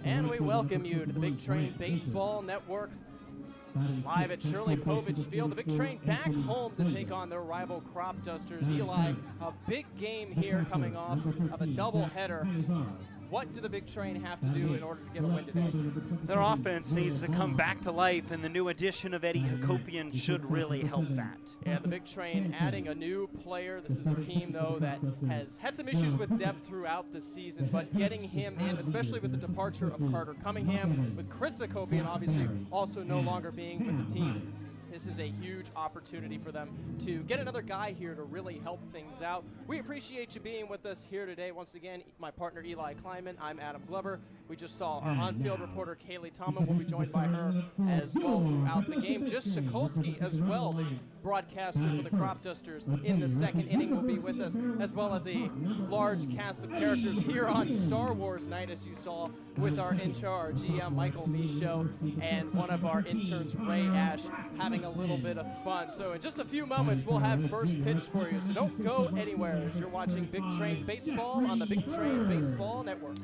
And we welcome you to the Big Train Baseball Network, live at Shirley Povich Field. The Big Train back home to take on their rival Cropdusters. Eli, a big game here coming off of a doubleheader. What do the Big Train have to do in order to get a win today? Their offense needs to come back to life, and the new addition of Eddie Hakopian should really help that. Yeah, the Big Train adding a new player. This is a team, though, that has had some issues with depth throughout the season, but getting him in, especially with the departure of Carter Cunningham, with Chris Hakopian obviously also no longer being with the team, this is a huge opportunity for them to get another guy here to really help things out. We appreciate you being with us here today. Once again, my partner Eli Kleiman, I'm Adam Glover. We just saw our on-field reporter Kaylee Tomlin. We'll be joined by her as well throughout the game. Just Sikulski as well, the broadcaster for the Cropdusters in the second inning, will be with us, as well as a large cast of characters here on Star Wars Night, as you saw with our intro, our GM Michael Michaud, and one of our interns, Ray Ash, having a little bit of fun. So in just a few moments, we'll have first pitch for you. So don't go anywhere as you're watching Big Train Baseball on the Big Train Baseball Network.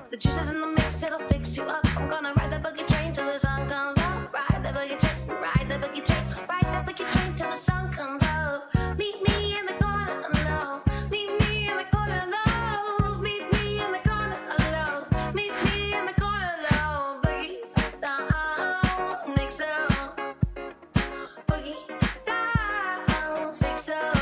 The juice is in the mix, it'll fix you up. I'm gonna ride the boogie train till the sun comes up. Ride the boogie train, ride the boogie train, ride the boogie train till the sun comes up. Meet me in the corner alone. Meet me in the corner alone. Meet me in the corner alone. Meet me in the corner alone. Boogie down, mix up. Boogie down, fix up.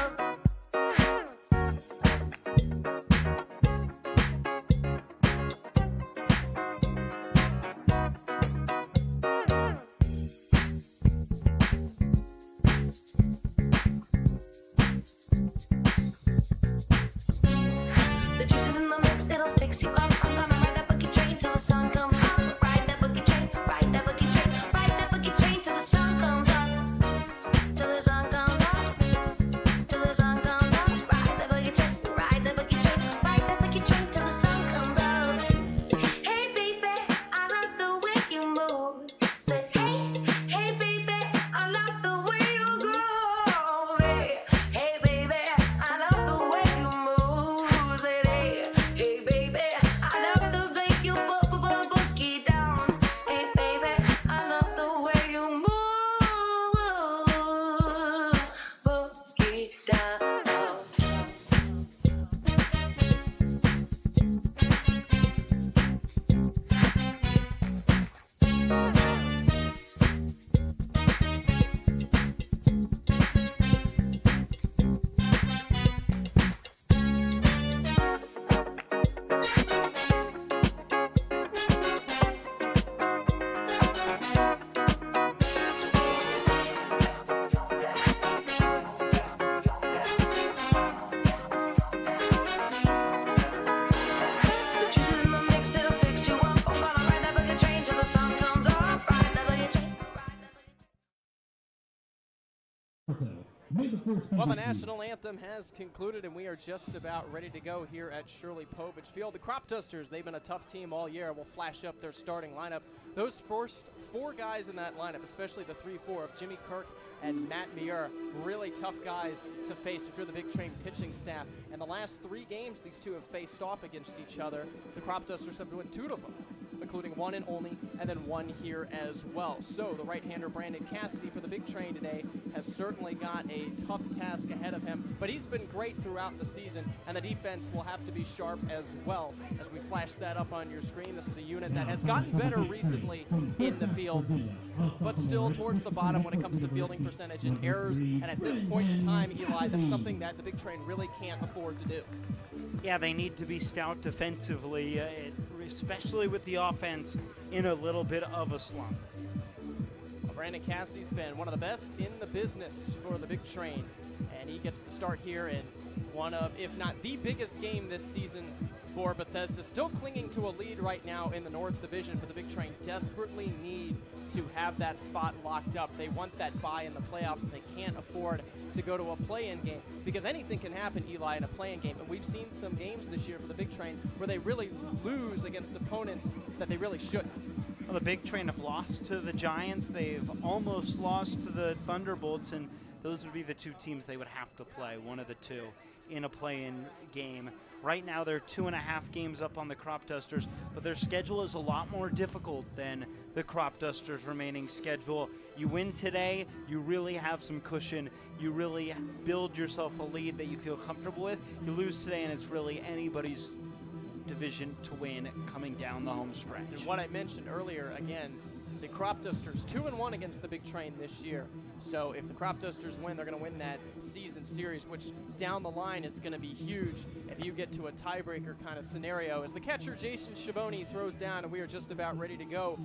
Well, the national anthem has concluded, and we are just about ready to go here at Shirley Povich Field. The Cropdusters, they've been a tough team all year. We'll flash up their starting lineup. Those first four guys in that lineup, especially the 3-4 of Jimmy Kirk and Matt Muir, really tough guys to face if you're the Big Train pitching staff. And the last 3 games these two have faced off against each other, the Cropdusters have won 2 of them, including 1 in Olney and then 1 here as well. So the right-hander Brandon Cassidy for the Big Train today has certainly got a tough task ahead of him, but he's been great throughout the season, and the defense will have to be sharp as well. As we flash that up on your screen, this is a unit that has gotten better recently in the field, but still towards the bottom when it comes to fielding percentage and errors, and at this point in time, Eli, that's something that the Big Train really can't afford to do. Yeah, they need to be stout defensively, especially with the offense in a little bit of a slump. Well, Brandon Cassidy's been one of the best in the business for the Big Train, and he gets the start here in one of, if not the biggest game this season for Bethesda. Still clinging to a lead right now in the North Division, but the Big Train desperately need to have that spot locked up. They want that bye in the playoffs, and they can't afford to go to a play-in game because anything can happen, Eli, in a play-in game. And we've seen some games this year for the Big Train where they really lose against opponents that they really shouldn't. Well, the Big Train have lost to the Giants. They've almost lost to the Thunderbolts, and those would be the 2 teams they would have to play, one of the 2, in a play-in game. Right now, they're 2.5 games up on the Cropdusters, but their schedule is a lot more difficult than the Cropdusters' remaining schedule. You win today, you really have some cushion. You really build yourself a lead that you feel comfortable with. You lose today, and it's really anybody's division to win coming down the home stretch. And what I mentioned earlier, again, the Cropdusters 2-1 against the Big Train this year. So if the Cropdusters win, they're going to win that season series, which down the line is going to be huge if you get to a tiebreaker kind of scenario. As the catcher Jason Schiavone throws down, and we are just about ready to go.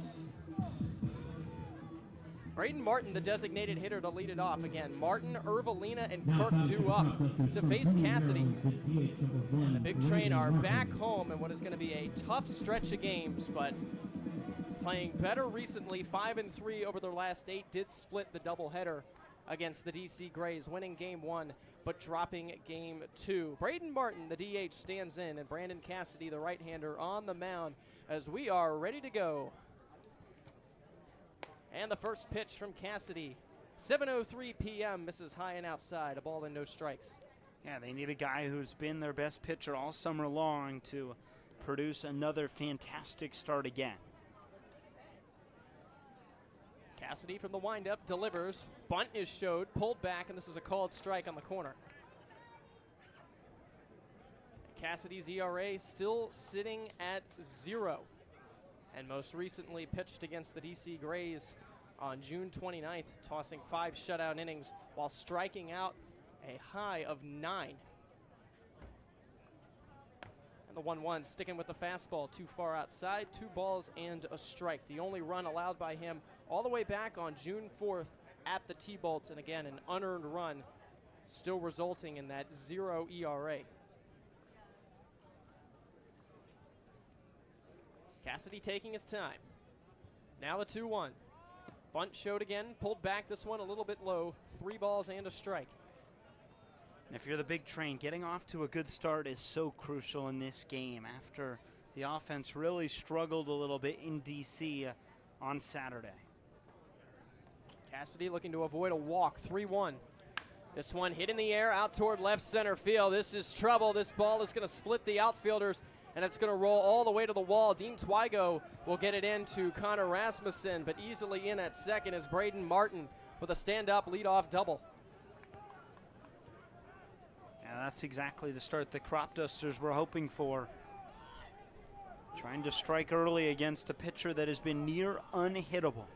Braden Martin, the designated hitter, to lead it off. Again, Martin, Ervelina, and Kirk due up to face Cassidy. And the Big Train are back home in what is going to be a tough stretch of games, but playing better recently, 5-3 over their last 8, did split the doubleheader against the DC Grays, winning game 1, but dropping game 2. Braden Martin, the DH, stands in, and Brandon Cassidy, the right-hander, on the mound as we are ready to go. And the first pitch from Cassidy, 7:03 p.m., misses high and outside, a ball and no strikes. Yeah, they need a guy who's been their best pitcher all summer long to produce another fantastic start again. Cassidy from the windup delivers. Bunt is showed, pulled back, and this is a called strike on the corner. Cassidy's ERA still sitting at 0. And most recently pitched against the DC Grays on June 29th, tossing 5 shutout innings while striking out a high of 9. And the 1-1 sticking with the fastball too far outside, 2 balls and a strike. The only run allowed by him all the way back on June 4th at the T-Bolts, and again, an unearned run still resulting in that 0 ERA. Cassidy taking his time. Now the 2-1. Bunt showed again, pulled back, this one a little bit low, 3 balls and a strike. And if you're the Big Train, getting off to a good start is so crucial in this game after the offense really struggled a little bit in DC on Saturday. Cassidy looking to avoid a walk, 3-1. This one hit in the air out toward left center field. This is trouble. This ball is going to split the outfielders, and it's going to roll all the way to the wall. Dean Twygo will get it into Connor Rasmussen, but easily in at second is Braden Martin with a stand-up leadoff double. Yeah, that's exactly the start the Cropdusters were hoping for. Trying to strike early against a pitcher that has been near unhittable.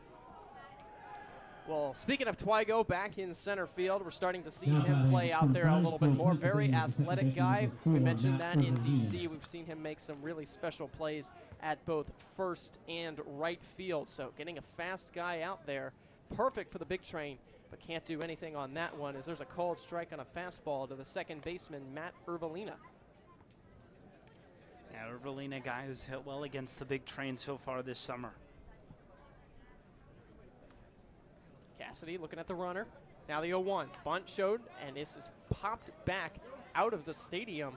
Well, speaking of Twygo back in center field, we're starting to see him play out there a little bit more. Very athletic guy. We mentioned that in DC. We've seen him make some really special plays at both first and right field. So getting a fast guy out there, perfect for the Big Train, but can't do anything on that one as there's a called strike on a fastball to the second baseman, Matt Ervelina. Yeah, Ervelina, a guy who's hit well against the Big Train so far this summer. Cassidy looking at the runner. Now the 0-1. Bunt showed, and this is popped back out of the stadium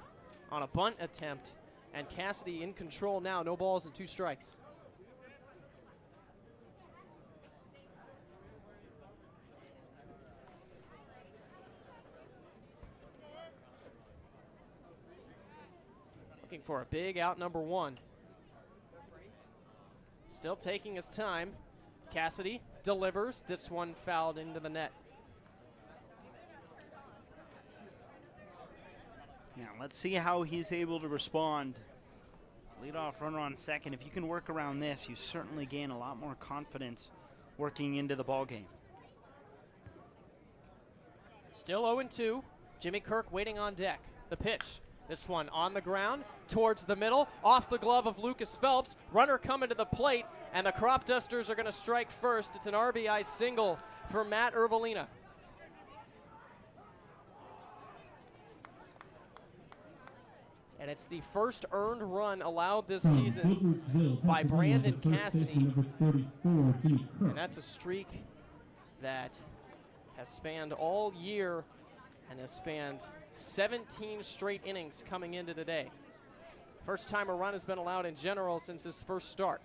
on a bunt attempt. And Cassidy in control now. No balls and 2 strikes. Looking for a big out number 1. Still taking his time. Cassidy delivers. This one fouled into the net. Yeah, let's see how he's able to respond. Leadoff runner on second. If you can work around this, you certainly gain a lot more confidence working into the ball game. Still 0-2. Jimmy Kirk waiting on deck. The pitch. This one on the ground, towards the middle, off the glove of Lucas Phelps. Runner coming to the plate, and the Cropdusters are going to strike first. It's an RBI single for Matt Ervelina. And it's the first earned run allowed this season by Brandon Cassidy. And that's a streak that has spanned all year and has spanned 17 straight innings coming into today. First time a run has been allowed in general since his first start.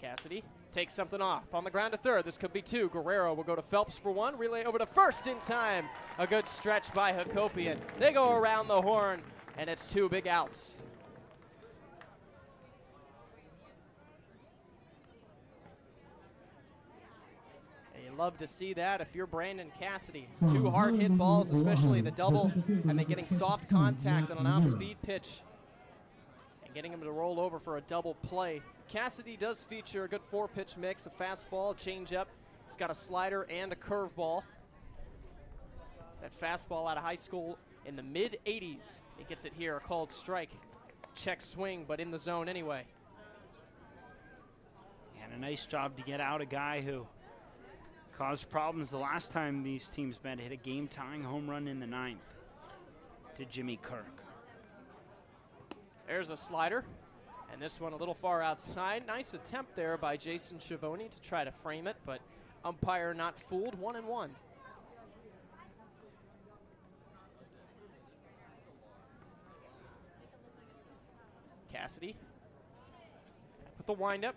Cassidy takes something off on the ground to third. This could be 2. Guerrero will go to Phelps for 1. Relay over to first in time. A good stretch by Hakopian. They go around the horn, and it's 2 big outs. You love to see that if you're Brandon Cassidy. 2 hard hit balls, especially the double, and then getting soft contact on an off-speed pitch and getting him to roll over for a double play. Cassidy does feature a good 4-pitch mix, a fastball, changeup. He's got a slider and a curveball. That fastball out of high school in the mid-80s. He gets it here, a called strike. Check swing, but in the zone anyway. And a nice job to get out a guy who caused problems the last time these teams met. Hit a game-tying home run in the 9th to Jimmy Kirk. There's a slider, and this one a little far outside. Nice attempt there by Jason Schiavone to try to frame it, but umpire not fooled. 1-1. Cassidy with the windup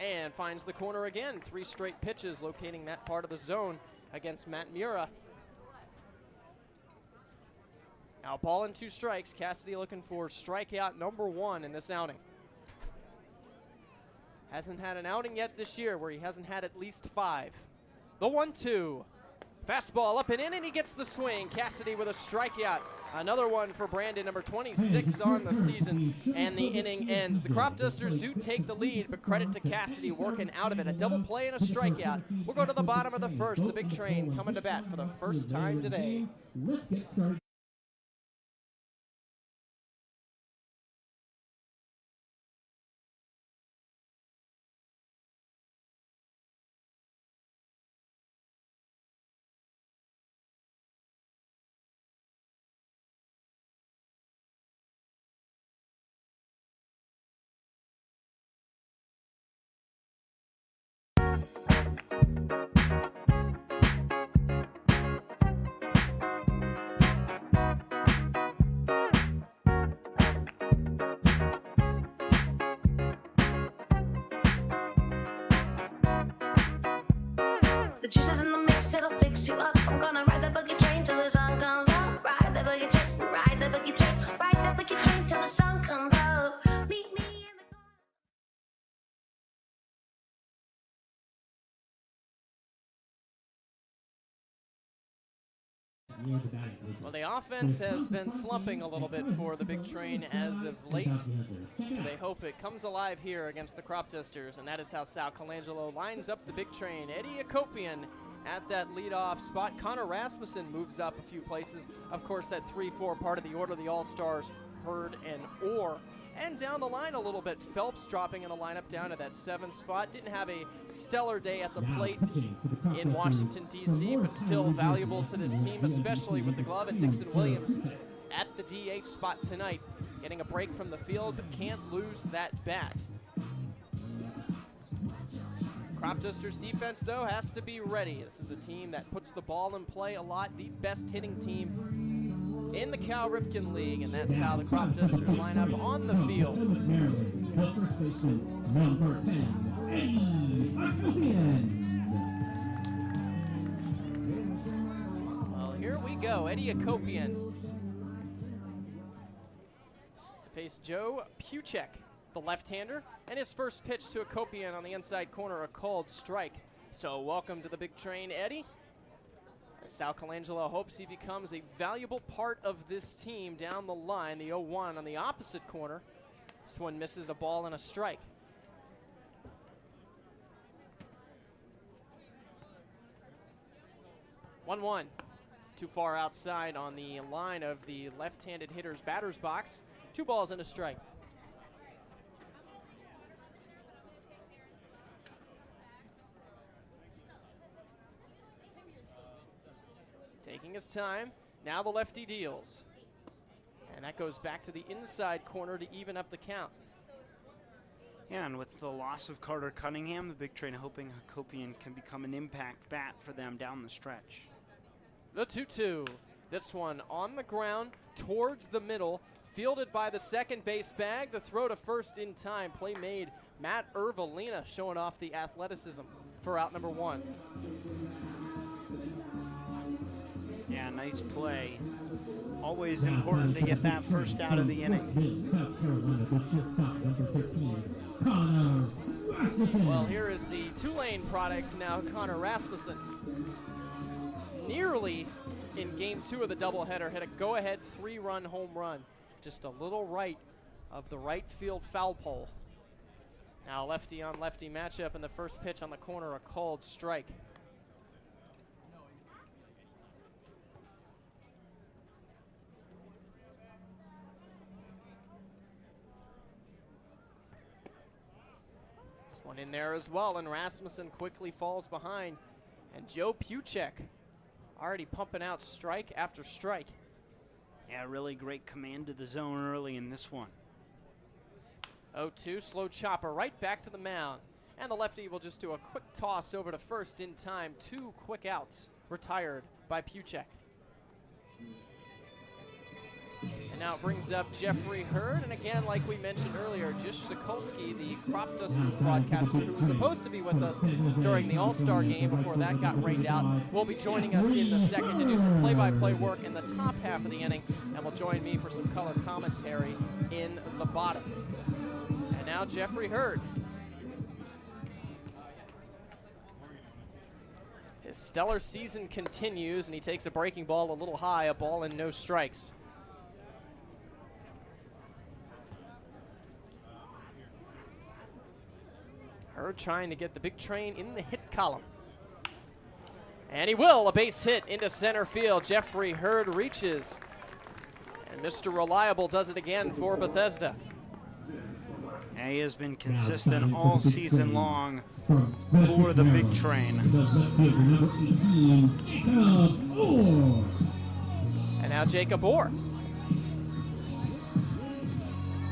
and finds the corner again. 3 straight pitches locating that part of the zone against Matt Mura. Now ball and 2 strikes. Cassidy looking for strikeout number 1 in this outing. Hasn't had an outing yet this year where he hasn't had at least 5. The 1-2. Fastball up and in, and he gets the swing. Cassidy with a strikeout. Another one for Brandon, number 26 on the season, and the inning ends. The Cropdusters do take the lead, but credit to Cassidy working out of it. A double play and a strikeout. We'll go to the bottom of the first. The big train coming to bat for the first time today. Let's get started. The juice is in the mix, it'll fix you up. I'm gonna ride the boogie train till the sun comes up. Ride the boogie train, ride the boogie train, ride the boogie train till the sun comes up. Meet me in the corner. Well, the offense has been slumping a little bit for the big train as of late. They hope it comes alive here against the Cropdusters, and that is how Sal Colangelo lines up the big train. Eddie Akopian at that leadoff spot. Connor Rasmussen moves up a few places. Of course, that 3-4 part of the order, the All-Stars, Hurd and Orr. And down the line a little bit, Phelps dropping in the lineup down to that 7 spot. Didn't have a stellar day at the plate in Washington, D.C., but still valuable to this team, especially with the glove and Dixon Williams at the DH spot tonight. Getting a break from the field, but can't lose that bat. Cropdusters defense, though, has to be ready. This is a team that puts the ball in play a lot, the best hitting team in the Cal Ripken League, and that's how the Cropdusters line up on the field. Well, here we go. Eddie Akopian to face Joe Puchek, the left-hander, and his first pitch to Akopian on the inside corner, a called strike. So welcome to the big train, Eddie. As Sal Colangelo hopes he becomes a valuable part of this team down the line. The 0-1 on the opposite corner. This one misses, a ball and a strike. One. Too far outside on the line of the left-handed hitter's batter's box. 2 balls and a strike. Taking his time. Now the lefty deals. And that goes back to the inside corner to even up the count. Yeah, and with the loss of Carter Cunningham, the big train hoping Akopian can become an impact bat for them down the stretch. The 2-2. This one on the ground towards the middle, fielded by the second base bag. The throw to first in time. Play made. Matt Ervalina showing off the athleticism for out number 1. Yeah, nice play. Always important to get that first out of the inning. Well, here is the Tulane product now, Connor Rasmussen. Nearly in game 2 of the doubleheader, hit a go-ahead 3-run home run. Just a little right of the right field foul pole. Now lefty on lefty matchup, and the first pitch on the corner, a called strike. This one in there as well, and Rasmussen quickly falls behind. And Joe Puchek already pumping out strike after strike. Yeah, really great command of the zone early in this one. 0-2, slow chopper right back to the mound. And the lefty will just do a quick toss over to first in time. 2 quick outs retired by Puchek. And now it brings up Jeffrey Hurd. And again, like we mentioned earlier, Jish Sokolsky, the Cropdusters broadcaster who was supposed to be with us during the All-Star game before that got rained out, will be joining us in the second to do some play-by-play work in the top half of the inning, and will join me for some color commentary in the bottom. And now Jeffrey Hurd. His stellar season continues, and he takes a breaking ball a little high, a ball and no strikes. Hurd trying to get the big train in the hit column. And he will, a base hit into center field. Jeffrey Hurd reaches. And Mr. Reliable does it again for Bethesda. Yeah, he has been consistent all season long for the big train. And now Jacob Orr.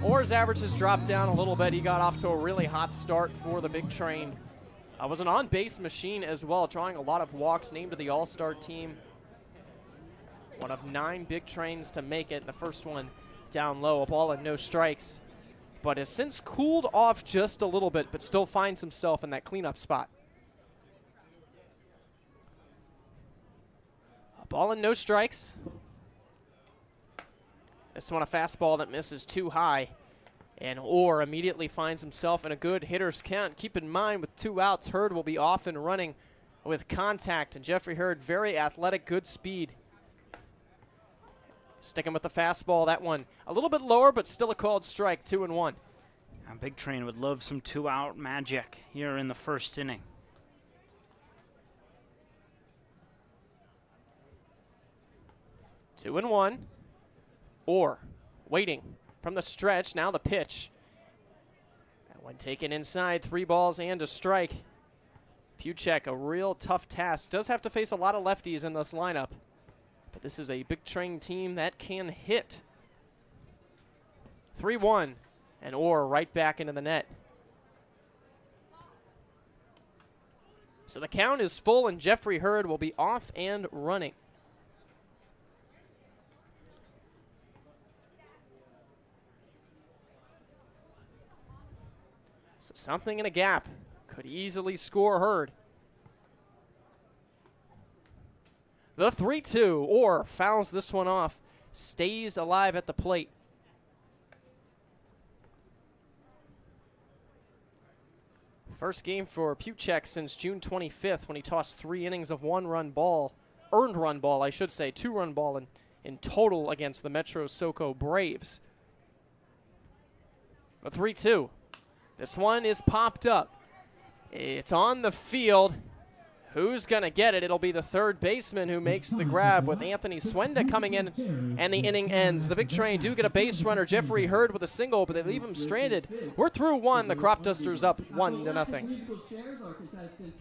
Orr's average has dropped down a little bit. He got off to a really hot start for the big train. Was an on-base machine as well, drawing a lot of walks, named to the All-Star team. One of 9 big trains to make it. The first one down low, a ball and no strikes. But has since cooled off just a little bit, but still finds himself in that cleanup spot. A ball and no strikes. This one a fastball that misses too high. And Orr immediately finds himself in a good hitter's count. Keep in mind, with 2 outs, Hurd will be off and running with contact. And Jeffrey Hurd, very athletic, good speed. Sticking with the fastball, that one a little bit lower, but still a called strike, 2-1. Big Train would love some 2-out magic here in the first inning. Two and one. Orr waiting from the stretch. Now the pitch. That one taken inside. 3 balls and a strike. Puchek, a real tough task. Does have to face a lot of lefties in this lineup. But this is a big train team that can hit. 3-1. And Orr right back into the net. So the count is full, and Jeffrey Hurd will be off and running. So something in a gap. Could easily score Hurd. The 3-2, or fouls this one off. Stays alive at the plate. First game for Puchek since June 25th when he tossed 3 innings of earned run ball, I should say, 2-run ball in total against the Metro SoCo Braves. The 3-2. This one is popped up. It's on the field. Who's going to get it? It'll be the third baseman who makes the grab with Anthony Swenda coming in, and the inning ends. The Big Train do get a base runner, Jeffrey Hurd, with a single, but they leave him stranded. We're through 1. The Cropdusters up 1-0.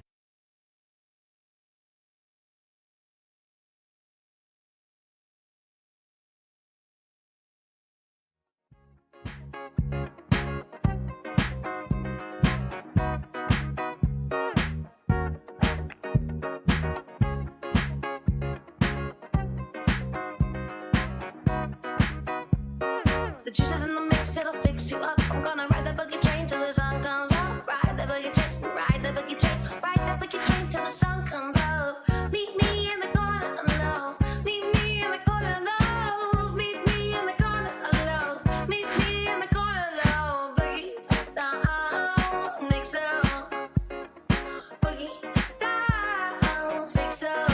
The juice is in the mix, it'll fix you up. I'm gonna ride the boogie train till the sun comes up. Ride the boogie train, ride the boogie train, ride the boogie train till the sun comes up. Meet me in the corner alone. Meet me in the corner alone. Meet me in the corner alone. Meet me in the corner alone. Boogie down, fix up. Boogie down, fix up.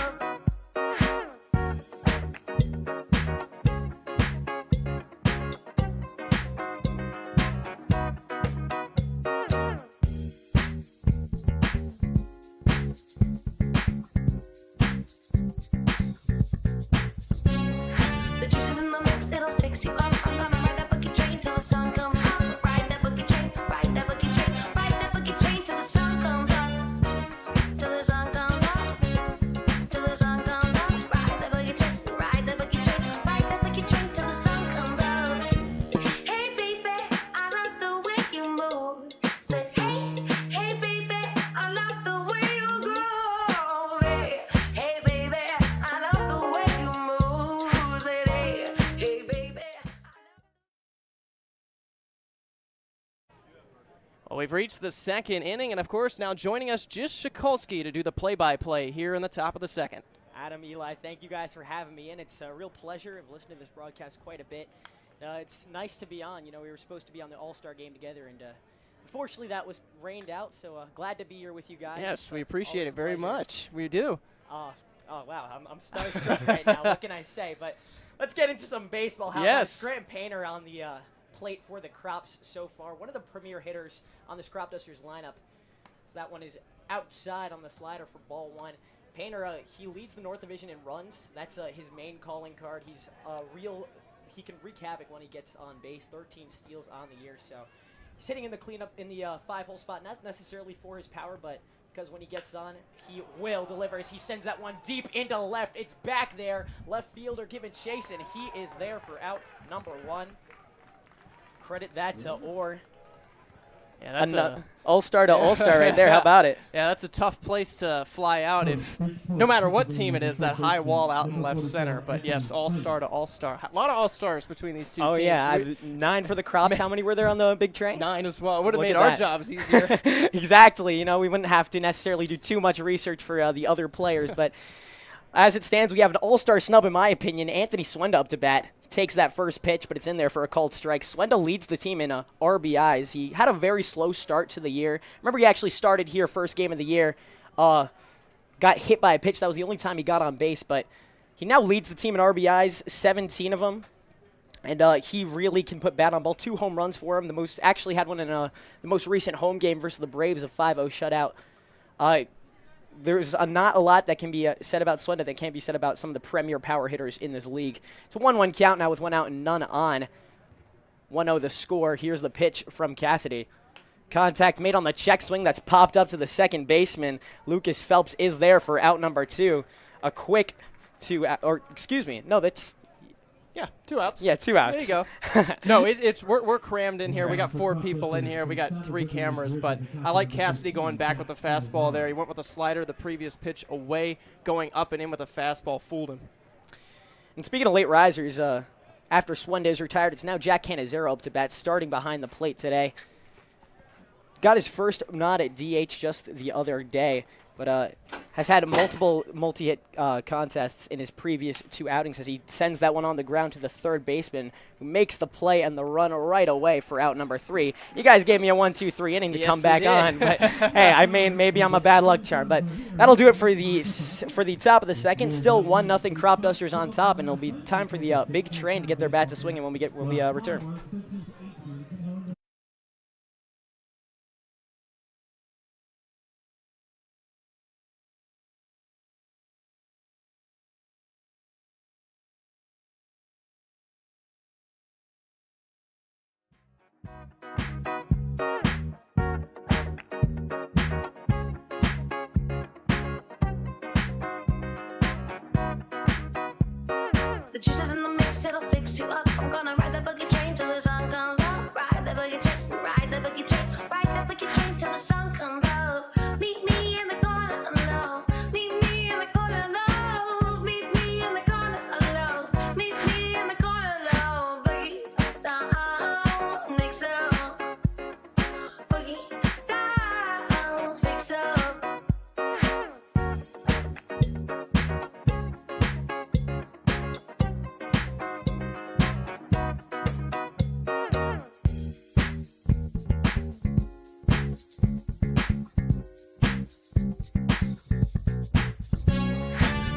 The juice is in the mix, it'll fix you up. I'm gonna ride that boogie train till the sun comes up. Ride that boogie train, ride that boogie train, ride that boogie train till the sun comes up. Till the sun comes up. Till the sun comes up. Ride that boogie train, ride that boogie train, ride that boogie train till the sun comes up. Hey baby, I love the way you move. Say hey baby, I love the way you groove. Hey baby, I love the way you move. Say hey baby. Well, we've reached the second inning, and of course now joining us, just Shikulski to do the play-by-play here in the top of the second. Adam, Eli, thank you guys for having me in. It's a real pleasure. I've listened to this broadcast quite a bit. It's nice to be on. You know, we were supposed to be on the All-Star game together, and unfortunately that was rained out, so glad to be here with you guys. Yes, we appreciate Always it a very pleasure. much. We do. Oh, wow, I'm starstruck right now. What can I say? But let's get into some baseball. How Yes. about Grant Painter on the plate for the Crops so far. One of the premier hitters on this Cropdusters lineup. So that one is outside on the slider for ball 1. Painter, he leads the North Division in runs. That's his main calling card. He's he can wreak havoc when he gets on base. 13 steals on the year, so he's hitting in the cleanup in the 5-hole spot. Not necessarily for his power, but because when he gets on, he will deliver as he sends that one deep into left. It's back there. Left fielder giving chase, and he is there for out number 1. Credit that to Orr. Yeah, that's all-star to all-star right there. How about it? Yeah, that's a tough place to fly out if, no matter what team it is, that high wall out in left center. But yes, all-star to all-star. A lot of all-stars between these two teams. Oh, yeah. 9 for the Crops. How many were there on the big train? 9 as well. Would have Look made at our that. jobs easier. Exactly. You know, we wouldn't have to necessarily do too much research for the other players. But as it stands, we have an all-star snub, in my opinion. Anthony Swenda up to bat. Takes that first pitch, but it's in there for a called strike. Swenda leads the team in RBIs. He had a very slow start to the year. Remember, he actually started here first game of the year. Got hit by a pitch. That was the only time he got on base, but he now leads the team in RBIs, 17 of them. And he really can put bat on ball. 2 home runs for him. Actually had one in the most recent home game versus the Braves, a 5-0 shutout. There's not a lot that can be said about Swenda that can't be said about some of the premier power hitters in this league. It's a 1-1 count now with 1 out and none on. 1-0 the score. Here's the pitch from Cassidy. Contact made on the check swing. That's popped up to the second baseman. Lucas Phelps is there for out number 2. A quick to, or excuse me, no, that's Yeah, 2 outs. Yeah, 2 outs. There you go. No, we're crammed in here. We got 4 people in here. We got 3 cameras, but I like Cassidy going back with the fastball there. He went with a slider the previous pitch away, going up and in with a fastball, fooled him. And speaking of late risers, after Swenda is retired, it's now Jack Canizero up to bat, starting behind the plate today. Got his first nod at DH just the other day, but has had multiple multi-hit contests in his previous 2 outings as he sends that one on the ground to the third baseman, who makes the play and the run right away for out number 3. You guys gave me a 1-2-3 inning to come back on, but hey, I mean, maybe I'm a bad luck charm, but that'll do it for the top of the second. Still 1-0 Cropdusters on top, and it'll be time for the big train to get their bat to swinging when we return. The juice is in the mix, it'll fix you up. I'm gonna ride the boogie train till the sun comes up. Ride the boogie train, ride the boogie train, ride the boogie train till the sun comes up. Meet me in the corner, no. Meet me in the corner, no. Meet me in the corner, no. Meet me in the corner, no. Boogie down, mix up. Boogie down, fix up.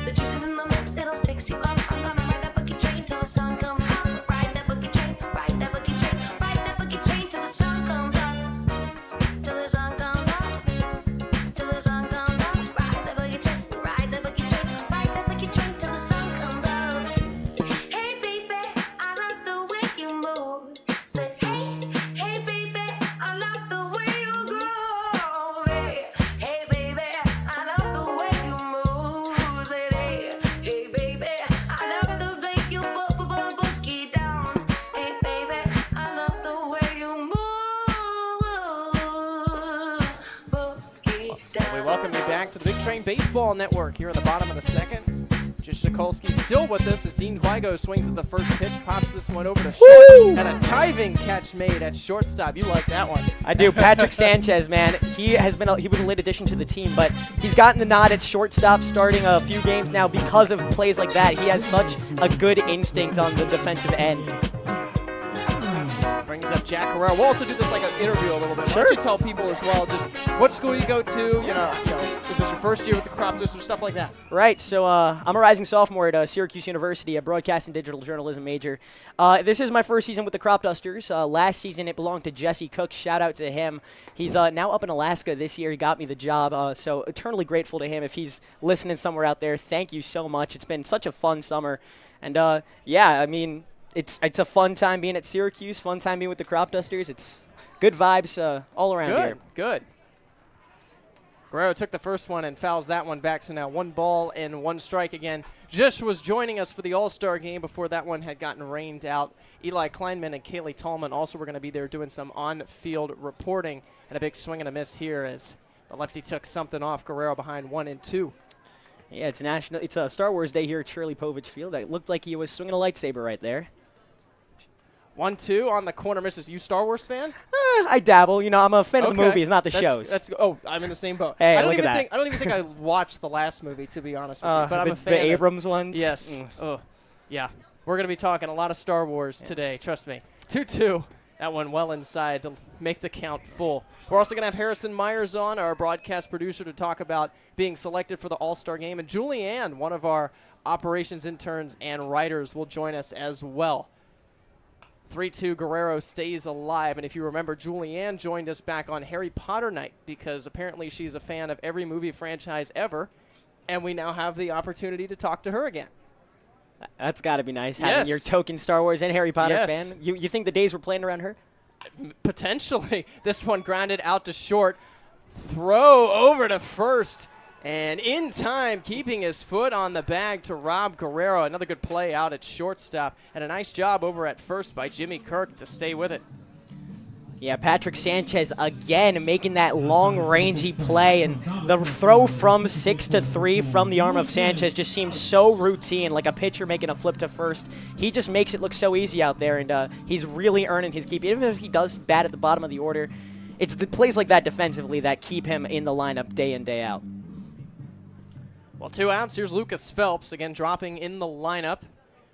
The juice is in the mix, it'll fix you up. I'm gonna ride that boogie train till the sun comes up. Ride that boogie train, ride that boogie train, ride that boogie train till the sun comes up. Till the sun comes up. Till the sun comes up. Ride that boogie train, ride that boogie train, ride that boogie train till the sun comes up. Hey baby, I love the way you move. Say hey baby, I love the way you groove. Hey baby, I love the way you move. Say hey baby, I love the way you boogie down. Hey baby, I love the way you move. Boogie down. We welcome you back to the Big Train Baseball Network here in the bottom of the second. Just Shikolsky still with us as Dean Dwygo swings at the first pitch, pops this one over to short, and a diving catch made at shortstop. You like that one. I do. Patrick Sanchez, man, he was a late addition to the team, but he's gotten the nod at shortstop starting a few games now because of plays like that. He has such a good instinct on the defensive end. Brings up Jack Guerrero. We'll also do this like an interview a little bit. Sure. Why don't you tell people as well just what school you go to, is this your first year with the Cropdusters, stuff like that? Right, so I'm a rising sophomore at Syracuse University, a broadcast and digital journalism major. This is my first season with the Cropdusters. Last season it belonged to Jesse Cook. Shout out to him. He's now up in Alaska this year. He got me the job, so eternally grateful to him. If he's listening somewhere out there, thank you so much. It's been such a fun summer. And, yeah, I mean, it's a fun time being at Syracuse, fun time being with the Cropdusters. It's good vibes all around here. Good. Guerrero took the first one and fouls that one back, so now 1 ball and 1 strike again. Jish was joining us for the All-Star game before that one had gotten rained out. Eli Kleinman and Kaylee Tallman also were going to be there doing some on-field reporting, and a big swing and a miss here as the lefty took something off Guerrero behind 1-2. Yeah, it's a Star Wars Day here at Shirley Povich Field. It looked like he was swinging a lightsaber right there. 1-2 on the corner misses. You Star Wars fan? I dabble. I'm a fan of the movies, not the shows. I'm in the same boat. Hey, I don't look even at think I don't even think I watched the last movie, to be honest with you. But I'm a fan. The Abrams ones. Yes. Yeah. We're gonna be talking a lot of Star Wars today. Trust me. 2-2. That one well inside to make the count full. We're also going to have Harrison Myers on, our broadcast producer, to talk about being selected for the All-Star game. And Julianne, one of our operations interns and writers, will join us as well. 3-2, Guerrero stays alive. And if you remember, Julianne joined us back on Harry Potter night because apparently she's a fan of every movie franchise ever. And we now have the opportunity to talk to her again. That's got to be nice, having your token Star Wars and Harry Potter fan. You think the days were playing around her? Potentially. This one grounded out to short. Throw over to first. And in time, keeping his foot on the bag to Rob Guerrero. Another good play out at shortstop. And a nice job over at first by Jimmy Kirk to stay with it. Yeah, Patrick Sanchez again making that long-rangey play, and the throw from 6-3 from the arm of Sanchez just seems so routine, like a pitcher making a flip to first. He just makes it look so easy out there, and he's really earning his keep. Even if he does bat at the bottom of the order, it's the plays like that defensively that keep him in the lineup day in, day out. Well, 2 outs. Here's Lucas Phelps, again dropping in the lineup.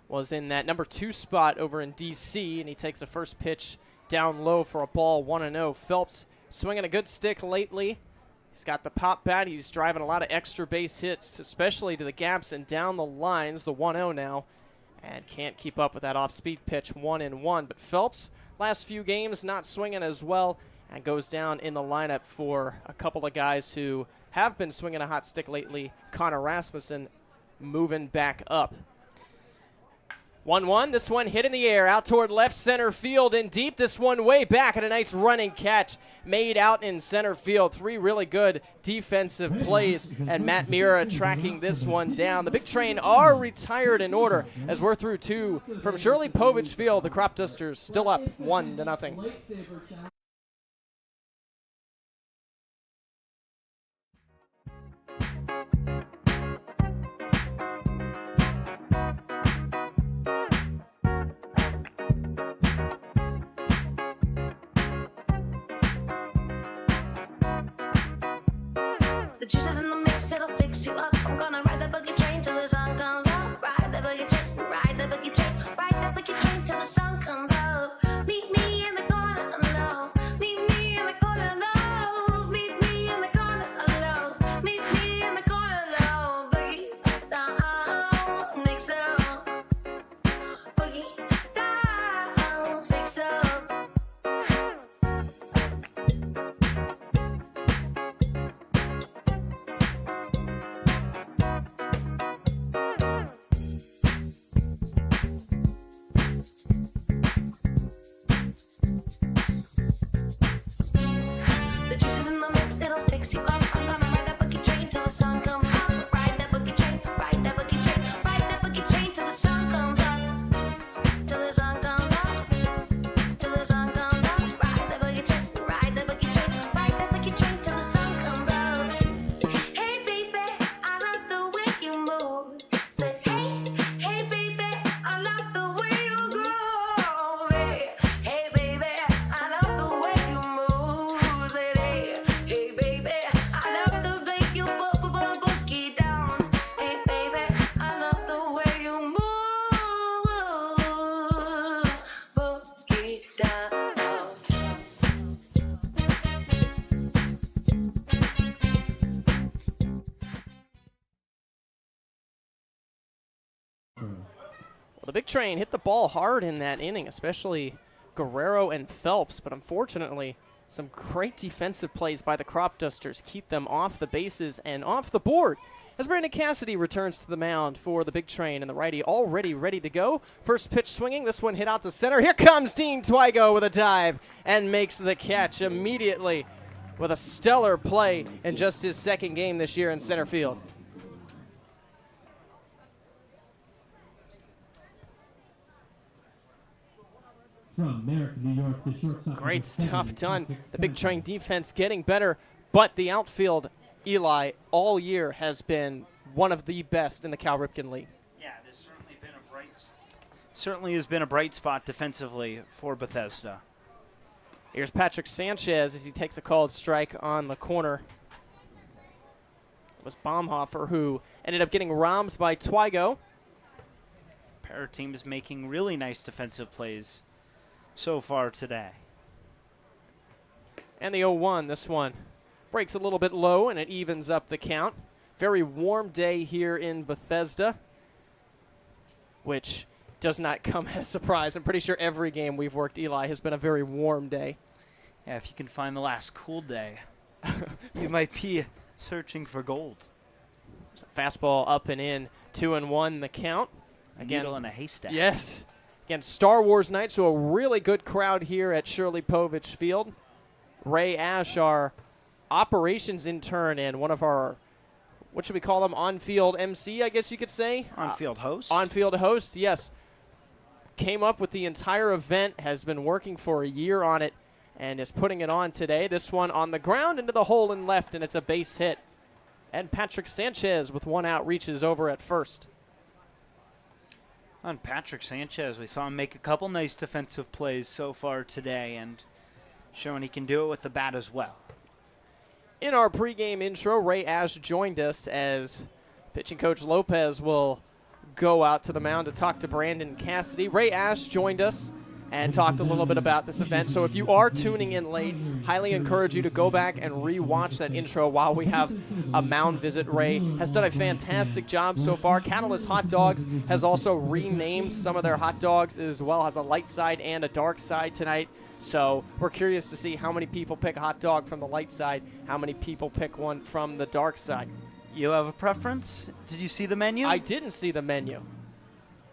Was in that number 2 spot over in D.C., and he takes a first pitch down low for a ball, 1-0. Phelps swinging a good stick lately. He's got the pop bat. He's driving a lot of extra base hits, especially to the gaps and down the lines. The 1-0 now, and can't keep up with that off-speed pitch, 1-1. But Phelps, last few games, not swinging as well, and goes down in the lineup for a couple of guys who have been swinging a hot stick lately. Connor Rasmussen moving back up. 1-1, this one hit in the air, out toward left center field and deep. This one way back, and a nice running catch made out in center field. 3 really good defensive plays, and Matt Mira tracking this one down. The Big Train are retired in order as we're through 2 from Shirley Povich Field. The Cropdusters still up 1-0. The juice is in the mix, it'll fix you up. I'm gonna ride the boogie train till the sun comes up. Ride the boogie train, ride the boogie train, ride the boogie train till the sun comes up. Meet me in the corner alone. Meet me in the corner alone. Meet me in the corner alone. Meet me in the corner alone. Boogie down, fix up. Boogie down, fix up. The juice is in the mix, it'll fix you up. I'm gonna ride that boogie train till the sun comes up. Ride that boogie train, ride that boogie train, ride that boogie train till the sun comes up. Till the sun comes up. Till the sun comes up. Ride that boogie train, ride that boogie train, ride that boogie train till the sun comes up. Hey baby, I love the way you move. Say hey baby, I love the way you groove. Hey baby, I love the way you move. Say hey baby, I love the way you boogie down. Hey baby, I love the way you move. Boogie down. Well, the Big Train hit the ball hard in that inning, especially Guerrero and Phelps, but unfortunately, some great defensive plays by the Cropdusters keep them off the bases and off the board. As Brandon Cassidy returns to the mound for the Big Train, and the righty already ready to go. First pitch swinging, this one hit out to center. Here comes Dean Twigo with a dive and makes the catch immediately with a stellar play in just his second game this year in center field. From Merrick, New York, the shortstop. Great stuff done. The Big Train defense getting better, but the outfield, Eli, all year has been one of the best in the Cal Ripken League. Yeah, this certainly has been a bright spot defensively for Bethesda. Here's Patrick Sanchez as he takes a called strike on the corner. It was Baumhofer who ended up getting robbed by Twigo. Pair of teams making really nice defensive plays so far today. And the 0-1, this one breaks a little bit low and it evens up the count. Very warm day here in Bethesda, which does not come as a surprise. I'm pretty sure every game we've worked, Eli, has been a very warm day. Yeah, if you can find the last cool day, you might be searching for gold. There's a fastball up and in, 2-1 the count. Again, needle in a haystack. Yes. Again, Star Wars night, so a really good crowd here at Shirley Povich Field. Ray Ash, our operations intern and one of our what should we call them? On-field MC, I guess you could say. On-field host. On-field host, yes. Came up with the entire event, has been working for a year on it, and is putting it on today. This one on the ground into the hole and left, and it's a base hit. And Patrick Sanchez with one out reaches over at first. On Patrick Sanchez, we saw him make a couple nice defensive plays so far today and showing he can do it with the bat as well. In our pregame intro, Ray Ash joined us as pitching coach Lopez will go out to the mound to talk to Brandon Cassidy. Ray Ash joined us and talked a little bit about this event. So if you are tuning in late, highly encourage you to go back and re-watch that intro while we have a mound visit. Ray has done a fantastic job so far. Catalyst Hot Dogs has also renamed some of their hot dogs as well, has a light side and a dark side tonight. So we're curious to see how many people pick a hot dog from the light side, how many people pick one from the dark side. You have a preference? Did you see the menu? I didn't see the menu.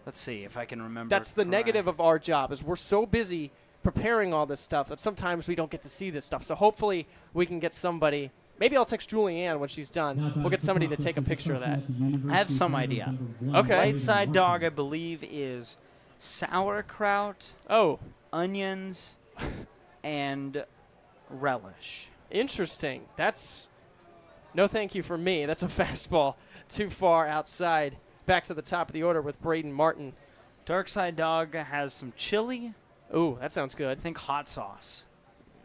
Let's see if I can remember. That's the negative of our job, is we're so busy preparing all this stuff that sometimes we don't get to see this stuff. So hopefully we can get somebody. Maybe I'll text Julianne when she's done. We'll get somebody to take a picture of that. I have some idea. Okay. Light side dog, I believe, is sauerkraut, onions, and relish. Interesting. That's no thank you for me. That's a fastball too far outside. Back to the top of the order with Braden Martin. Dark side dog has some chili. Ooh, that sounds good. I think hot sauce.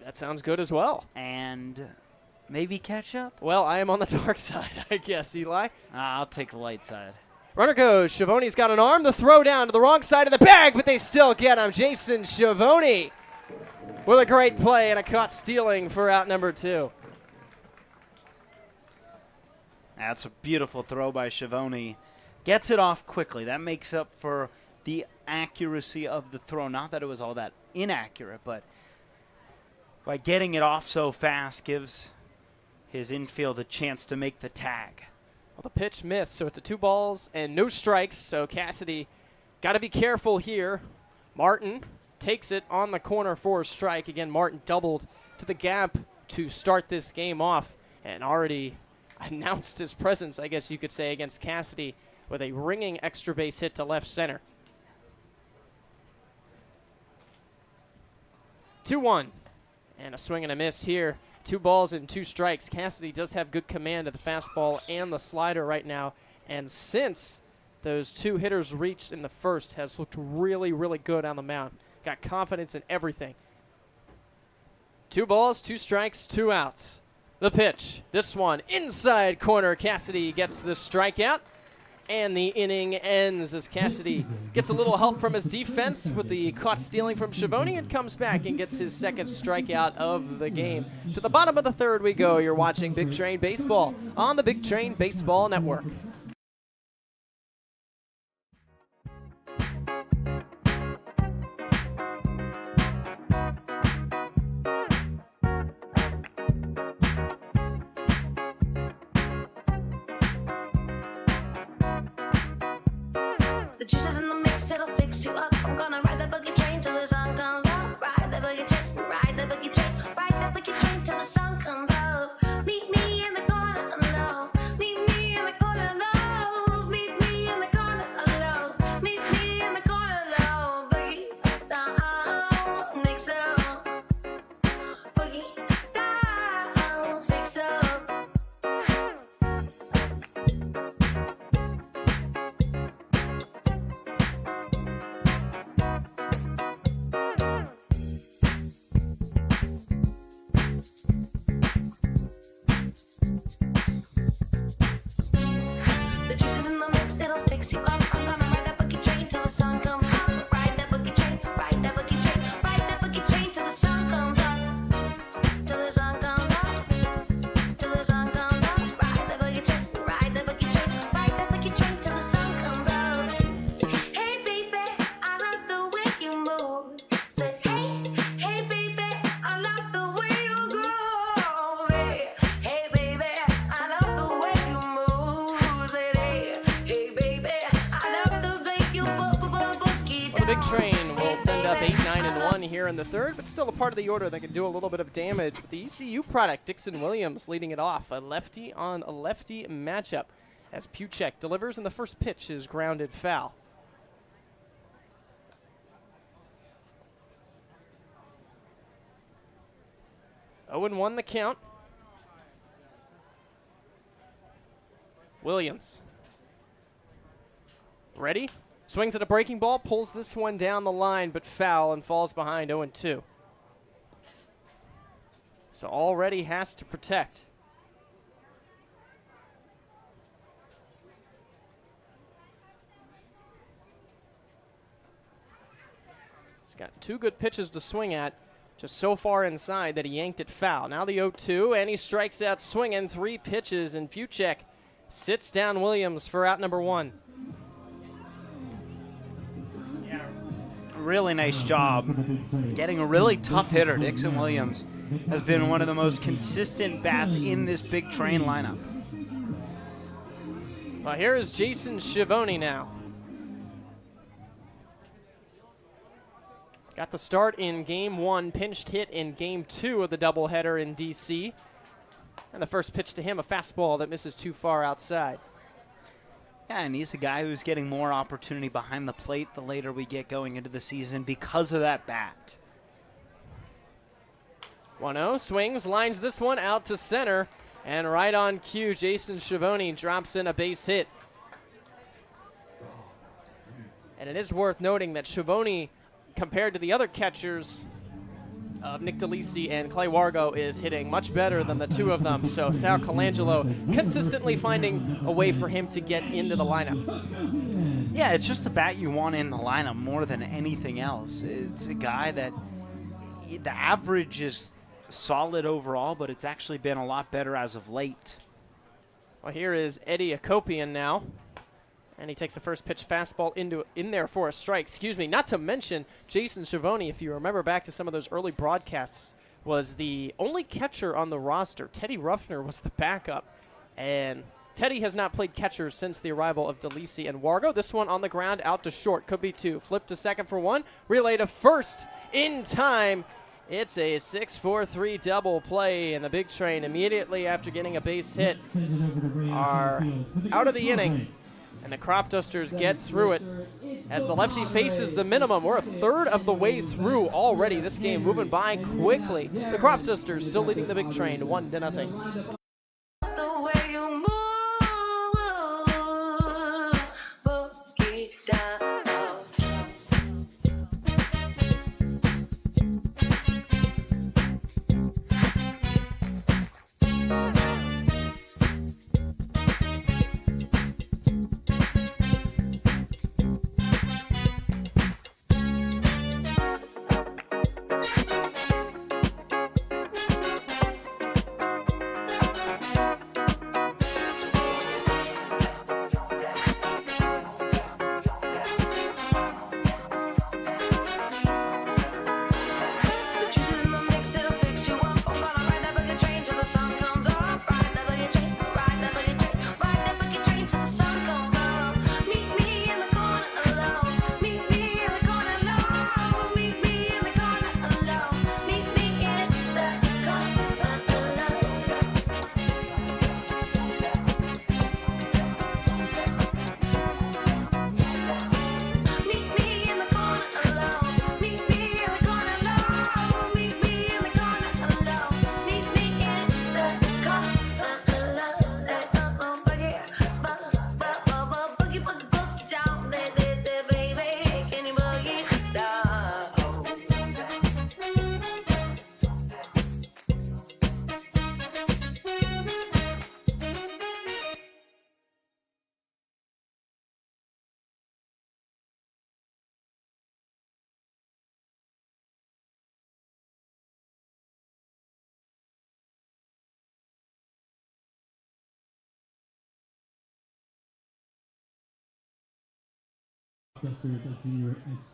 That sounds good as well. And maybe ketchup? Well, I am on the dark side, I guess, Eli. I'll take the light side. Runner goes. Schiavone's got an arm. The throw down to the wrong side of the bag, but they still get him. Jason Schiavone with a great play and a caught stealing for out number 2. That's a beautiful throw by Schiavone. Gets it off quickly. That makes up for the accuracy of the throw. Not that it was all that inaccurate, but by getting it off so fast gives his infield a chance to make the tag. Well, the pitch missed, so it's a 2 balls and no strikes. So Cassidy got to be careful here. Martin takes it on the corner for a strike. Again, Martin doubled to the gap to start this game off and already announced his presence, I guess you could say, against Cassidy with a ringing extra base hit to left center. 2-1. And a swing and a miss here. 2 balls and 2 strikes. Cassidy does have good command of the fastball and the slider right now. And since those 2 hitters reached in the first, has looked really, really good on the mound. Got confidence in everything. 2 balls, 2 strikes, 2 outs. The pitch. This one inside corner. Cassidy gets the strikeout. And the inning ends as Cassidy gets a little help from his defense with the caught stealing from Schiavone and comes back and gets his second strikeout of the game. To the bottom of the 3rd we go. You're watching Big Train Baseball on the Big Train Baseball Network. The juices in the mix, it'll fix you up. I'm gonna ride the boogie train till the sun comes up. Ride the boogie train, ride the boogie train, ride the boogie train till the sun comes up. Meet me in the corner, no. Meet me in the corner, no. Meet me in the corner, no. Meet me in the corner, no. Boogie down, mix up. Boogie down, fix up. The juices in the mix, it'll fix you up. I'm gonna ride that boogie train till the sun comes up. Ride that boogie train, ride that boogie train, ride that boogie train till the sun comes up. Till the sun comes up. Till the sun comes up. Ride that boogie train, ride that boogie train, ride that boogie train till the sun comes up. Hey baby, I love the way you move. Say hey, hey baby, I love the way you groove. Hey baby, I love the way you move. Say hey, hey baby, I love the way you boogie Well, the Big Train will send up 8, 9, and 1 here in the third, but still a part of the order that can do a little bit of damage. With the ECU product, Dixon Williams leading it off. A lefty on a lefty matchup as Puchek delivers, and the first pitch is grounded foul. Oh, and 1 the count. Williams. Ready? Swings at a breaking ball, pulls this one down the line, but foul and falls behind 0-2. So already has to protect. He's got 2 good pitches to swing at, just so far inside that he yanked it foul. Now the 0-2, and he strikes out swinging 3 pitches, and Puchek sits down Williams for out number 1. Really nice job getting a really tough hitter. Dixon Williams has been one of the most consistent bats in this big train lineup. Well, here is Jason Schiavone now. Got the start in Game 1, pinched hit in Game 2 of the doubleheader in D.C. And the first pitch to him, a fastball that misses too far outside. Yeah, and he's a guy who's getting more opportunity behind the plate the later we get going into the season because of that bat. 1-0, swings, lines this one out to center, and right on cue, Jason Schiavone drops in a base hit. And it is worth noting that Schiavone, compared to the other catchers of Nick DeLisi and Clay Wargo, is hitting much better than the 2 of them. So Sal Colangelo consistently finding a way for him to get into the lineup. Yeah, it's just a bat you want in the lineup more than anything else. It's a guy that the average is solid overall, but it's actually been a lot better as of late. Well, here is Eddie Akopian now. And he takes a first pitch fastball in there for a strike. Excuse me. Not to mention, Jason Schiavone, if you remember back to some of those early broadcasts, was the only catcher on the roster. Teddy Ruffner was the backup. And Teddy has not played catcher since the arrival of DeLisi and Wargo. This one on the ground, out to short. Could be 2. Flip to second for 1. Relay to first in time. It's a 6-4-3 double play, and the big train immediately after getting a base hit are out of the inning. And the Cropdusters get through it as the lefty faces the minimum. We're a third of the way through already. This game moving by quickly. The Cropdusters still leading the big train 1-0. The way you move, boogie down.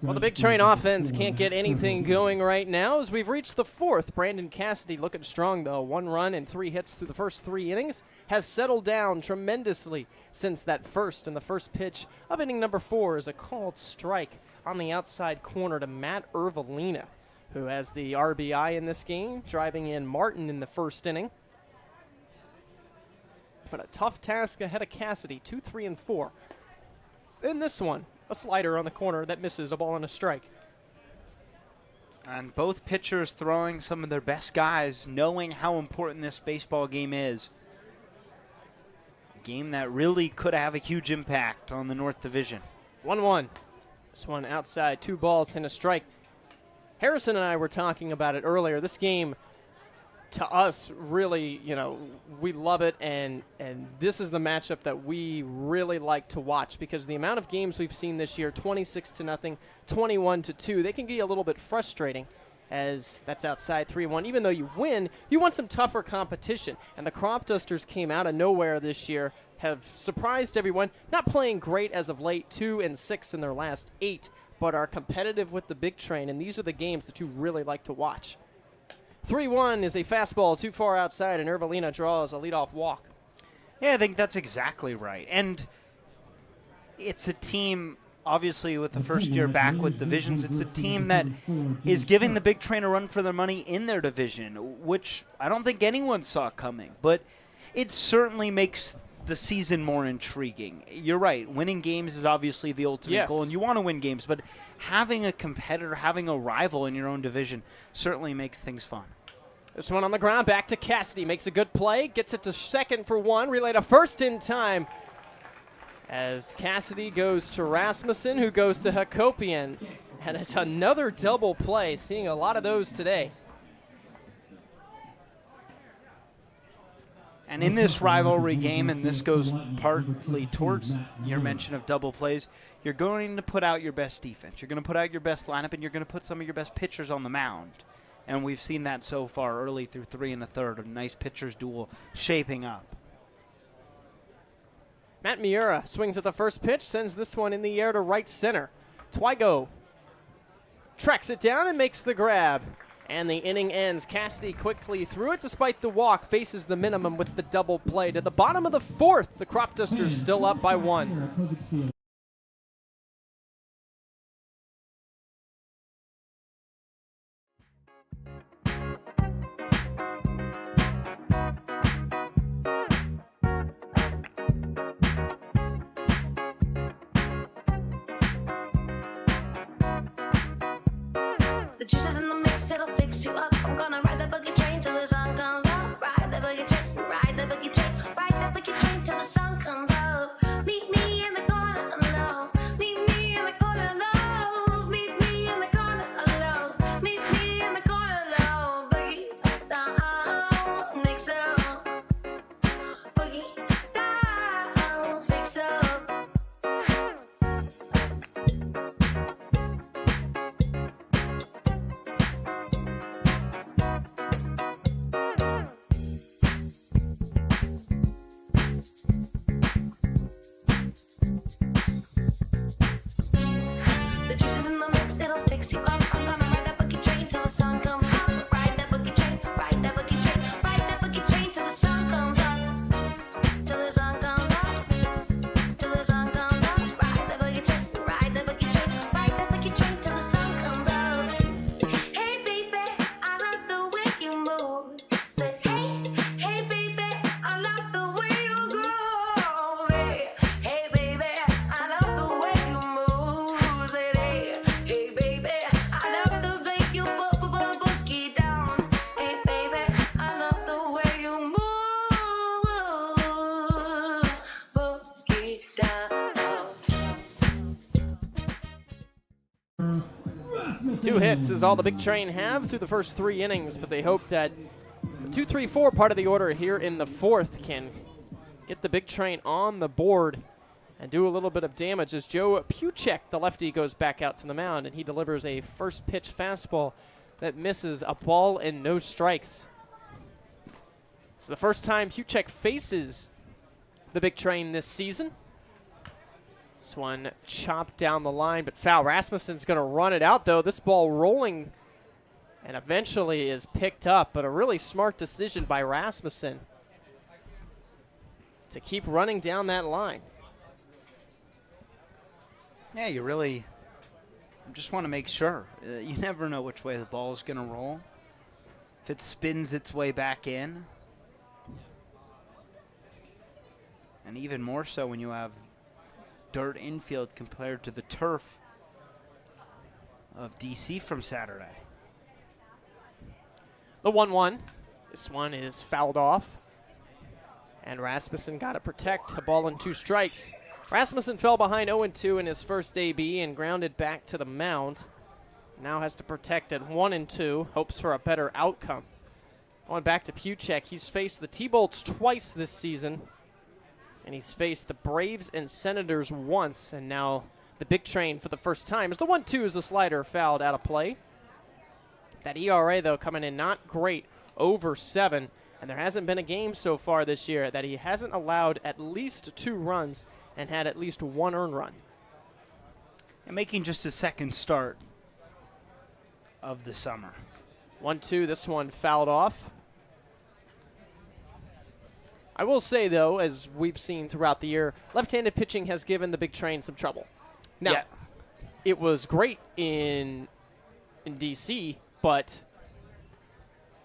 Well, the big train offense can't get anything going right now as we've reached the 4th. Brandon Cassidy looking strong, though. 1 run and 3 hits through the first 3 innings. Has settled down tremendously since that first. And the first pitch of inning number 4 is a called strike on the outside corner to Matt Ervelina, who has the RBI in this game, driving in Martin in the first inning. But a tough task ahead of Cassidy, 2, 3, and 4. In this one, a slider on the corner that misses, a ball and a strike. And both pitchers throwing some of their best guys, knowing how important this baseball game is. A game that really could have a huge impact on the North Division. 1-1. This one outside, 2 balls and a strike. Harrison and I were talking about it earlier. This game, to us, really, we love it, and this is the matchup that we really like to watch, because the amount of games we've seen this year, 26-0, 21-2, they can be a little bit frustrating, as that's outside 3-1. Even though you win, you want some tougher competition, and the Cropdusters came out of nowhere this year, have surprised everyone, not playing great as of late, 2-6 in their last 8, but are competitive with the big train, and these are the games that you really like to watch. 3-1 is a fastball too far outside, and Ervelina draws a leadoff walk. Yeah, I think that's exactly right. And it's a team, obviously, with the first year back with divisions, it's a team that is giving the big train a run for their money in their division, which I don't think anyone saw coming. But it certainly makes the season more intriguing. You're right. Winning games is obviously the ultimate goal, and you want to win games, but having a competitor, having a rival in your own division certainly makes things fun. This one on the ground, back to Cassidy. Makes a good play, gets it to second for 1, relay to first in time. As Cassidy goes to Rasmussen, who goes to Hakopian. And it's another double play, seeing a lot of those today. And in this rivalry game, and this goes partly towards your mention of double plays, you're going to put out your best defense. You're going to put out your best lineup, and you're going to put some of your best pitchers on the mound. And we've seen that so far early through 3 1/3, a nice pitcher's duel shaping up. Matt Miura swings at the first pitch, sends this one in the air to right center. Twigo tracks it down and makes the grab. And the inning ends. Cassidy quickly threw it despite the walk, faces the minimum with the double play. To the bottom of the 4th, the Cropdusters still up by 1. The juice is in the mix, it'll fix you up. I'm gonna ride the boogie train till the sun comes up. Ride the boogie train, ride the boogie train, ride the boogie train till the sun comes up. Meet me in the corner alone. Meet me in the corner alone. Meet me in the corner alone. Meet me in the corner alone. Boogie down, mix up. Boogie down, fix up. The juice is in the mix, it'll fix you up. I'm gonna ride that boogie train till the sun comes up. Ride that boogie train, ride that boogie train, ride that boogie train till the sun comes up. Till the sun comes up. Till the sun comes up. Ride that boogie train, ride that boogie train, ride that boogie train till the sun comes up. Hey baby, I love the way you move. Say hey baby, I love the way you groove. Hey baby, I love the way you move. Say hey baby, I love the way you boogie down. Hey baby, I love the way you move. Boogie down. 2 hits is all the big train have through the first 3 innings, but they hope that the 2, 3, 4 part of the order here in the 4th can get the big train on the board and do a little bit of damage as Joe Puchek, the lefty, goes back out to the mound, and he delivers a first pitch fastball that misses, a ball and no strikes. It's the first time Puchek faces the big train this season. This one chopped down the line, but foul. Rasmussen's going to run it out, though. This ball rolling and eventually is picked up, but a really smart decision by Rasmussen to keep running down that line. Yeah, you really Just want to make sure. You never know which way the ball is going to roll. If it spins its way back in. And even more so when you have dirt infield compared to the turf of DC from Saturday. The 1-1. This one is fouled off. And Rasmussen got to protect a ball and 2 strikes. Rasmussen fell behind 0-2 in his first AB and grounded back to the mound. Now has to protect at 1-2. Hopes for a better outcome. Going back to Puchek, he's faced the T-Bolts twice this season. And he's faced the Braves and Senators once. And now the big train for the first time. As the 1-2 is the slider fouled out of play. That ERA, though, coming in not great, over 7. And there hasn't been a game so far this year that he hasn't allowed at least 2 runs and had at least 1 earned run. And making just his second start of the summer. 1-2, this one fouled off. I will say, though, as we've seen throughout the year, left-handed pitching has given the big train some trouble. Now, It was great in D.C., but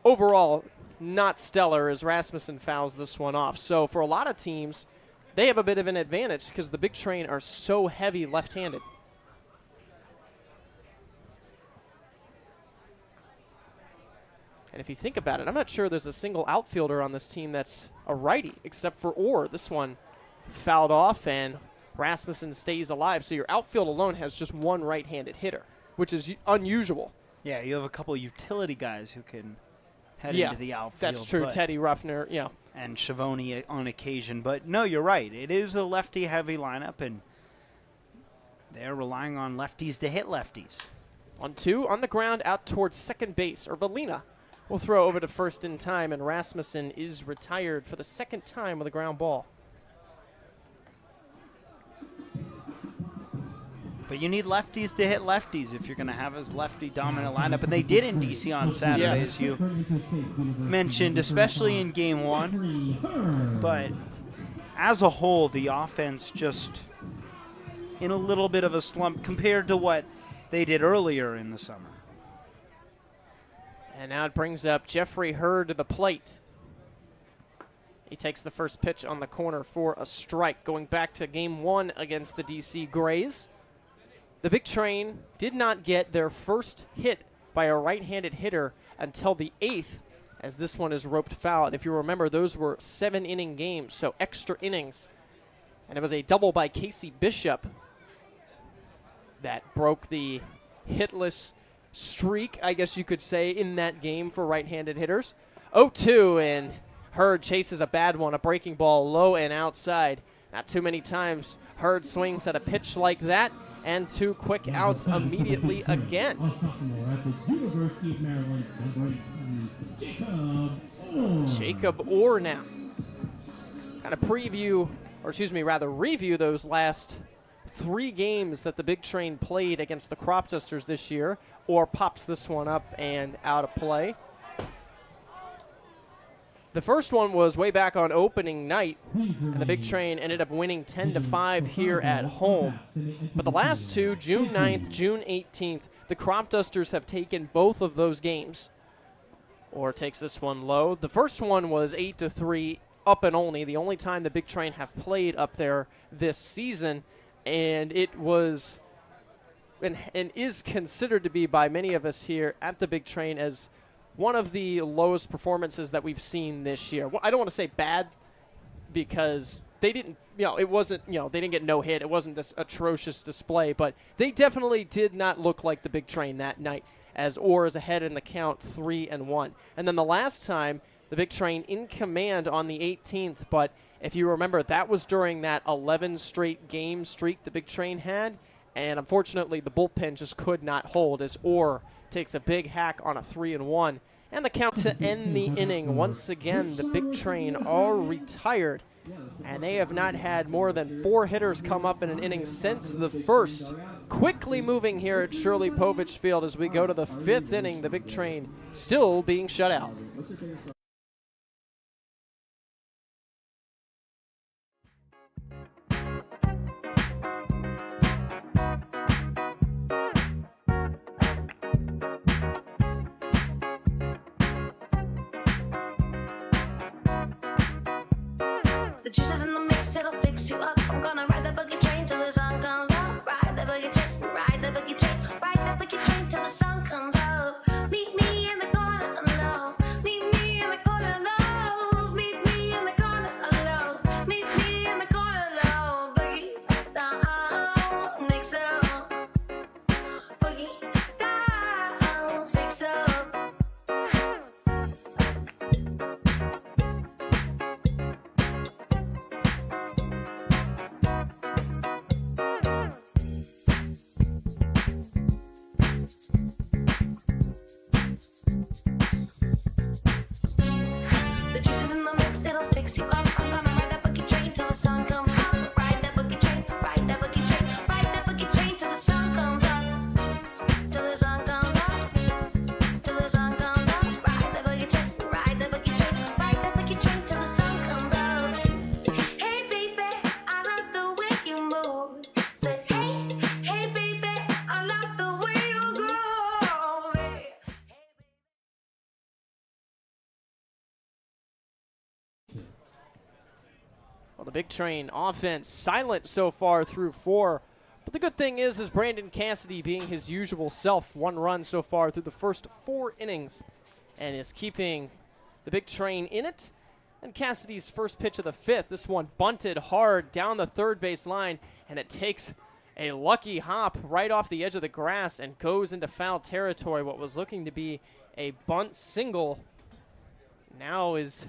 overall, not stellar as Rasmussen fouls this one off. So for a lot of teams, they have a bit of an advantage because the big train are so heavy left-handed. And if you think about it, I'm not sure there's a single outfielder on this team that's a righty except for Orr. This one fouled off and Rasmussen stays alive. So your outfield alone has just 1 right-handed hitter, which is unusual. Yeah, you have a couple of utility guys who can head into the outfield. That's true. Teddy Ruffner, and Schiavone on occasion. But no, you're right. It is a lefty-heavy lineup, and they're relying on lefties to hit lefties. 1-2 on the ground out towards second base. Urbalina will throw over to first in time, and Rasmussen is retired for the second time with a ground ball. But you need lefties to hit lefties if you're going to have his lefty-dominant lineup. And they did in D.C. on Saturday, as you mentioned, especially in Game 1. But as a whole, the offense just in a little bit of a slump compared to what they did earlier in the summer. And now it brings up Jeffrey Hurd to the plate. He takes the first pitch on the corner for a strike. Going back to Game 1 against the D.C. Grays. The big train did not get their first hit by a right-handed hitter until the 8th, as this one is roped foul. And if you remember, those were 7-inning games, so extra innings. And it was a double by Casey Bishop that broke the hitless streak, I guess you could say, in that game for right-handed hitters. 0-2, and Hurd chases a bad one, a breaking ball low and outside. Not too many times Hurd swings at a pitch like that. And 2 quick outs immediately again. Jacob Orr now. Kind of review those last 3 games that the big train played against the Cropdusters this year. Orr pops this one up and out of play. The first one was way back on opening night, and the big train ended up winning 10-5 here at home. But the last 2, June 9th, June 18th, the Cropdusters have taken both of those games. Orr takes this one low. The first one was 8-3, up and only, the only time the big train have played up there this season, and it was and is considered to be by many of us here at the big train as one of the lowest performances that we've seen this year. Well, I don't want to say bad because they didn't, it wasn't, they didn't get no hit. It wasn't this atrocious display, but they definitely did not look like the big train that night as Orr is ahead in the count 3-1. And then the last time, the big train in command on the 18th, but if you remember, that was during that 11 straight game streak the big train had, and unfortunately the bullpen just could not hold as Orr takes a big hack on a 3-1. And the count to end the inning. Once again, the big train are retired. And they have not had more than 4 hitters come up in an inning since the first. Quickly moving here at Shirley Povich Field as we go to the 5th inning. The big train still being shut out. The juice is in the mix, it'll fix you up. I'm gonna ride the boogie train till the sun comes up. Ride the boogie train, ride the boogie train, ride the boogie train till the sun comes up. Meet me in the corner, no. Meet me in the corner, no. Meet me in the corner, no. Meet me in the corner, no. Boogie down, mix up. Boogie down, fix up. The juice is in the mix, it'll fix you up. I'm gonna ride that boogie train till the sun comes up. Ride that boogie train, ride that boogie train, ride that boogie train till the sun comes up. Till the sun comes up. Till the sun comes up. Ride that boogie train, ride that boogie train, ride that boogie train till the sun comes up. Hey baby, I love the way you move. Say hey, hey baby, I love the way you groove. Well, the big train offense silent so far through 4. But the good thing is Brandon Cassidy being his usual self. 1 run so far through the first 4 innings and is keeping the big train in it. And Cassidy's first pitch of the 5th, this one bunted hard down the third base line, and it takes a lucky hop right off the edge of the grass and goes into foul territory. What was looking to be a bunt single now is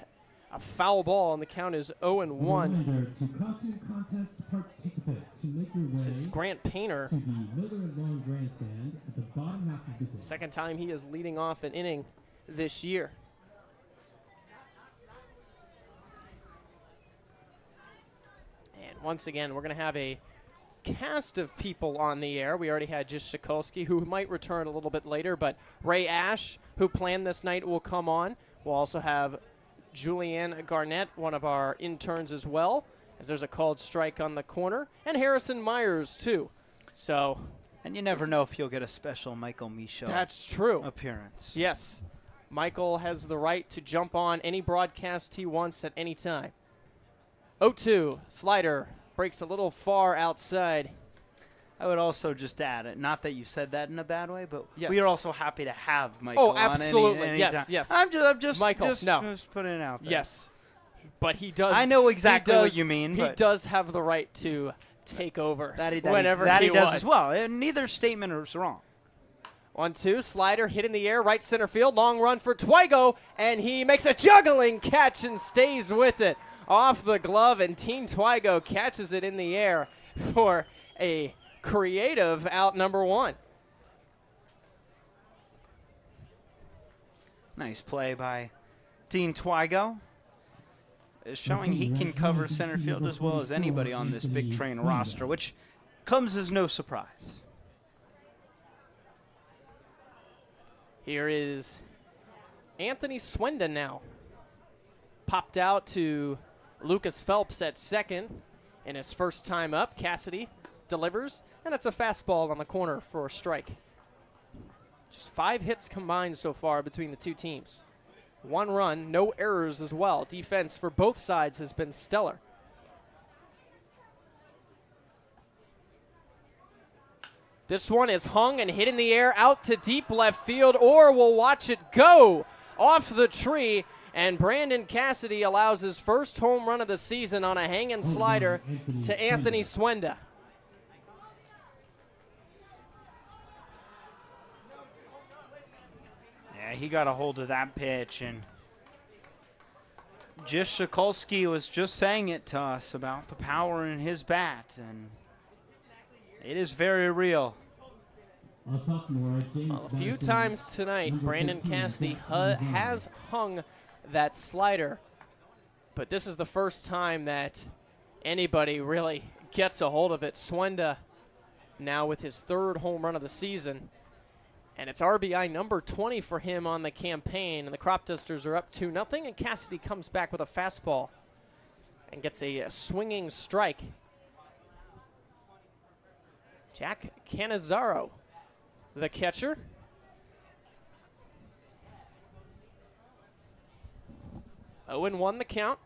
a foul ball, and the count is 0-1. Reminder to costume contest participants to make your way This is Grant Painter. to the Miller Lawn Grandstand at the bottom half of the building. Second time he is leading off an inning this year. And once again, we're going to have a cast of people on the air. We already had just Shikolsky, who might return a little bit later, but Ray Ash, who planned this night, will come on. We'll also have Julianne Garnett, one of our interns as well, as there's a called strike on the corner, and Harrison Myers, too. So, And you never know if you'll get a special Michael Michaud that's true. appearance. Yes. Michael has the right to jump on any broadcast he wants at any time. 0-2. Slider breaks a little far outside. I would also just add it, not that you said that in a bad way, but Yes. we are also happy to have Michael Oh, absolutely. on any Yes, time. yes. I'm just Michael, just no. putting it out there. Yes. But he does. I know exactly he what does- you mean, He but- does have the right to take over whenever that he he does wants. as well. And neither statement is wrong. 1-2, slider hit in the air, right center field, long run for Twigo, and he makes a juggling catch and stays with it off the glove, and Team Twigo catches it in the air for a creative out number 1. Nice play by Dean Twigo. Is showing he can cover center field as well as anybody on this big train roster, which comes as no surprise. Here is Anthony Swenda now. Popped out to Lucas Phelps at second in his first time up. Cassidy delivers, and it's a fastball on the corner for a strike. Just 5 hits combined so far between the two teams. 1 run, no errors as well. Defense for both sides has been stellar. This one is hung and hit in the air out to deep left field, or we'll watch it go off the tree. And Brandon Cassidy allows his first home run of the season on a hanging slider to Anthony Swenda. Yeah, he got a hold of that pitch, and just Shikolsky was just saying it to us about the power in his bat, and it is very real. A sophomore, James Well, a few Madison, times tonight, number Brandon 15, Cassidy Jackson has hung that slider, but this is the first time that anybody really gets a hold of it. Swenda now with his 3rd home run of the season, and it's RBI number 20 for him on the campaign, and the Cropdusters are up 2-0, and Cassidy comes back with a fastball and gets a swinging strike. Jack Cannizzaro, the catcher. Owen won the count.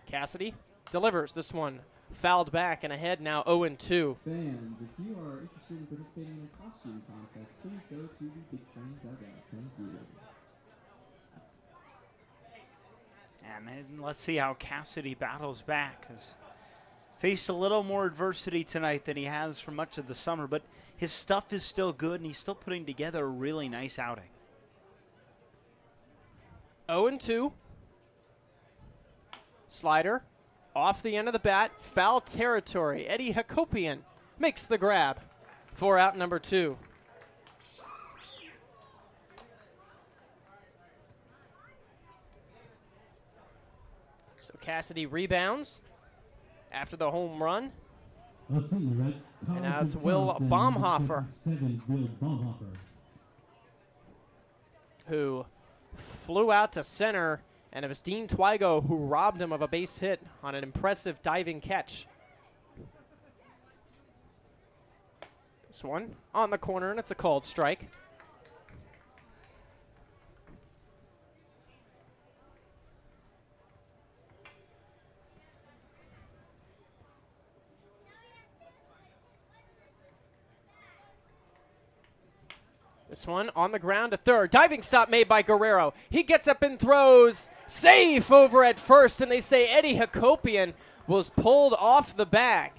Cassidy delivers this one. Fouled back and ahead now 0-2. Fans, if you are interested in participating in a costume contest, please go to the Big Train dugout. Thank you. And then let's see how Cassidy battles back. Has faced a little more adversity tonight than he has for much of the summer, but his stuff is still good, and he's still putting together a really nice outing. 0-2. Slider off the end of the bat. Foul territory. Eddie Hakopian makes the grab for out number 2. So Cassidy rebounds after the home run. And now it's Will Baumhofer, who flew out to center, and it was Dean Twigo who robbed him of a base hit on an impressive diving catch. This one on the corner, and it's a called strike. This one on the ground to third. Diving stop made by Guerrero. He gets up and throws. Safe over at first, and they say Eddie Hakopian was pulled off the bag.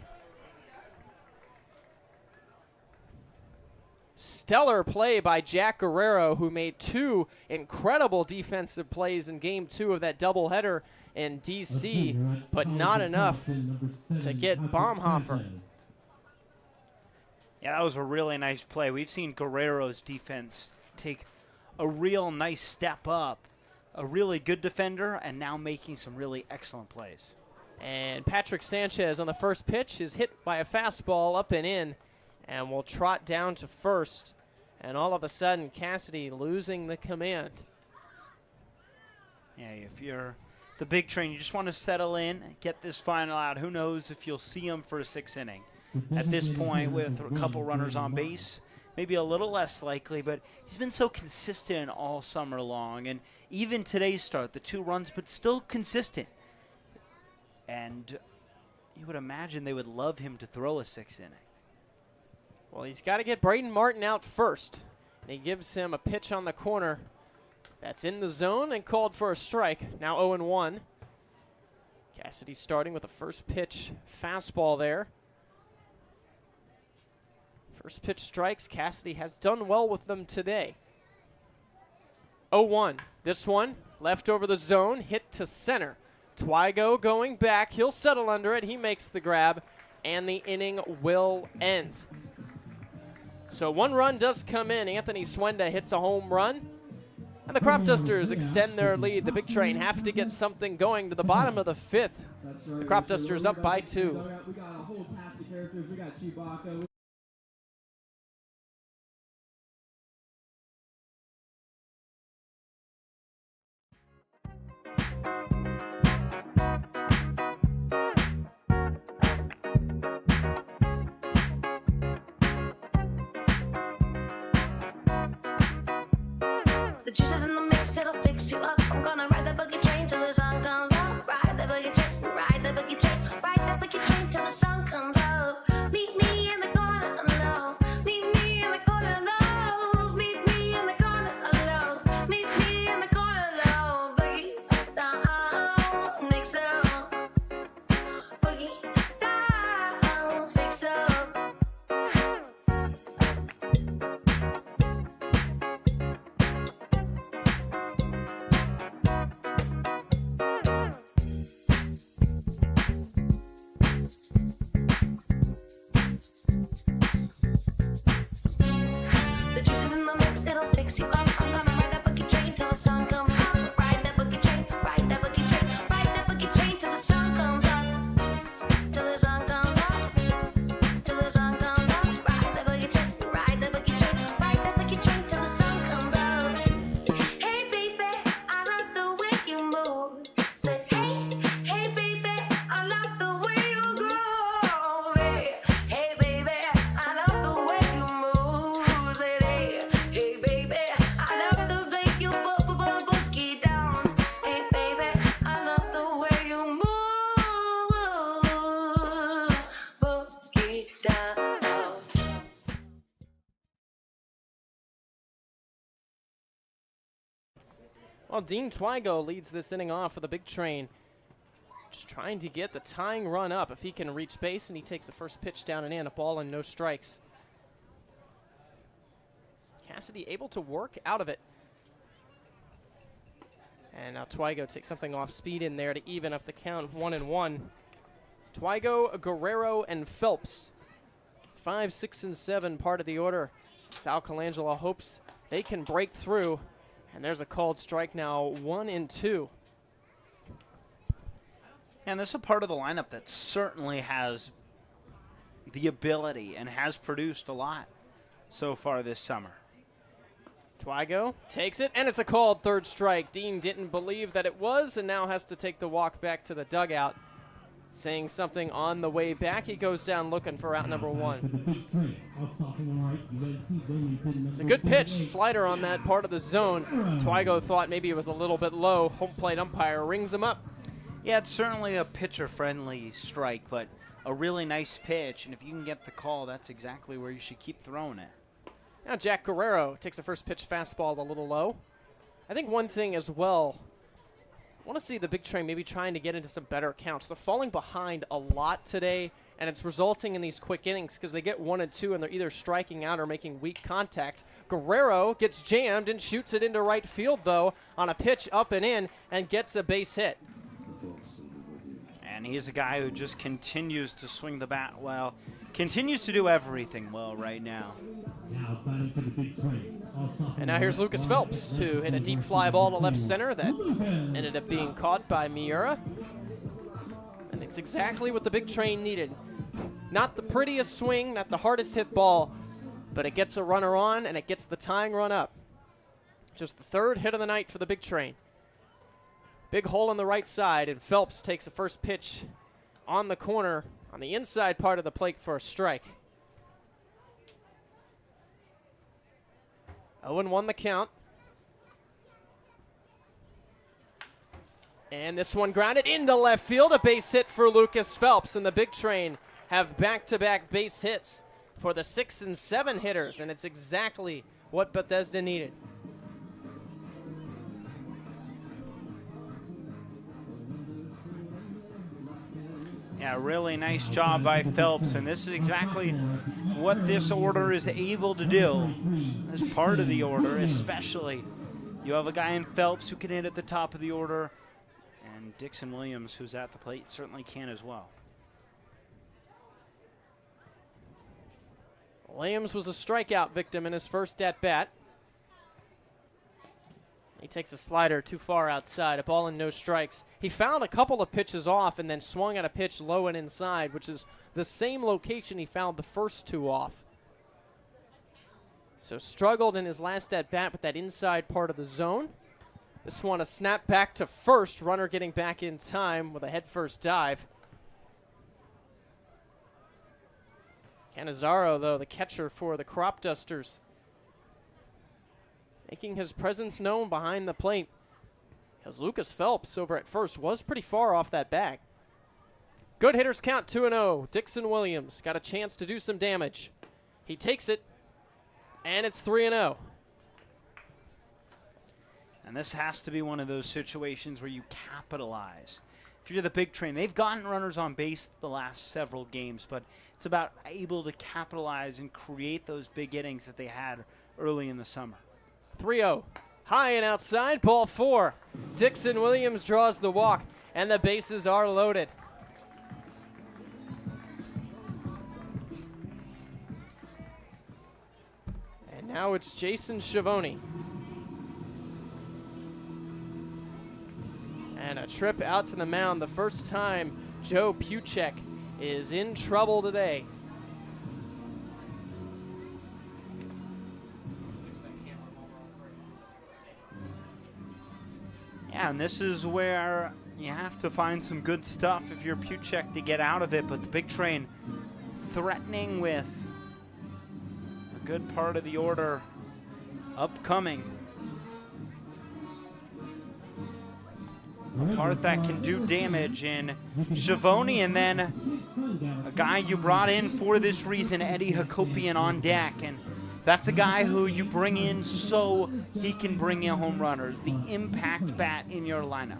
Stellar play by Jack Guerrero, who made 2 incredible defensive plays in Game 2 of that doubleheader in D.C., but not enough to get Baumhofer. Yeah, that was a really nice play. We've seen Guerrero's defense take a real nice step up. A really good defender, and now making some really excellent plays. And Patrick Sanchez on the first pitch is hit by a fastball up and in, and will trot down to first. And all of a sudden, Cassidy losing the command. Yeah, if you're the Big Train, you just want to settle in, get this final out. Who knows if you'll see him for a 6th inning. At this point, with a couple runners on base, maybe a little less likely, but he's been so consistent all summer long. And even today's start, the 2 runs, but still consistent. And you would imagine they would love him to throw a 6th inning. Well, he's got to get Braden Martin out first. And he gives him a pitch on the corner that's in the zone and called for a strike. Now 0-1. Cassidy starting with a first pitch fastball there. First pitch strikes. Cassidy has done well with them today. 0-1. This one left over the zone, hit to center. Twigo going back. He'll settle under it. He makes the grab, and the inning will end. So 1 run does come in. Anthony Swenda hits a home run, and the Cropdusters extend their lead. The Big Train have to get something going to the bottom of the 5th. The Cropdusters up by 2. We got a whole cast of characters. We got Chewbacca. The juice is in the mix, it'll fix you up. I'm gonna ride the boogie train till the sun comes up. Ride the boogie train, ride the boogie train, ride the boogie train till the sun comes up. Meet me in the corner, no. Meet me in the corner, no. Meet me in the corner, no. Meet me in the corner, no. Boogie down, mix up. Boogie down, fix up. The juice is in the mix, it'll fix you up. I'm gonna ride that boogie train till the sun comes up. Ride that boogie train, ride that boogie train, ride that boogie train till the sun comes up. Till the sun comes up. Till the sun comes up. Ride that boogie train, ride that boogie train, ride that boogie train till the sun comes up. Hey baby, I love the way you move. Say hey baby, I love the way you groove. Hey baby, I love the way you move. Say hey baby, I Well, Dean Twigo leads this inning off with a big train. Just trying to get the tying run up if he can reach base, and he takes the first pitch down and in, a ball and no strikes. Cassidy able to work out of it. And now Twigo takes something off speed in there to even up the count, 1-1. Twigo, Guerrero, and Phelps. 5, 6, and 7 part of the order. Sal Colangelo hopes they can break through. And there's a called strike now, 1-2. And this is a part of the lineup that certainly has the ability and has produced a lot so far this summer. Twigo takes it, and it's a called third strike. Dean didn't believe that it was, and now has to take the walk back to the dugout. Saying something on the way back. He goes down looking for out number 1. It's a good pitch. Slider on that part of the zone. Twigo thought maybe it was a little bit low. Home plate umpire rings him up. Yeah, it's certainly a pitcher-friendly strike, but a really nice pitch. And if you can get the call, that's exactly where you should keep throwing it. Now Jack Guerrero takes a first pitch fastball a little low. I think one thing as well, I want to see the big train maybe trying to get into some better counts. They're falling behind a lot today, and it's resulting in these quick innings because they get 1 and 2, and they're either striking out or making weak contact. Guerrero gets jammed and shoots it into right field, though, on a pitch up and in, and gets a base hit. And he's a guy who just continues to swing the bat well, continues to do everything well right now. And now here's Lucas Phelps, who hit a deep fly ball to left center that ended up being caught by Miura. And it's exactly what the big train needed. Not the prettiest swing, not the hardest hit ball, but it gets a runner on and it gets the tying run up. Just the third hit of the night for the big train. Big hole on the right side, and Phelps takes a first pitch on the corner on the inside part of the plate for a strike. 0-1 the count. And this one grounded into left field, a base hit for Lucas Phelps, and the big train have back-to-back base hits for the 6 and 7 hitters, and it's exactly what Bethesda needed. Yeah, really nice job by Phelps, and this is exactly what this order is able to do. This part of the order, especially. You have a guy in Phelps who can hit at the top of the order, and Dixon Williams, who's at the plate, certainly can as well. Williams was a strikeout victim in his first at-bat. He takes a slider too far outside, a ball and no strikes. He fouled a couple of pitches off and then swung at a pitch low and inside, which is the same location he fouled the first 2 off. So struggled in his last at-bat with that inside part of the zone. This one a snap back to first, runner getting back in time with a head-first dive. Canizaro, though, the catcher for the Cropdusters, making his presence known behind the plate, as Lucas Phelps over at first was pretty far off that bag. Good hitters count, 2-0. Dixon Williams got a chance to do some damage. He takes it, and it's 3-0. And this has to be one of those situations where you capitalize. If you're the big train, they've gotten runners on base the last several games, but it's about able to capitalize and create those big innings that they had early in the summer. 3-0. High and outside, ball 4. Dixon Williams draws the walk, and the bases are loaded. And now it's Jason Schiavone. And a trip out to the mound, the first time Joe Puchek is in trouble today. Yeah, and this is where you have to find some good stuff if you're Puchek to get out of it, but the big train threatening with a good part of the order upcoming. A part that can do damage in Schiavone, and then a guy you brought in for this reason, Eddie Hakopian, on deck. And That's a guy who you bring in so he can bring in home runners, the impact bat in your lineup.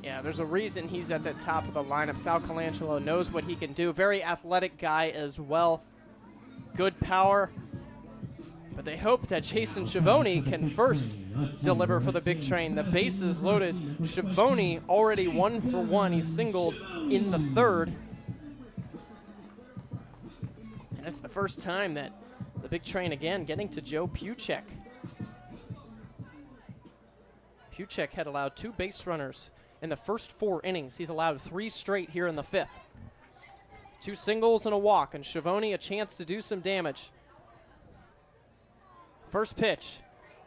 Yeah, there's a reason he's at the top of the lineup. Sal Colangelo knows what he can do. Very athletic guy as well. Good power. But they hope that Jason Schiavone can first deliver for the Big Train. The bases loaded. Schiavone already 1 for 1. He singled in the third. And it's the first time that the Big Train again getting to Joe Puchek. Puchek had allowed 2 base runners in the first 4 innings. He's allowed 3 straight here in the 5th. 2 singles and a walk, and Schiavone a chance to do some damage. First pitch,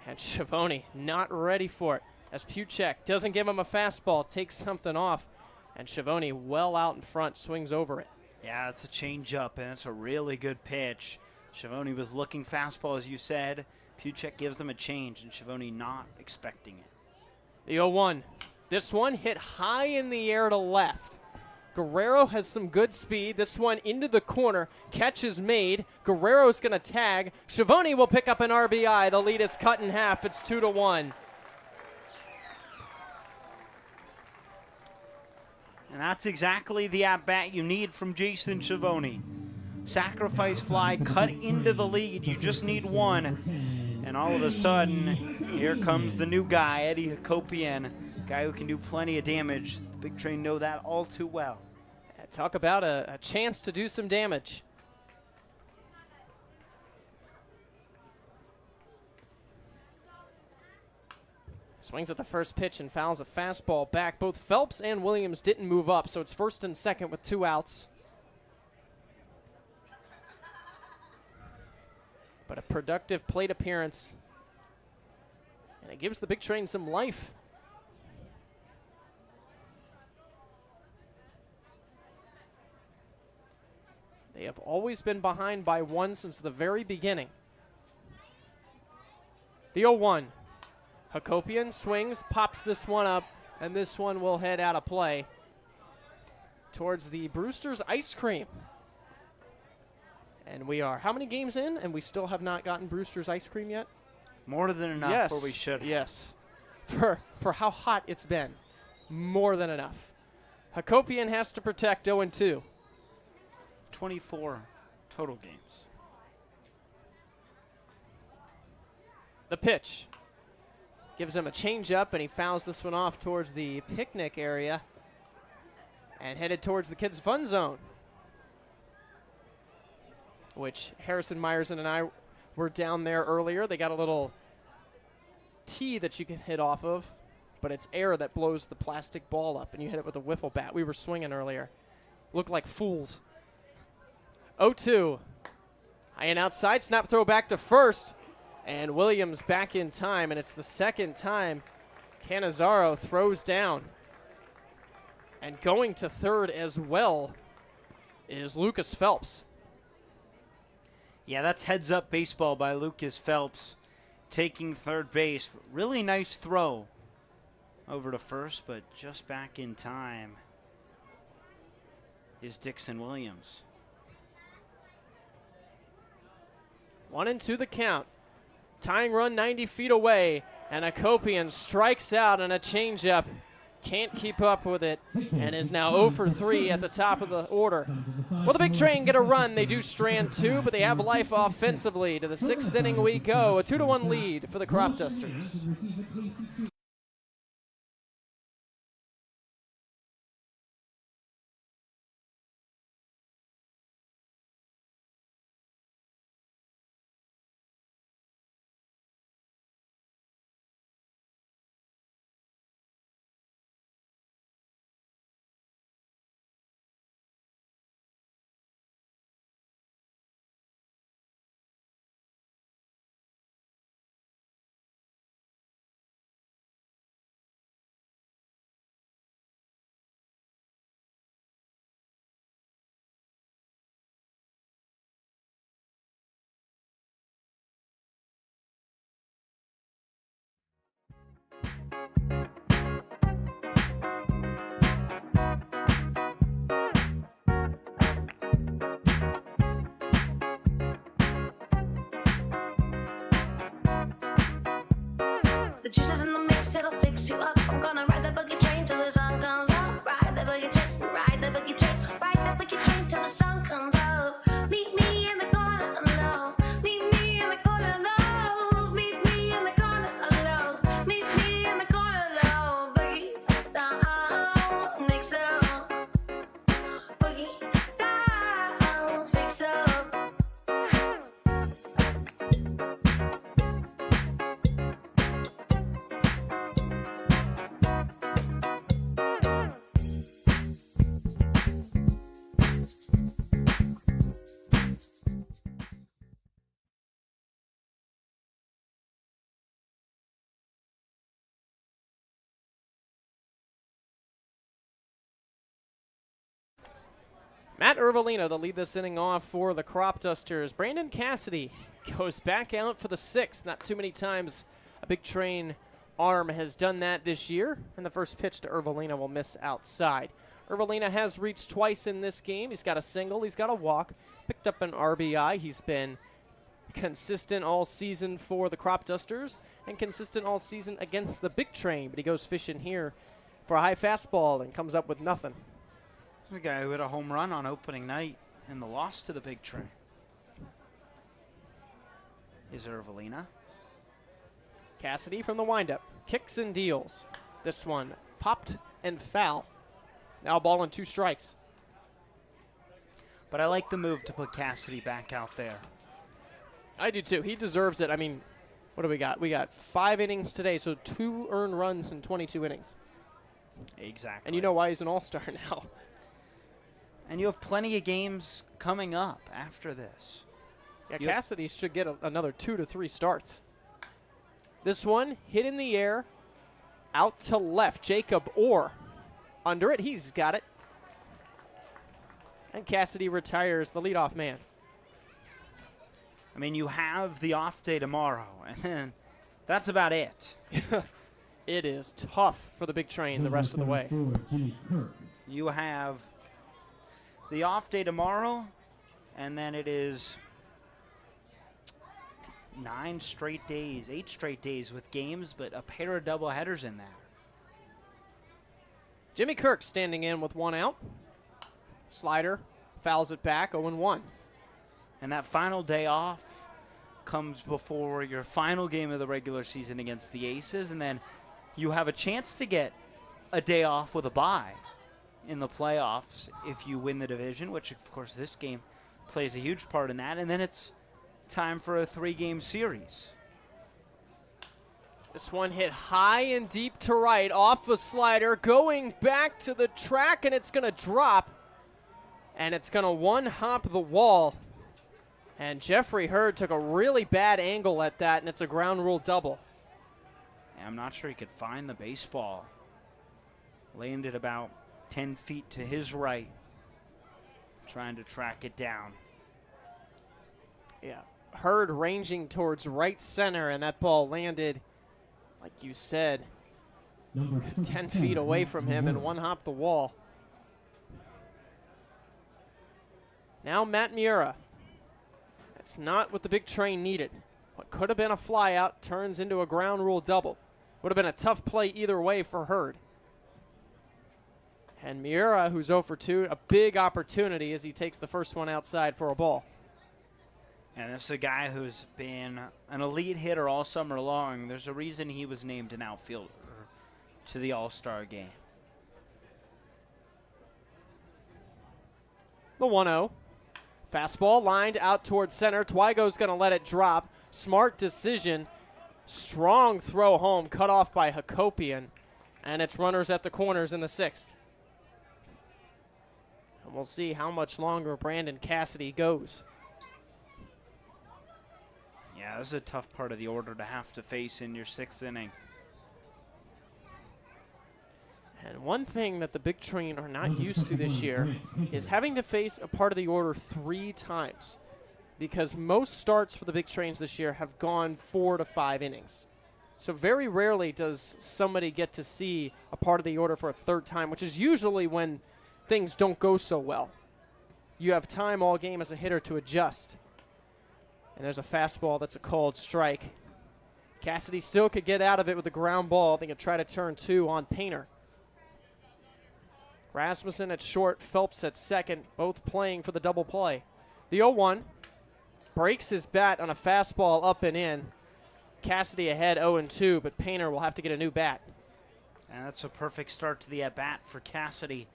and Schiavone not ready for it as Puchek doesn't give him a fastball, takes something off, and Schiavone well out in front, swings over it. Yeah, it's a changeup, and it's a really good pitch. Schiavone was looking fastball, as you said. Puchek gives him a change, and Schiavone not expecting it. The 0-1. This one hit high in the air to left. Guerrero has some good speed. This one into the corner. Catch is made. Guerrero's going to tag. Schiavone will pick up an RBI. The lead is cut in half. It's 2-1. And that's exactly the at-bat you need from Jason Schiavone. Sacrifice fly, cut into the lead. You just need one. And all of a sudden, here comes the new guy, Eddie Hakopian, guy who can do plenty of damage. The Big Train know that all too well. Talk about a chance to do some damage. Swings at the first pitch and fouls a fastball back. Both Phelps and Williams didn't move up, so it's first and second with 2 outs. But a productive plate appearance. And it gives the Big Train some life. They have always been behind by 1 since the very beginning. The 0-1. Hakopian swings, pops this one up, and this one will head out of play towards the Brewster's Ice Cream. And we are how many games in, and we still have not gotten Brewster's Ice Cream yet? More than enough, yes. or we should. Yes. For how hot it's been. More than enough. Hakopian has to protect 0-2. 24 total games. The pitch gives him a changeup, and he fouls this one off towards the picnic area and headed towards the kids' fun zone, which Harrison Meyerson and I were down there earlier. They got a little tee that you can hit off of, but it's air that blows the plastic ball up, and you hit it with a wiffle bat. We were swinging earlier. Looked like fools. 0-2. High and outside, snap throw back to first. And Williams back in time, and it's the second time Cannizzaro throws down. And going to third as well is Lucas Phelps. Yeah, that's heads-up baseball by Lucas Phelps, taking third base. Really nice throw over to first, but just back in time is Dixon Williams. 1-2 the count. Tying run 90 feet away, and Hakopian strikes out on a changeup. Can't keep up with it, and is now 0 for 3 at the top of the order. Will the Big Train get a run? They do strand 2, but they have life offensively. To the 6th inning we go. A 2-1 lead for the Cropdusters. The juice is in the mix, it'll fix you up. I'm gonna ride the boogie train till the sun comes up. Ride the boogie train, ride the boogie train, ride the boogie train till the sun comes up. Meet me in the corner, no. Meet me in the corner, no. Meet me in the corner, no. Meet me in the corner, no. Boogie down, mix up. Boogie down, fix up. Matt Ervelina to lead this inning off for the Cropdusters. Brandon Cassidy goes back out for the sixth. Not too many times a big train arm has done that this year. And the first pitch to Ervelina will miss outside. Ervelina has reached twice in this game. He's got a single. He's got a walk. Picked up an RBI. He's been consistent all season for the Cropdusters and consistent all season against the big train. But he goes fishing here for a high fastball and comes up with nothing. The guy who hit a home run on opening night in the loss to the big train is Ervelina. Cassidy from the windup. Kicks and deals. This one popped and foul. Now ball and 2 strikes. But I like the move to put Cassidy back out there. I do too. He deserves it. I mean, what do we got? We got 5 innings today, so 2 earned runs in 22 innings. Exactly. And you know why he's an all-star now. And you have plenty of games coming up after this. Yeah, Cassidy should get another 2 to 3 starts. This one hit in the air, out to left. Jacob Orr under it. He's got it. And Cassidy retires the leadoff man. I mean, you have the off day tomorrow, and then that's about it. It is tough for the big train the rest of the way. You have the off day tomorrow, and then it is 8 straight days with games, but a pair of doubleheaders in there. Jimmy Kirk standing in with 1 out. Slider fouls it back, 0-1. And that final day off comes before your final game of the regular season against the Aces, and then you have a chance to get a day off with a bye in the playoffs if you win the division, which, of course, this game plays a huge part in that. And then it's time for a 3-game series. This one hit high and deep to right, off a slider, going back to the track, and it's going to drop. And it's going to one-hop the wall. And Jeffrey Hurd took a really bad angle at that, and it's a ground rule double. I'm not sure he could find the baseball. Landed about 10 feet to his right, trying to track it down. Yeah, Hurd ranging towards right center, and that ball landed, like you said, 10 feet away from him and one-hop the wall. Now Matt Miura. That's not what the big train needed. What could have been a flyout turns into a ground rule double. Would have been a tough play either way for Hurd. And Miura, who's 0 for 2, a big opportunity as he takes the first one outside for a ball. And this is a guy who's been an elite hitter all summer long. There's a reason he was named an outfielder to the All-Star game. The 1-0. Fastball lined out towards center. Twygo's going to let it drop. Smart decision. Strong throw home, cut off by Hakopian. And it's runners at the corners in the 6th. And we'll see how much longer Brandon Cassidy goes. Yeah, this is a tough part of the order to have to face in your 6th inning. And one thing that the big train are not used to this year is having to face a part of the order 3 times, because most starts for the big trains this year have gone 4 to 5 innings. So very rarely does somebody get to see a part of the order for a 3rd time, which is usually when things don't go so well. You have time all game as a hitter to adjust. And there's a fastball that's a called strike. Cassidy still could get out of it with a ground ball. They could try to turn 2 on Painter. Rasmussen at short, Phelps at second, both playing for the double play. The 0-1 breaks his bat on a fastball up and in. Cassidy ahead 0-2, but Painter will have to get a new bat. And that's a perfect start to the at-bat for Cassidy.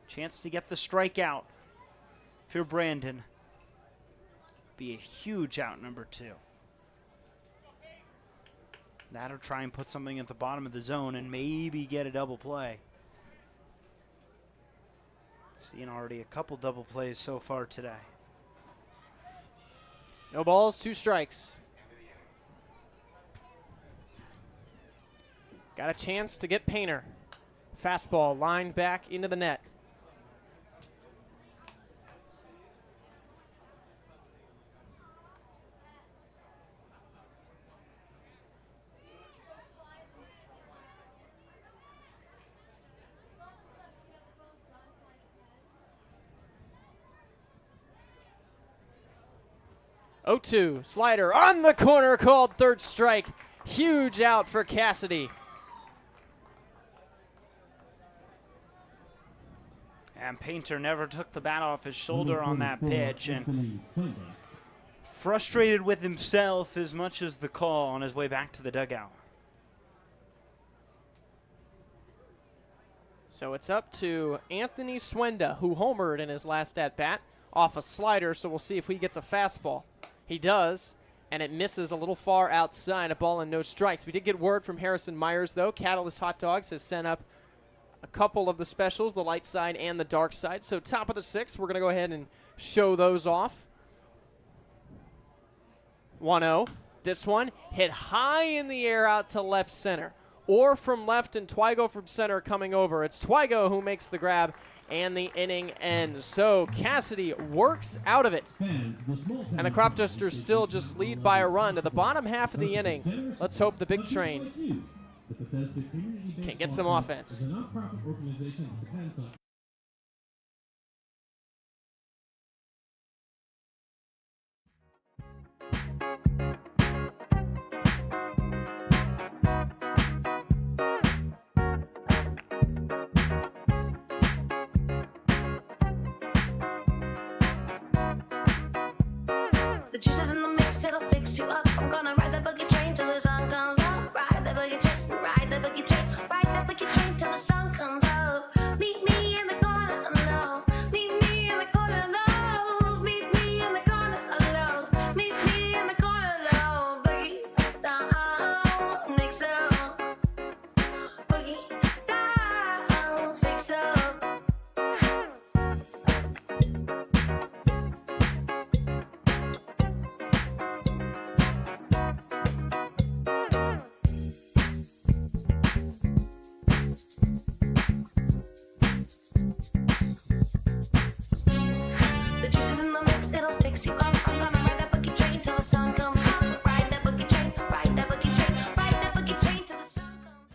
Chance to get the strikeout. If you're Brandon, be a huge out number 2. That'll try and put something at the bottom of the zone and maybe get a double play. Seeing already a couple double plays so far today. No balls, 2 strikes. Got a chance to get Painter. Fastball lined back into the net. Oh-2, slider on the corner, called third strike. Huge out for Cassidy. And Painter never took the bat off his shoulder on that pitch, and frustrated with himself as much as the call on his way back to the dugout. So it's up to Anthony Swenda, who homered in his last at-bat off a slider, so we'll see if he gets a fastball. He does, and it misses a little far outside, a ball and no strikes. We did get word from Harrison Myers, though. Catalyst Hot Dogs has sent up a couple of the specials, the light side and the dark side. So top of the 6th, we're going to go ahead and show those off. 1-0. This one hit high in the air out to left center. Or from left and Twygo from center coming over. It's Twygo who makes the grab, and the inning ends. So Cassidy works out of it. And the Cropdusters still just lead by a run to the bottom half of the inning. Let's hope the big train can get some offense. The juice is in the mix, it'll fix you up. I'm gonna ride the boogie train till the sun comes up. Ride the boogie train, ride the boogie train, ride the boogie train till the sun comes up. Meet me in the corner alone. Meet me in the corner alone. Meet me in the corner alone. Meet me in the corner alone. Boogie down, mix up. Boogie down, fix up. The juice is in the mix, it'll fix you up. I'm gonna ride that boogie train till the sun comes up. Ride that boogie train, ride that boogie train, ride that boogie train till the sun comes up.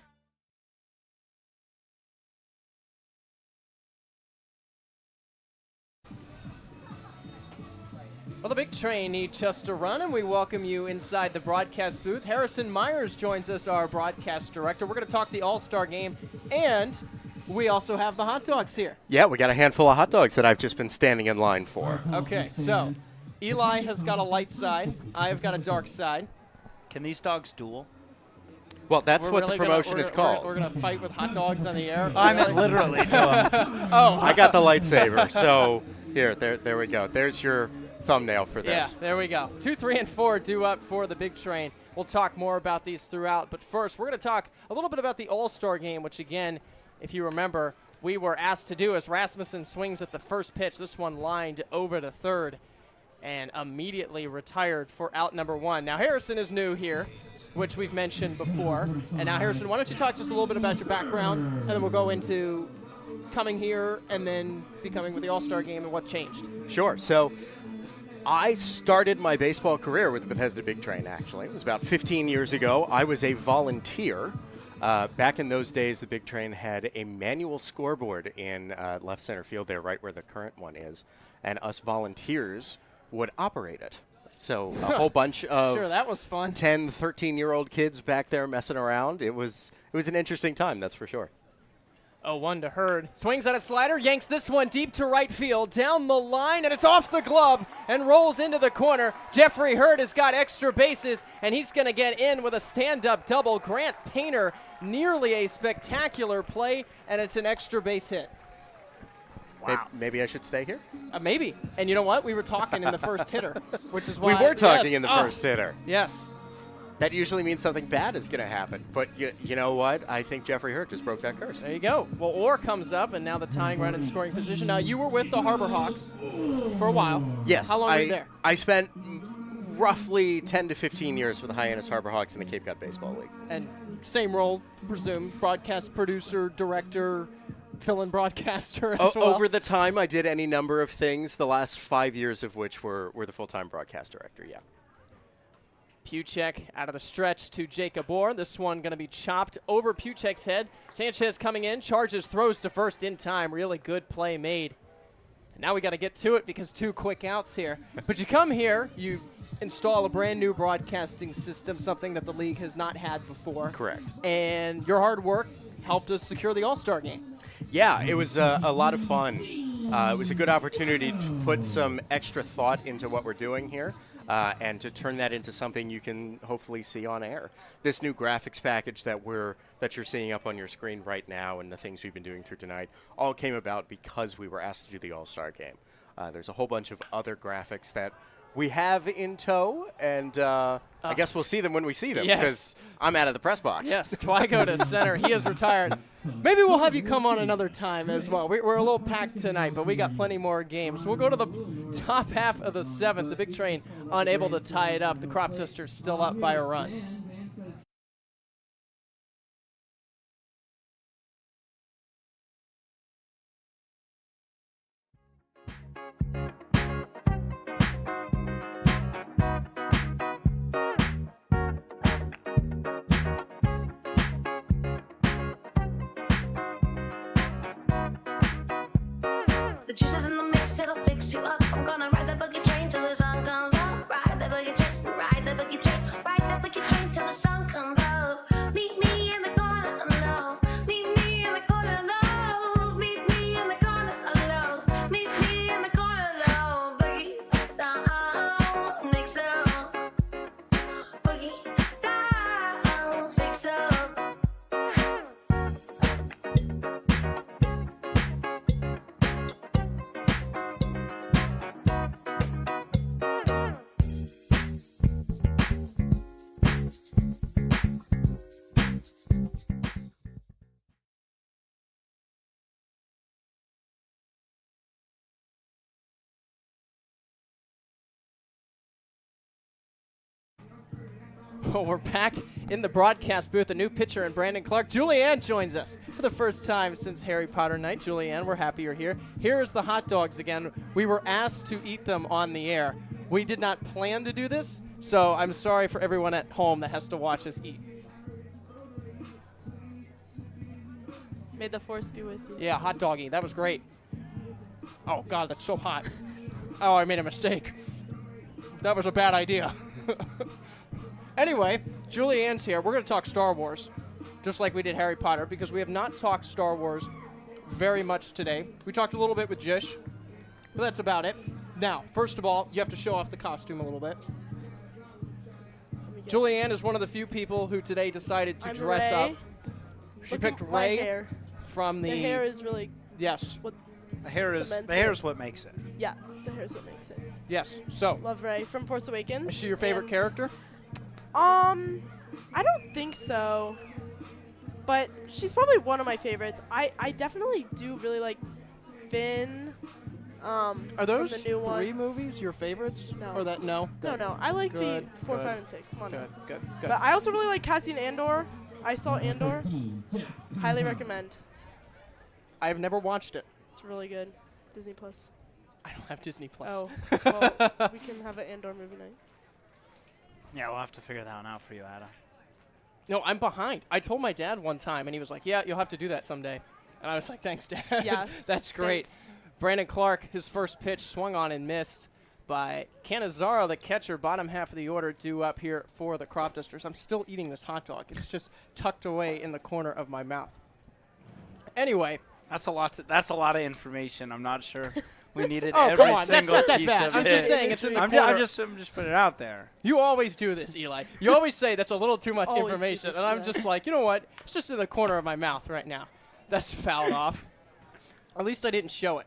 Well, the big train needs just to run, and we welcome you inside the broadcast booth. Harrison Myers joins us, our broadcast director. We're going to talk the All-Star game, and we also have the hot dogs here. Yeah, we got a handful of hot dogs that I've just been standing in line for. Okay, so Eli has got a light side. I've got a dark side. Can these dogs duel? Well, that's We're what really the promotion gonna, is called. We're going to fight with hot dogs on the air. I meant literally. Oh, I got the lightsaber, so there we go. There's your thumbnail for yeah, this. there we go. 2, 3, and 4 due up for the big train. We'll talk more about these throughout, but first we're going to talk a little bit about the All-Star game, which again, if you remember, we were asked to do as Rasmussen swings at the first pitch. This one lined over to third and immediately retired for out number 1. Now Harrison is new here, which we've mentioned before. And now Harrison, why don't you talk just a little bit about your background, and then we'll go into coming here and then becoming with the All-Star game and what changed. Sure. So I started my baseball career with the Bethesda Big Train, actually. It was about 15 years ago. I was a volunteer. Back in those days, the Big Train had a manual scoreboard in left center field there, right where the current one is, and us volunteers would operate it. So a whole bunch of Sure, that was fun. 10, 13-year-old kids back there messing around. It was an interesting time, that's for sure. 0-1 to Hurd. Swings at a slider, yanks this one deep to right field, down the line, and it's off the glove and rolls into the corner. Jeffrey Hurd has got extra bases, and he's going to get in with a stand-up double. Grant Painter, nearly a spectacular play, and it's an extra base hit. Wow. Maybe I should stay here? Maybe. And you know what? We were talking in the first hitter, which is why. We were talking yes. in the first hitter. Yes. That usually means something bad is going to happen. But you know what? I think Jeffrey Hurt just broke that curse. There you go. Well, Orr comes up, and now the tying run in scoring position. Now, you were with the Harbor Hawks for a while. Yes. How long were you there? I spent roughly 10 to 15 years with the Hyannis Harbor Hawks in the Cape Cod Baseball League. And same role, presume, broadcast producer, director, fill-in broadcaster as well. Over the time, I did any number of things, the last 5 years of which were the full-time broadcast director, yeah. Puchek out of the stretch to Jacob Orr. This one going to be chopped over Puchek's head. Sanchez coming in, charges, throws to first in time. Really good play made. And now we got to get to it because 2 quick outs here. But you come here, you install a brand new broadcasting system, something that the league has not had before. Correct. And your hard work helped us secure the All-Star game. Yeah, it was a lot of fun. It was a good opportunity to put some extra thought into what we're doing here. And to turn that into something you can hopefully see on air. This new graphics package that you're seeing up on your screen right now, and the things we've been doing through tonight, all came about because we were asked to do the All-Star game. There's a whole bunch of other graphics that we have in tow, and I guess we'll see them when we see them, because I'm out of the press box. Yes, Twygo to center. He is retired. Maybe we'll have you come on another time as well. We're a little packed tonight, but we got plenty more games. We'll go to the top half of the 7th. The Big Train unable to tie it up. The Cropdusters still up by a run. The juice is in the mix, it'll fix you up. I'm gonna ride the boogie train till the sun comes up. Ride the boogie train, ride the boogie train, ride the boogie train till the sun comes up. Meet me in the corner alone. Meet me in the corner alone. Meet me in the corner alone. Meet me in the corner alone. Boogie down, mix up. Boogie down, fix up. Well, we're back in the broadcast booth. A new pitcher and Brandon Clark. Julianne joins us for the first time since Harry Potter night. Julianne, we're happy you're here. Here's the hot dogs again. We were asked to eat them on the air. We did not plan to do this, so I'm sorry for everyone at home that has to watch us eat. May the force be with you. Yeah, hot doggy. That was great. Oh, God, that's so hot. Oh, I made a mistake. That was a bad idea. Anyway, Julianne's here. We're going to talk Star Wars, just like we did Harry Potter, because we have not talked Star Wars very much today. We talked a little bit with Jish, but that's about it. Now, first of all, you have to show off the costume a little bit. Julianne is one of the few people who today decided to dress Ray. up. She Look picked at my Ray hair. from the... The hair is really Yes, what The hair cements is it. what makes it. Yeah, the hair is what makes it. yes. So, Love Ray from Force Awakens. is she your favorite and, character? I don't think so. But she's probably one of my favorites. I definitely do really like Finn. Are from those the new 3 ones. movies your favorites? No. Or that, no? No, Good. no. I like Good, the 4, good, 5, and 6. Come on. Good, now. good, good. But I also really like Cassian Andor. I saw Andor. Highly recommend. I've never watched it. It's really good. Disney Plus. I don't have Disney Plus. Oh, well, we can have an Andor movie night. Yeah, we'll have to figure that one out for you, Adam. No, I'm behind. I told my dad one time, and he was like, yeah, you'll have to do that someday. And I was like, thanks, Dad. Yeah, That's great. Thanks. Brandon Clark, his first pitch swung on and missed. by Canizaro, the catcher, bottom half of the order, due up here for the Cropdusters. I'm still eating this hot dog. It's just tucked away in the corner of my mouth. Anyway. That's a lot. That's a lot of information. I'm not sure we needed Oh, every come on. That's single not that piece bad. of I'm it. just saying it's in the I'm corner. just putting it out there. You always do this, Eli. You always say that's a little too much Always do information. this, And I'm yeah. just like, you know what? It's just in the corner of my mouth right now. That's fouled off. At least I didn't show it.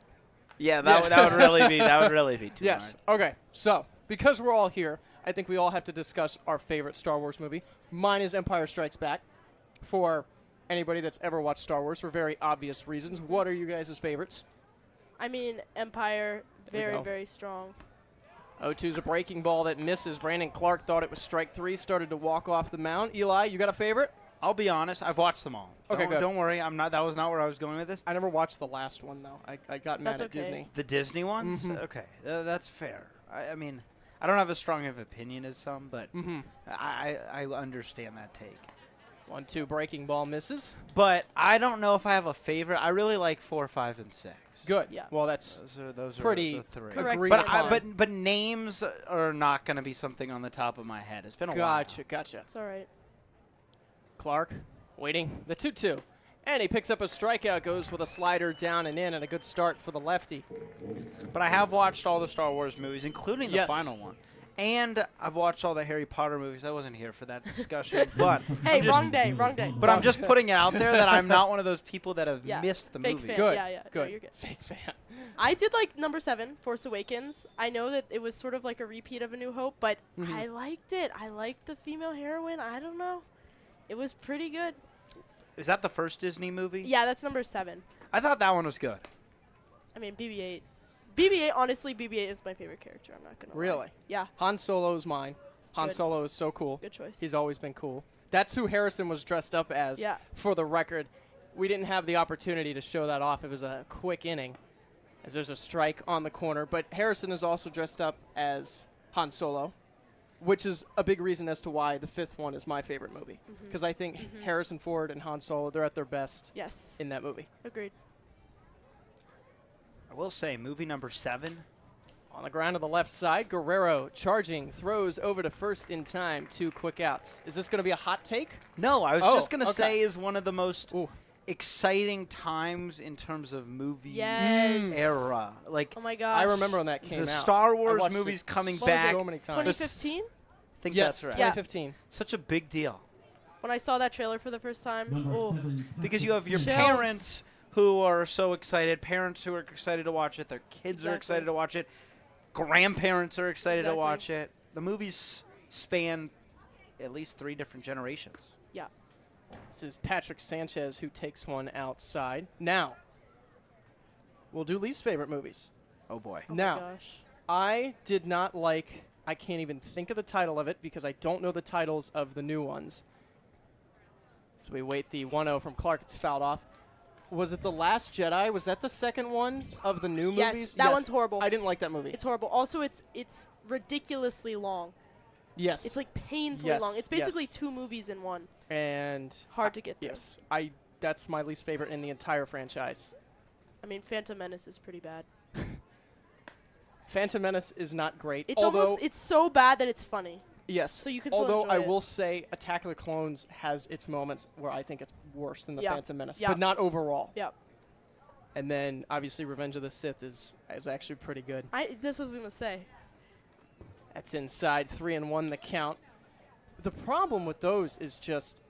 Yeah, that would really be too Yes. hard. Okay. So, because we're all here, I think we all have to discuss our favorite Star Wars movie. Mine is Empire Strikes Back. For anybody that's ever watched Star Wars, for very obvious reasons. What are you guys' favorites? I mean, Empire, There we very, go. very strong. 0-2's a breaking ball that misses. Brandon Clark thought it was strike 3, started to walk off the mound. Eli, you got a favorite? I'll be honest. I've watched them all. Okay, don't, good. don't worry. I'm not. That was not where I was going with this. I never watched the last one, though. I got mad That's at okay. Disney. The Disney ones. Mhm. Okay, that's fair. I mean, I don't have as strong of opinion as some, but Mm-hmm. I understand that take. 1-2 breaking ball misses. But I don't know if I have a favorite. I really like 4, 5, and 6. Good. Yeah. Well, that's Those are pretty the three. Correct. agreed But upon. but names are not going to be something on the top of my head. It's been a Gotcha. Gotcha. It's all right. Clark waiting. The 2-2. And he picks up a strikeout, goes with a slider down and in, and a good start for the lefty. while. But I have watched all the Star Wars movies, including the Yes. final one. And I've watched all the Harry Potter movies. I wasn't here for that discussion, but Hey, I'm just, wrong day, wrong day. But I'm just putting it out there that I'm not one of those people that have Yeah. missed the Fake movie. fan. Good. Yeah, yeah. No, Good. you're good. Fake fan. I did like number 7, Force Awakens. I know that it was sort of like a repeat of A New Hope, but Mhm. I liked it. I liked the female heroine. I don't know. It was pretty good. Is that the first Disney movie? Yeah, that's number 7. I thought that one was good. I mean, BB-8. BB-8, honestly, BB-8 is my favorite character. I'm not going to lie. Really? Yeah, Han Solo's mine. Han Good. Solo is so cool. good choice. He's always been cool. That's who Harrison was dressed up as. Yeah. For the record, we didn't have the opportunity to show that off. It was a quick inning, as there's a strike on the corner. But Harrison is also dressed up as Han Solo, which is a big reason as to why the 5th one is my favorite movie. Because I think Harrison Ford and Han Solo, they're at their best Yes, in that movie. agreed. I will say, movie number 7. On the ground to the left side, Guerrero charging, throws over to first in time, 2 quick outs. Is this going to be a hot take? No, I was Oh, just going to okay. say is one of the most Ooh. exciting times in terms of movie Yes. era. Like, Oh my gosh. I remember when that came the out. Star I Wars watched movies it coming so back. many times. 2015? I think Yes, that's right. Yeah. 2015. Such a big deal. When I saw that trailer for the first time, oh, Because you have your Chills. parents who are so excited, parents who are excited to watch it, their kids are Exactly. excited to watch it, grandparents are excited to Exactly. watch it. The movies span at least 3 different generations. yeah. This is Patrick Sanchez who takes one outside. Now, we'll do least favorite movies. Oh boy. Oh Now, my gosh. I did not like, I can't even think of the title of it because I don't know the titles of the new ones. So we wait the 1-0 from Clark. It's fouled off. Was it The Last Jedi? Was that the second one of the new Yes, movies? that one's horrible. I didn't like that movie. It's horrible. Also, it's ridiculously long. yes. It's like painfully Yes, long. It's basically yes. 2 movies in one. And Hard to get through. yes, that's my least favorite in the entire franchise. I mean, Phantom Menace is pretty bad. Phantom Menace is not great. It's although almost it's so bad that it's funny. yes, so you can still although enjoy I it. will say Attack of the Clones has its moments where I think it's worse than the Yeah. Phantom Menace, Yeah. but not overall. Yep. And then obviously Revenge of the Sith is actually pretty good. This was gonna say. That's inside 3-1 the count. The problem with those is just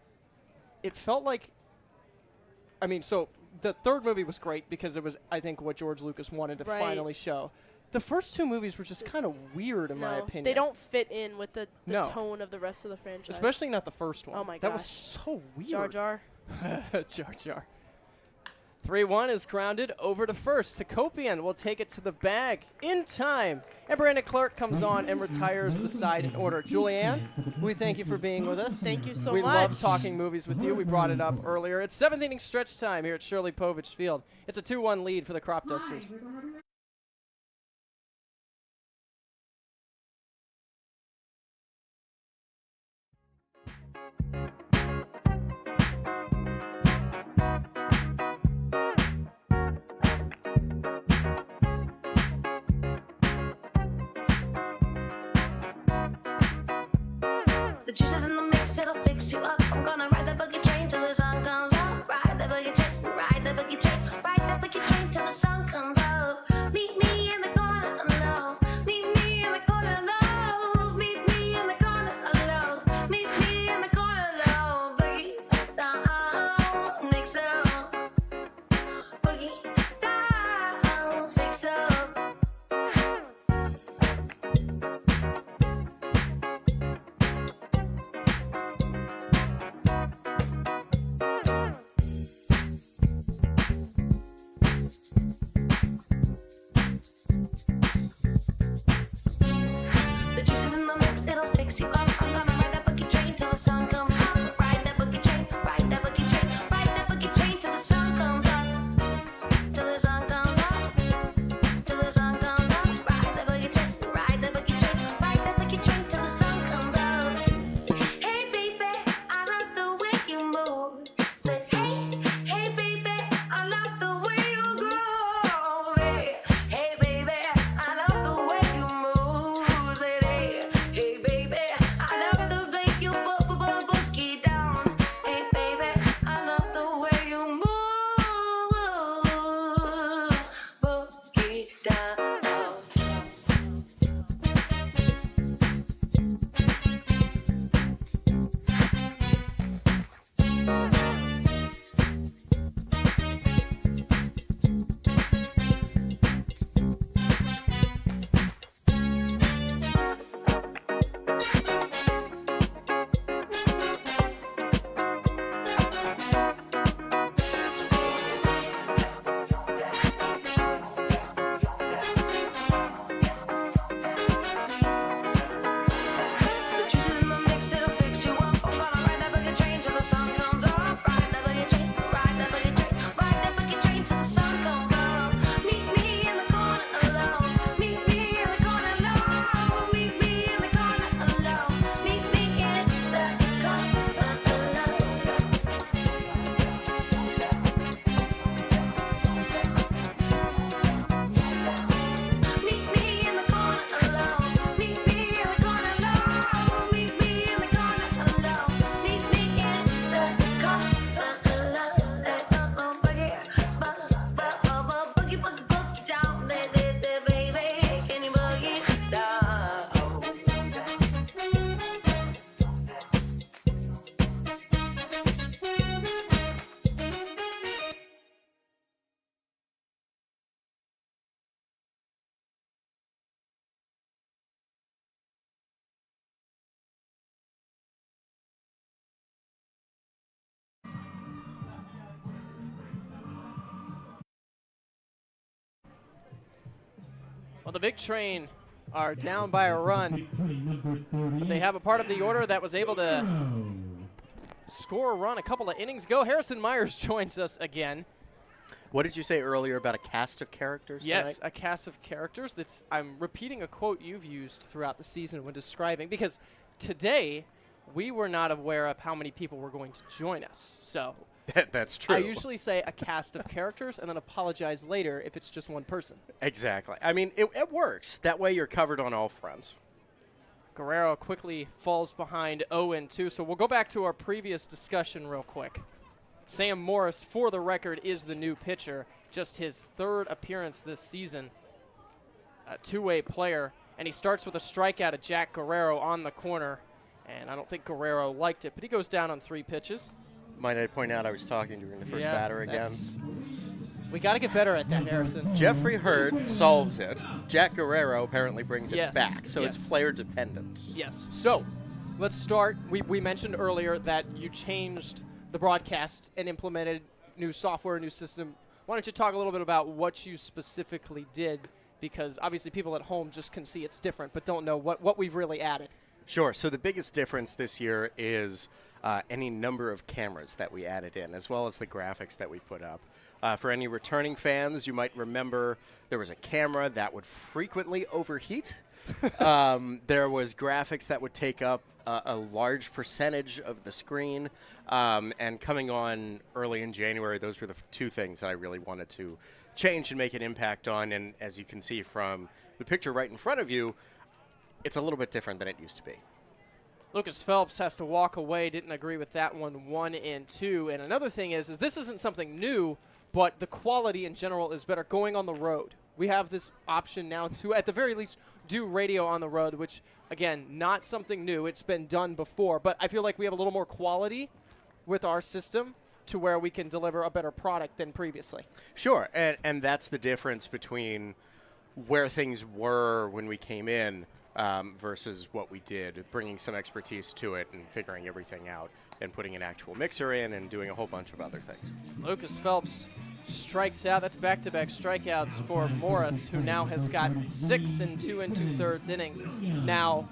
it felt like so the third movie was great because it was I think what George Lucas wanted to Right. finally show. The first 2 movies were just kind of weird in my No, opinion. they don't fit in with the No. tone of the rest of the franchise. Especially not the first one. Oh my That was gosh. so weird. Jar Jar. Jar Jar. 3-1 is grounded over to first. Takopian will take it to the bag in time. And Brandon Clark comes on and retires the side in order. Julianne, we thank you for being with us. Thank you so we much. love talking movies with you. We brought it up earlier. It's 7th inning stretch time here at Shirley Povich Field. It's a 2-1 lead for the Cropdusters. The juice is in the mix, it'll fix you up. I'm gonna ride the boogie train till the sun comes up. Ride the boogie train, ride the boogie train, ride the boogie train till the sun comes up. Meet me in the corner alone. Meet me in the corner alone. Meet me in the corner alone. Meet me in the corner alone. Boogie down, mix up. Boogie down, fix up. The juice is in the mix, it'll fix you up. I'm gonna ride that boogie train till the sun comes up. Ride that boogie train, ride that boogie train, ride that boogie train till the sun comes up. Till the sun comes up. Till the sun comes up. Ride that boogie train, ride that boogie train, ride that boogie train till the sun comes up. Hey baby, I love the way you move. Say hey, hey baby, I love the way you groove. Hey baby, I love the way you move. Say hey, hey baby, I love the way you boogie down. Hey baby, I love the way you move. Boogie down. The juice is in the mix, it'll fix you up. I'm gonna ride that boogie train till the sun comes up. Ride that boogie train, ride that boogie train, ride that boogie train till the sun comes up. Meet me in the corner alone. Meet me in the corner alone. Meet me in the corner alone. Meet me in the corner alone. Meet me in the corner alone. Meet me in the corner alone. Meet me in the corner alone. Meet me in the corner alone. Boogie, boogie down, baby. Can you boogie down? Well, the Big Train are down by a run, but they have a part of the order that was able to score a run a couple of innings ago. Harrison Myers joins us again. What did you say earlier about a cast of characters Yes, tonight? a cast of characters. I'm repeating a quote you've used throughout the season when describing, because today we were not aware of how many people were going to join us. So That's true. I usually say a cast of characters and then apologize later if it's just one person. Exactly. I mean, it works. That way you're covered on all fronts. Guerrero quickly falls behind 0-2, so we'll go back to our previous discussion real quick. Sam Morris, for the record, is the new pitcher. Just his third appearance this season. A two-way player, and he starts with a strikeout at Jack Guerrero on the corner, and I don't think Guerrero liked it, but he goes down on 3 pitches. Might I point out I was talking during the first batter again? We got to get better at that, Harrison. Jeffrey Hurd solves it. Jack Guerrero apparently brings it Yes. back, so Yes. it's player dependent. Yes. So, let's start. We mentioned earlier that you changed the broadcast and implemented new software, new system. Why don't you talk a little bit about what you specifically did? Because obviously people at home just can see it's different, but don't know what we've really added. Sure. So the biggest difference this year is any number of cameras that we added in, as well as the graphics that we put up. For any returning fans, you might remember there was a camera that would frequently overheat. There was graphics that would take up a large percentage of the screen. And coming on early in January, those were the two things that I really wanted to change and make an impact on. And as you can see from the picture right in front of you, it's a little bit different than it used to be. Lucas Phelps has to walk away. Didn't agree with that one, 1 and 2. And another thing is this isn't something new, but the quality in general is better going on the road. We have this option now to, at the very least, do radio on the road, which, again, not something new. It's been done before. But I feel like we have a little more quality with our system to where we can deliver a better product than previously. Sure, and that's the difference between where things were when we came in versus what we did, bringing some expertise to it and figuring everything out and putting an actual mixer in and doing a whole bunch of other things. Lucas Phelps strikes out. That's back-to-back strikeouts for Morris, who now has got 6 and 2 2/3 innings. Now,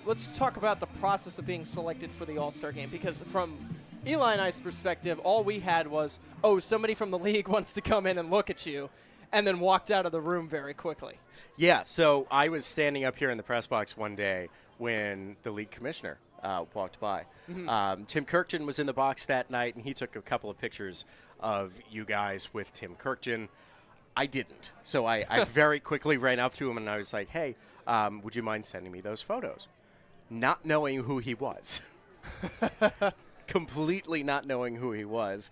let's talk about the process of being selected for the All-Star game, because from Eli and I's perspective, all we had was, oh, somebody from the league wants to come in and look at you, and then walked out of the room very quickly. Yeah, so I was standing up here in the press box one day when the league commissioner walked by. Tim Kirkjian was in the box that night, and he took a couple of pictures of you guys with Tim Kirkjian. I didn't. So I very quickly ran up to him, and I was like, hey, would you mind sending me those photos? Not knowing who he was. Completely not knowing who he was.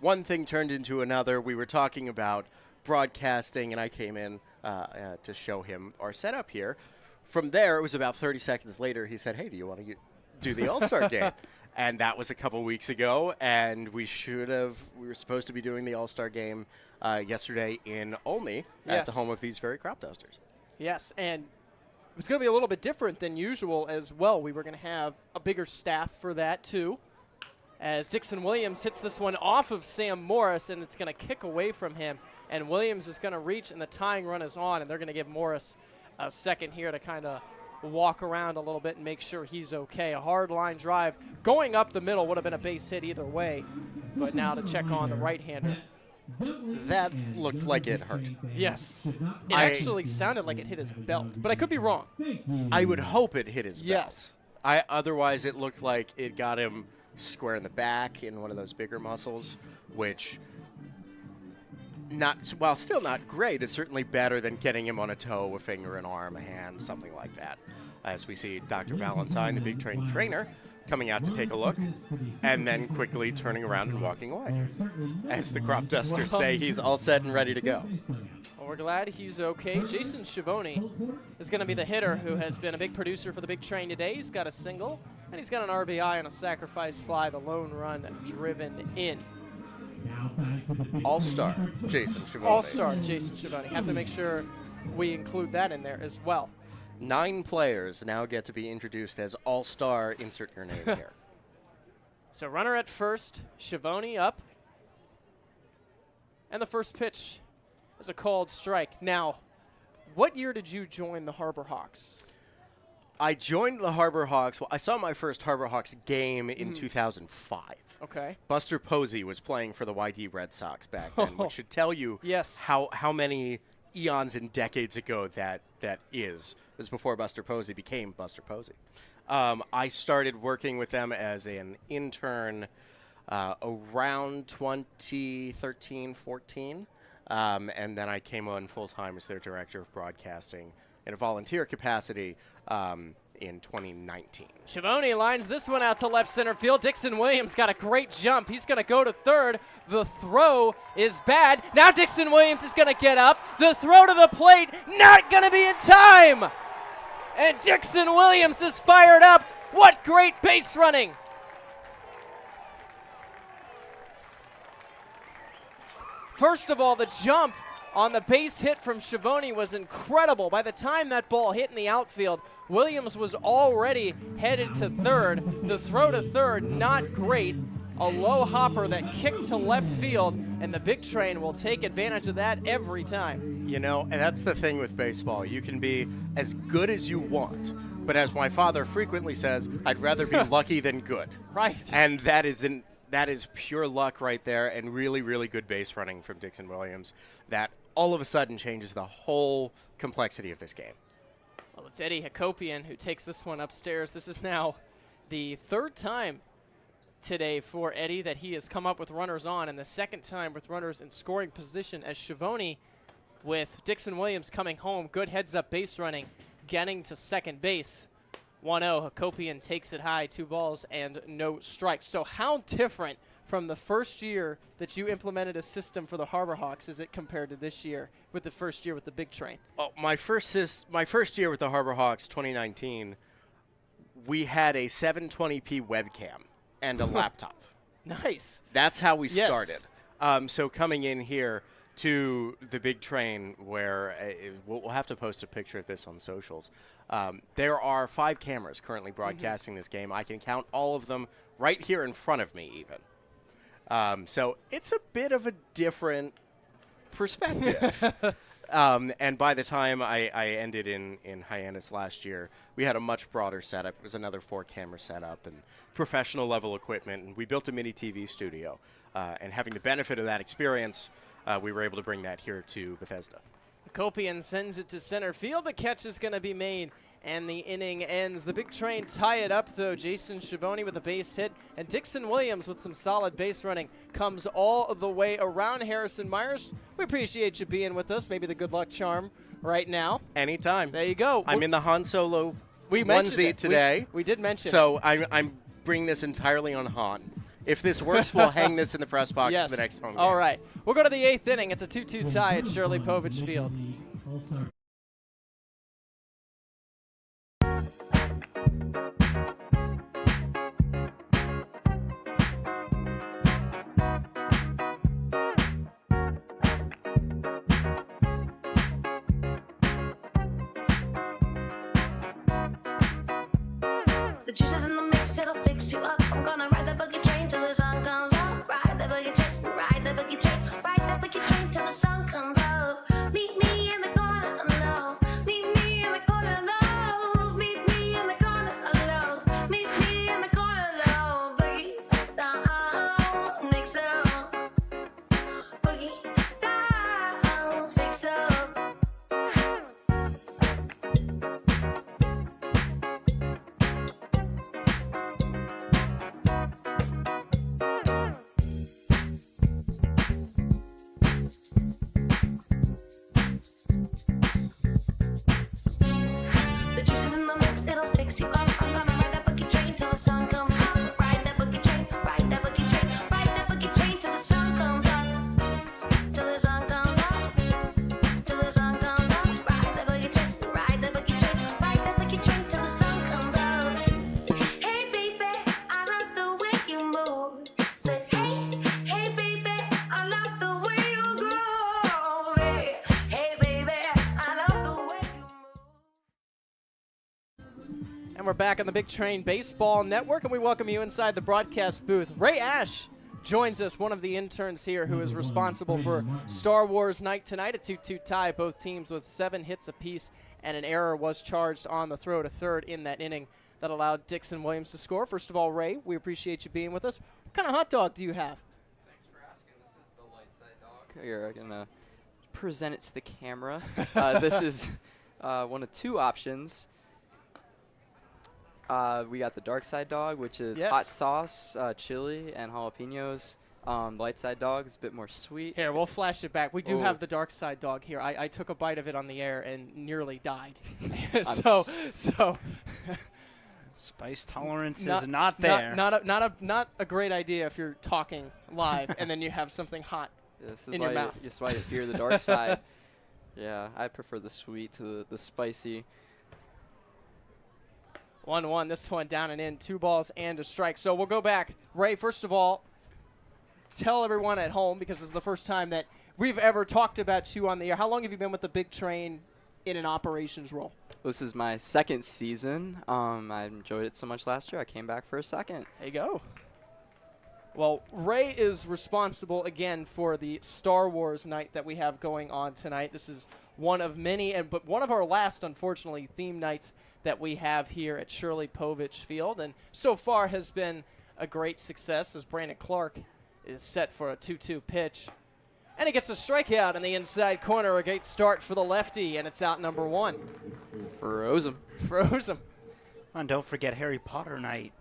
One thing turned into another. We were talking about broadcasting, and I came in to show him our setup here. From there, it was about 30 seconds later, he said, hey, do you want to do the All-Star game? And that was a couple weeks ago, and we were supposed to be doing the All-Star game yesterday in Olney at the home of these very Cropdusters. Yes, and it was going to be a little bit different than usual as well. We were going to have a bigger staff for that, too, as Dixon Williams hits this one off of Sam Morris, and it's going to kick away from him. And Williams is going to reach, and the tying run is on, and they're going to give Morris a second here to kind of walk around a little bit and make sure he's okay. A hard line drive going up the middle would have been a base hit either way, but now to check on the right-hander. That looked like it hurt. Yes. It actually sounded like it hit his belt, but I could be wrong. I would hope it hit his belt. Yes. Otherwise, it looked like it got him square in the back in one of those bigger muscles, which, while still not great, is certainly better than getting him on a toe, a finger, an arm, a hand, something like that. As we see Dr. Valentine, the Big Train trainer, coming out to take a look, and then quickly turning around and walking away. As the Cropdusters say, he's all set and ready to go. Well, we're glad he's okay. Jason Schiavone is going to be the hitter who has been a big producer for the Big Train today. He's got a single, and he's got an RBI on a sacrifice fly, the lone run driven in. All-star Jason Schiavone. All-star Jason Schiavone. Have to make sure we include that in there as well. 9 players now get to be introduced as all-star. Insert your name here. So runner at first, Schiavone up. And the first pitch is a called strike. Now, what year did you join the Harbor Hawks? I joined the Harbor Hawks. Well, I saw my first Harbor Hawks game in 2005. Okay. Buster Posey was playing for the YD Red Sox back then, which should tell you how many eons and decades ago that is. It was before Buster Posey became Buster Posey. I started working with them as an intern around 2013, 14, and then I came on full-time as their director of broadcasting in a volunteer capacity in 2019. Schiavone lines this one out to left center field. Dixon Williams got a great jump. He's going to go to third. The throw is bad. Now Dixon Williams is going to get up. The throw to the plate, not going to be in time. And Dixon Williams is fired up. What great base running. First of all, the jump on the base hit from Schiavone was incredible. By the time that ball hit in the outfield, Williams was already headed to third. The throw to third, not great. A low hopper that kicked to left field, and the Big Train will take advantage of that every time. You know, and that's the thing with baseball. You can be as good as you want, but as my father frequently says, I'd rather be lucky than good. Right. And that is pure luck right there, and really, really good base running from Dixon Williams that all of a sudden changes the whole complexity of this game. Well, it's Eddie Hakopian who takes this one upstairs. This is now the third time today for Eddie that he has come up with runners on, and the second time with runners in scoring position, as Schiavone, with Dixon Williams coming home, good heads-up base running, getting to second base. 1-0. Hakopian takes it high, 2 balls and no strikes. So how different from the first year that you implemented a system for the Harbor Hawks is it compared to this year with the first year with the big train? Oh, my first year with the Harbor Hawks, 2019, we had a 720p webcam and a laptop. Nice. That's how we Yes. started. So coming in here to the big train where we'll have to post a picture of this on socials. There are 5 cameras currently broadcasting this game. I can count all of them right here in front of me even. So it's a bit of a different perspective. And by the time I ended in Hyannis last year, we had a much broader setup. It was another 4-camera setup and professional level equipment. And we built a mini TV studio. And having the benefit of that experience, we were able to bring that here to Bethesda. Hakopian sends it to center field. The catch is going to be made, and the inning ends. The big train tie it up, though. Jason Schiavone with a base hit, and Dixon Williams with some solid base running comes all the way around. Harrison Myers, we appreciate you being with us. Maybe the good luck charm right now. Anytime. There you go. I'm in the Han Solo We mentioned onesie it. today. We did mention it. So I'm bringing this entirely on Han. If this works, we'll hang this in the press box Yes. for the next home game. All right. We'll go to the 8th inning. It's a 2-2 tie at Shirley Povich Field. All-Star The juice is in the mix, it'll fix you up. I'm gonna ride the boogie train till the sun comes up. Ride the boogie train, ride the boogie train, ride the boogie train till the sun comes up. Meet me in the corner, no. Meet me in the corner, no. Meet me in the corner, no. Meet me in the corner, no. Boogie down, mix up. Boogie down, fix up. The juice is in the mix, it'll fix you up. I'm gonna ride that boogie train till the sun comes up. Ride that boogie train, ride that boogie train, ride that boogie train till the sun comes up. Till the sun comes up. Till the sun comes up. Ride that boogie train, ride that boogie train, ride that boogie train till the sun comes up. Hey baby, I love the way you move. Say hey baby, I love the way you groove. Hey baby, I love the way you move. And we're back on the Big Train Baseball Network, and we welcome you inside the broadcast booth. Ray Ash joins us, one of the interns here who is responsible for Star Wars Night tonight, a 2-2 tie, both teams with 7 hits apiece, and an error was charged on the throw to third in that inning that allowed Dixon Williams to score. First of all, Ray, we appreciate you being with us. What kind of hot dog do you have? Thanks for asking. This is the light side dog. Here, I'm going to present it to the camera. This is one of 2 options. We got the dark side dog, which is Yes. hot sauce, chili, and jalapenos. Light side dog is a bit more sweet. Here, we'll flash it back. We do Oh. have the dark side dog here. I took a bite of it on the air and nearly died. I'm so Spice tolerance not, is not there. Not a great idea if you're talking live and then you have something hot. This is in why your mouth. This is why you fear the dark side. Yeah, I prefer the sweet to the spicy. 1-1. This one down and in. 2 balls and a strike. So we'll go back. Ray, first of all, tell everyone at home, because this is the first time that we've ever talked about you on the air. How long have you been with the Big Train in an operations role? This is my 2nd season. I enjoyed it so much last year, I came back for a 2nd. There you go. Well, Ray is responsible again for the Star Wars night that we have going on tonight. This is one of many, but one of our last, unfortunately, theme nights that we have here at Shirley Povich Field, and so far has been a great success as Brandon Clark is set for a 2-2 pitch. And he gets a strikeout in the inside corner, a great start for the lefty, and it's out number 1. Froze him. Froze him. And don't forget Harry Potter night.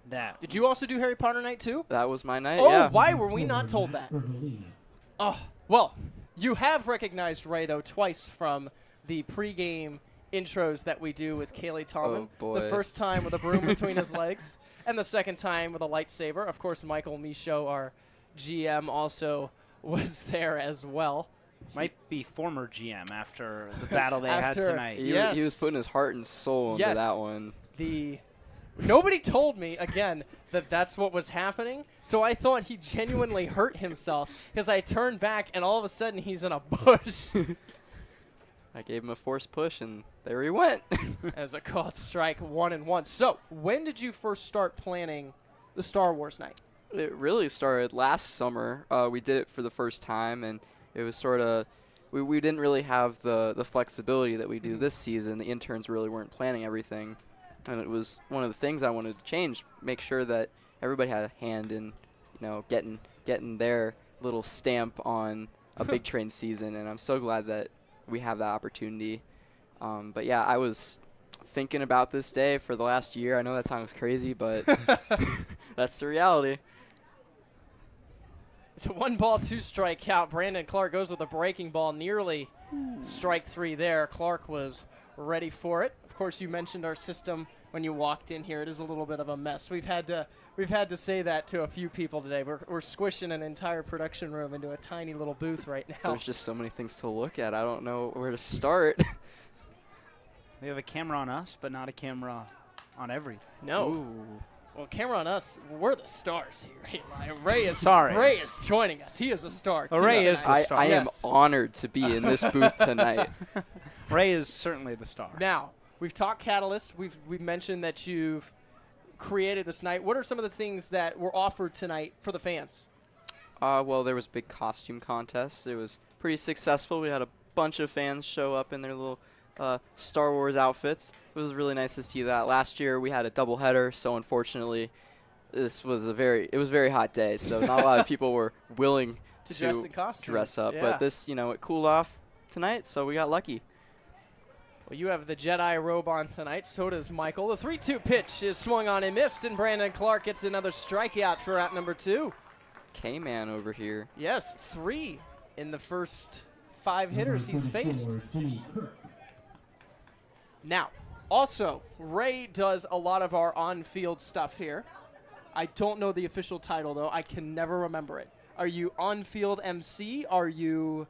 That. Did you also do Harry Potter night too? That was my night, Oh, yeah. why were we not told that? Oh, well, you have recognized Ray, though, twice from the pregame intros that we do with Kaylee Tallman. Oh, boy. The first time with a broom between his legs, and the second time with a lightsaber. Of course, Michael Michaud, our GM, also was there as well. Might be former GM after the battle they After- had tonight. He was putting his heart and soul into Yes. that one. Nobody told me, again, that that's what was happening, so I thought he genuinely hurt himself because I turned back and all of a sudden he's in a bush. I gave him a forced push, and there he went. As a called strike 1-1. So, when did you first start planning the Star Wars night? It really started last summer. We did it for the first time, and it was sort of we didn't really have the flexibility that we do this season. The interns really weren't planning everything, and it was one of the things I wanted to change, make sure that everybody had a hand in, getting their little stamp on a big train season, and I'm so glad that we have that opportunity. But yeah, I was thinking about this day for the last year. I know that sounds crazy, but that's the reality. It's a 1-ball, 2-strike count. Brandon Clark goes with a breaking ball, nearly strike 3 there. Clark was ready for it. Of course, you mentioned our system when you walked in here. It is a little bit of a mess. We've had to say that to a few people today. We're squishing an entire production room into a tiny little booth right now. There's just so many things to look at. I don't know where to start. We have a camera on us, but not a camera on everything. No. Ooh. Well, camera on us. We're the stars here. Ray is Sorry. Ray is joining us. He is a star. Oh, too Ray is tonight. the star. I am Yes. honored to be in this booth tonight. Ray is certainly the star. Now, we've talked Catalyst. We've mentioned that you've created this night. What are some of the things that were offered tonight for the fans? Well, there was a big costume contest. It was pretty successful. We had a bunch of fans show up in their little Star Wars outfits. It was really nice to see that. Last year we had a doubleheader, so unfortunately, it was a very hot day. So not a lot of people were willing To dress in costumes, dress up. yeah. But this, it cooled off tonight, so we got lucky. Well, you have the Jedi robe on tonight. So does Michael. The 3-2 pitch is swung on and missed, and Brandon Clark gets another strikeout for out number 2. K-Man over here. Yes, 3 in the first 5 hitters he's faced. Now, also, Ray does a lot of our on-field stuff here. I don't know the official title, though. I can never remember it. Are you on-field MC? Are you...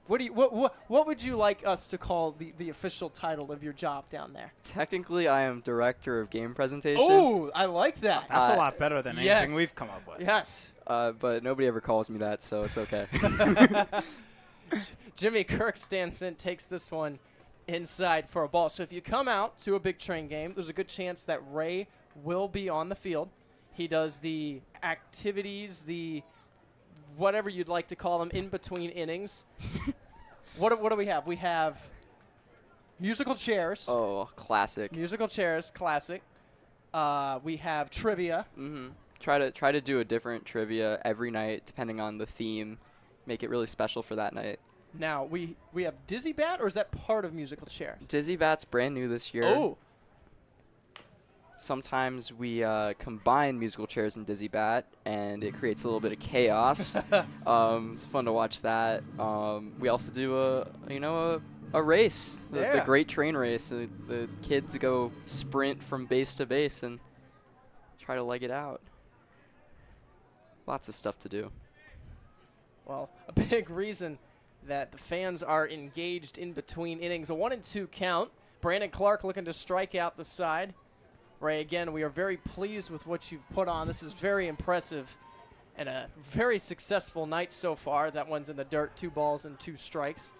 What would you like us to call the official title of your job down there? Technically, I am director of game presentation. Oh, I like that. That's a lot better than yes. anything we've come up with. Yes. But nobody ever calls me that, so it's okay. Jimmy Kirk stands in, takes this one inside for a ball. So if you come out to a big train game, there's a good chance that Ray will be on the field. He does the activities, the whatever you'd like to call them, in between innings. What do we have? We have musical chairs. Oh, classic. Musical chairs, classic. We have trivia. Mm-hmm. Try to do a different trivia every night, depending on the theme. Make it really special for that night. Now, we have Dizzy Bat, or is that part of musical chairs? Dizzy Bat's brand new this year. Oh. Sometimes we combine musical chairs and Dizzy Bat, and it creates a little bit of chaos. It's fun to watch that. We also do a race, the Great Train Race. The kids go sprint from base to base and try to leg it out. Lots of stuff to do. Well, a big reason that the fans are engaged in between innings. A 1-2 count. Brandon Clark looking to strike out the side. Ray, again, we are very pleased with what you've put on. This is very impressive and a very successful night so far. That one's in the dirt, 2 balls and 2 strikes.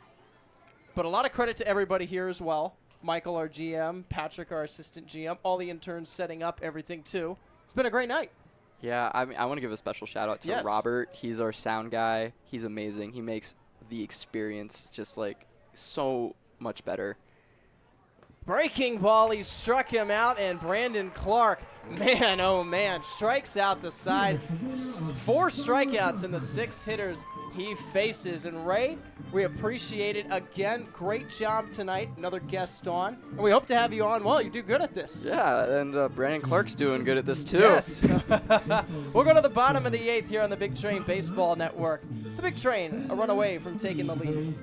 But a lot of credit to everybody here as well. Michael, our GM, Patrick, our assistant GM, all the interns setting up everything too. It's been a great night. Yeah, I want to give a special shout out to Yes. Robert. He's our sound guy. He's amazing. He makes the experience just like so much better. Breaking ball, he struck him out, and Brandon Clark, man, oh man, strikes out the side. 4 strikeouts in the 6 hitters he faces. And Ray, we appreciate it. Again, great job tonight. Another guest on. And we hope to have you on. Well, you do good at this. Yeah, and Brandon Clark's doing good at this too. Yes. We'll go to the bottom of the 8th here on the Big Train Baseball Network. The Big Train, a run away from taking the lead.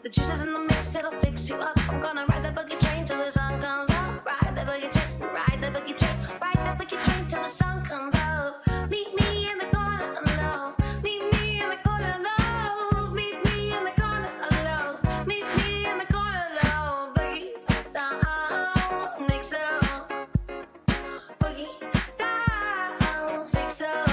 The juice is in the mix, it'll fix you up. I'm gonna ride the boogie train till the sun comes up. Ride the boogie train, ride the boogie train, ride the boogie train till the sun comes up. Meet me in the corner alone. Meet me in the corner alone. Meet me in the corner alone. Meet me in the corner alone. Boogie down, mix up. Boogie down, fix up.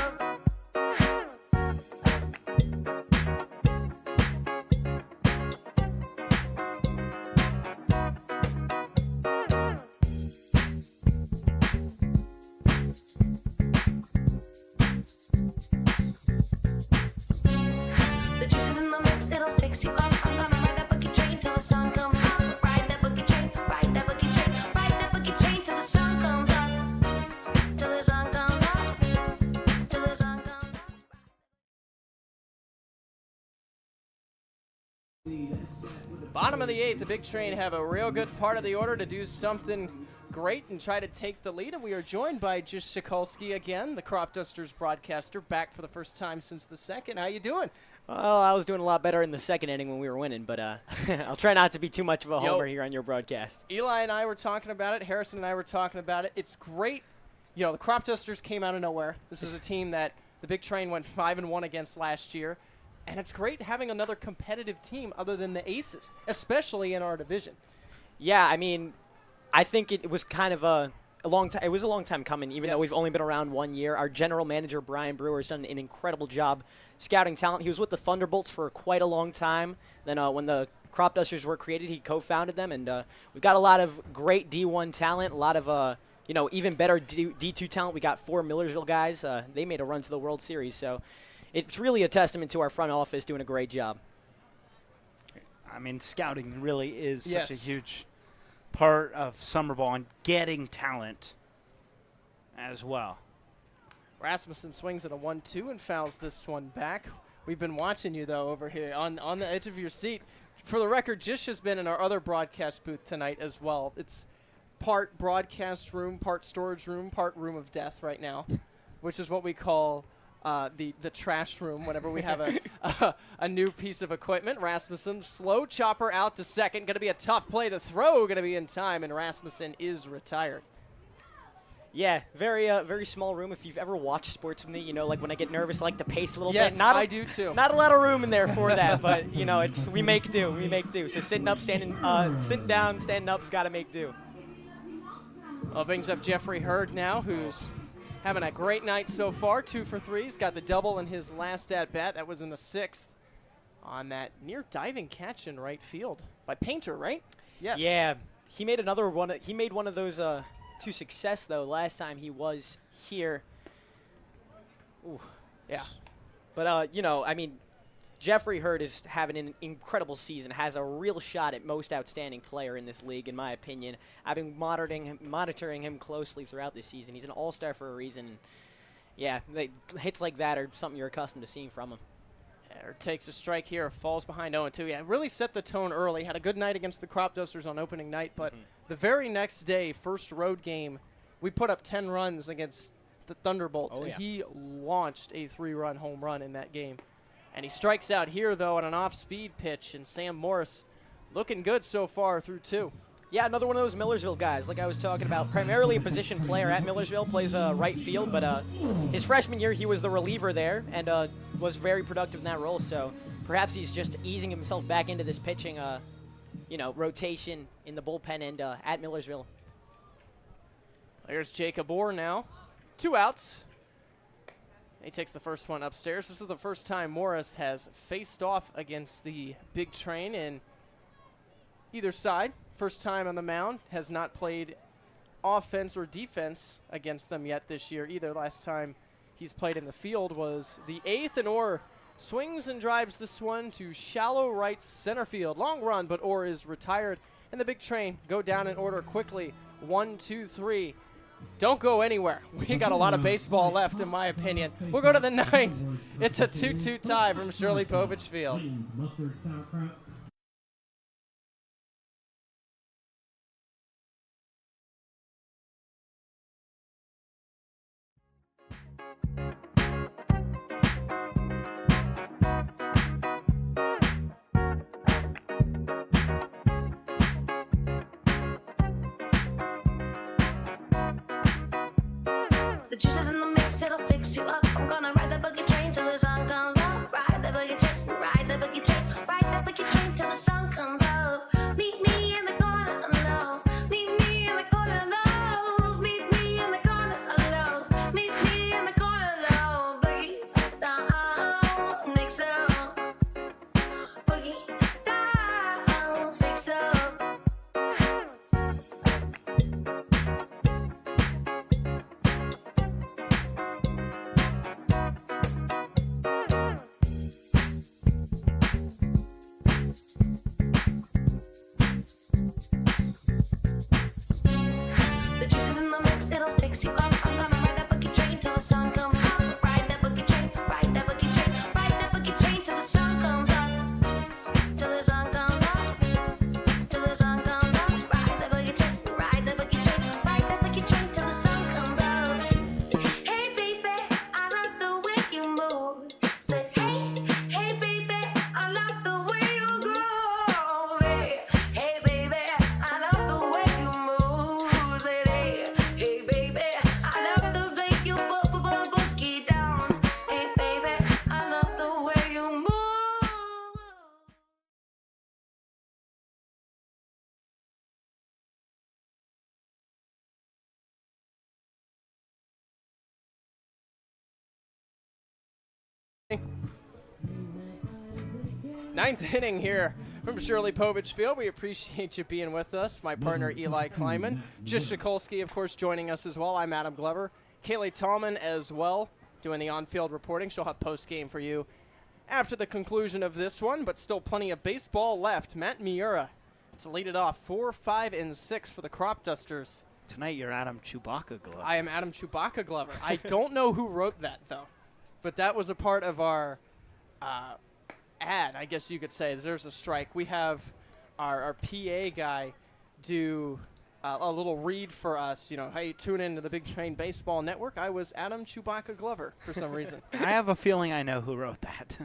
The juice is in the mix, it'll fix you up. I'm gonna ride that boogie train till the sun comes up. Ride that boogie train, ride that boogie train, ride that boogie train till the sun comes up. Till the sun comes up. Till the sun comes up. Bottom of the 8th, the Big Train have a real good part of the order to do something great and try to take the lead. And we are joined by Jish Sikulski again, the Cropdusters broadcaster, back for the first time since the second. How you doing? Well, I was doing a lot better in the second inning when we were winning, but I'll try not to be too much of a homer here on your broadcast. Eli and I were talking about it. Harrison and I were talking about it. It's great. You know, the Cropdusters came out of nowhere. This is a team that the Big Train went 5-1 against last year. And it's great having another competitive team other than the Aces, especially in our division. Yeah, I mean, I think it was kind of a long time. It was a long time coming, even though we've only been around 1 year. Our general manager, Brian Brewer, has done an incredible job scouting talent. He was with the Thunderbolts for quite a long time. Then when the Cropdusters were created, he co-founded them, and we've got a lot of great D1 talent, a lot of even better D2 talent. We got 4 Millersville guys. They made a run to the World Series, so it's really a testament to our front office doing a great job. I mean, scouting really is such a huge part of summer ball and getting talent as well. Rasmussen swings at a 1-2 and fouls this one back. We've been watching you, though, over here on the edge of your seat. For the record, Jish has been in our other broadcast booth tonight as well. It's part broadcast room, part storage room, part room of death right now, which is what we call the trash room whenever we have a new piece of equipment. Rasmussen, slow chopper out to second. Going to be a tough play. The throw going to be in time, and Rasmussen is retired. Yeah, very small room. If you've ever watched sports with me, you know, like when I get nervous, I like to pace a little yes, bit. Yes, I do too. Not a lot of room in there for that, but you know, we make do. We make do. So sitting up, sitting down, standing up's got to make do. Well, brings up Jeffrey Hurd now, who's having a great night so far. 2 for 3. He's got the double in his last at bat. That was in the 6th on that near diving catch in right field by Painter, right? Yes. Yeah, he made another one. He made one of those to success though last time he was here. Ooh. Yeah. But you know, I mean, Jeffrey Hurd is having an incredible season, has a real shot at most outstanding player in this league, in my opinion. I've been monitoring him closely throughout this season. He's an all-star for a reason. Yeah, hits like that are something you're accustomed to seeing from him. Hurd takes a strike here, falls behind 0-2. Yeah, really set the tone early. Had a good night against the Cropdusters on opening night, but the very next day, first road game, we put up 10 runs against the Thunderbolts, and he launched a 3-run home run in that game. And he strikes out here, though, on an off-speed pitch, and Sam Morris looking good so far through 2. Yeah, another one of those Millersville guys, like I was talking about. Primarily a position player at Millersville, plays right field, but his freshman year he was the reliever there and was very productive in that role. So perhaps he's just easing himself back into this pitching, rotation in the bullpen and at Millersville. There's Jacob Orr now. 2 outs. He takes the first one upstairs. This is the first time Morris has faced off against the Big Train in either side. First time on the mound. Has not played offense or defense against them yet this year either. Last time he's played in the field was the 8th, and Orr swings and drives this one to shallow right center field. Long run, but Orr is retired. And the Big Train go down in order quickly. 1, 2, 3. Don't go anywhere. We got a lot of baseball left, in my opinion. We'll go to the 9th. It's a 2-2 tie from Shirley Povich Field. The juice is in the mix, it'll fix you up. I'm gonna ride the boogie train till the sun comes up. Ride the boogie train, ride the boogie train, ride the boogie train till the sun comes up. Meet me in the corner, no. Meet me in the corner, no. Meet me in the corner, no. Meet me in the corner, no. Boogie down, mix up. Boogie down, fix up. The juice is in the mix, it'll fix you up. I'm gonna ride that boogie train till the sun comes up. Ride that boogie train, ride that boogie train, ride that boogie train till the sun comes up. Till the sun comes up. Till the sun comes up. Ride that boogie train, ride that boogie train, ride that boogie train till the sun comes up. Hey baby, I love the way you move. Say hey baby, I love the way you groove. Hey baby, I love the way you move. Say hey baby, I love the way you boogie down. Hey baby, I love the way you move. Ninth inning here from Shirley Povich Field. We appreciate you being with us. My partner, Eli Kleiman. Jish Shikolsky, of course, joining us as well. I'm Adam Glover. Kaylee Tallman as well, doing the on-field reporting. She'll have post-game for you after the conclusion of this one, but still plenty of baseball left. Matt Miura to lead it off, 4, 5, and 6 for the Cropdusters. Tonight you're Adam Chewbacca Glover. I am Adam Chewbacca Glover. I don't know who wrote that, though, but that was a part of our ad, I guess you could say. There's a strike. We have our PA guy do a little read for us. You know, hey, tune into the Big Train Baseball Network. I was Adam Chewbacca Glover for some reason. I have a feeling I know who wrote that.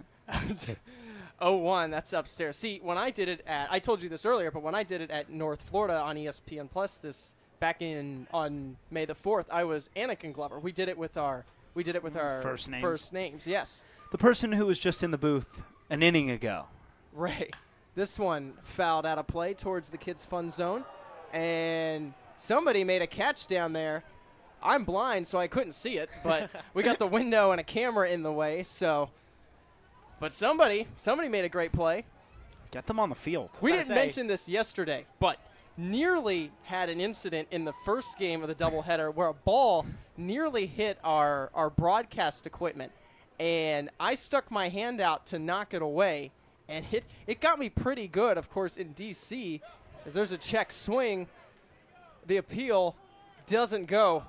01, that's upstairs. See, when I did it I told you this earlier, but when I did it at North Florida on ESPN Plus back on May the 4th, I was Anakin Glover. We did it with our first names. Yes. The person who was just in the booth an inning ago. Right. This one fouled out of play towards the kids' fun zone, and somebody made a catch down there. I'm blind, so I couldn't see it, but we got the window and a camera in the way, so. But somebody made a great play. Get them on the field. We didn't mention this yesterday, but nearly had an incident in the first game of the doubleheader where a ball nearly hit our broadcast equipment. And I stuck my hand out to knock it away, and it got me pretty good, of course, in D.C., as there's a check swing. The appeal doesn't go,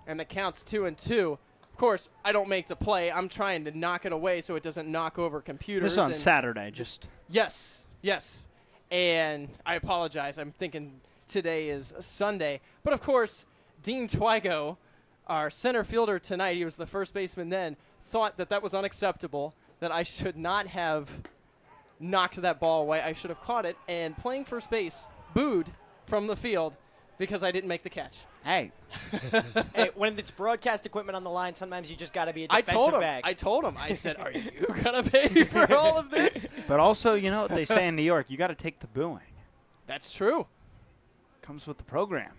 and the count's 2-2. Of course, I don't make the play. I'm trying to knock it away so it doesn't knock over computers. This is on Saturday, just. Yes. And I apologize. I'm thinking today is Sunday. But, of course, Dean Twigo, our center fielder tonight, he was the first baseman then, thought that was unacceptable, that I should not have knocked that ball away. I should have caught it, and playing first base booed from the field because I didn't make the catch. Hey. Hey, when it's broadcast equipment on the line, sometimes you just got to be a defensive back. I told him. I said, are you going to pay for all of this? But also, you know what they say in New York, you got to take the booing. That's true. Comes with the program.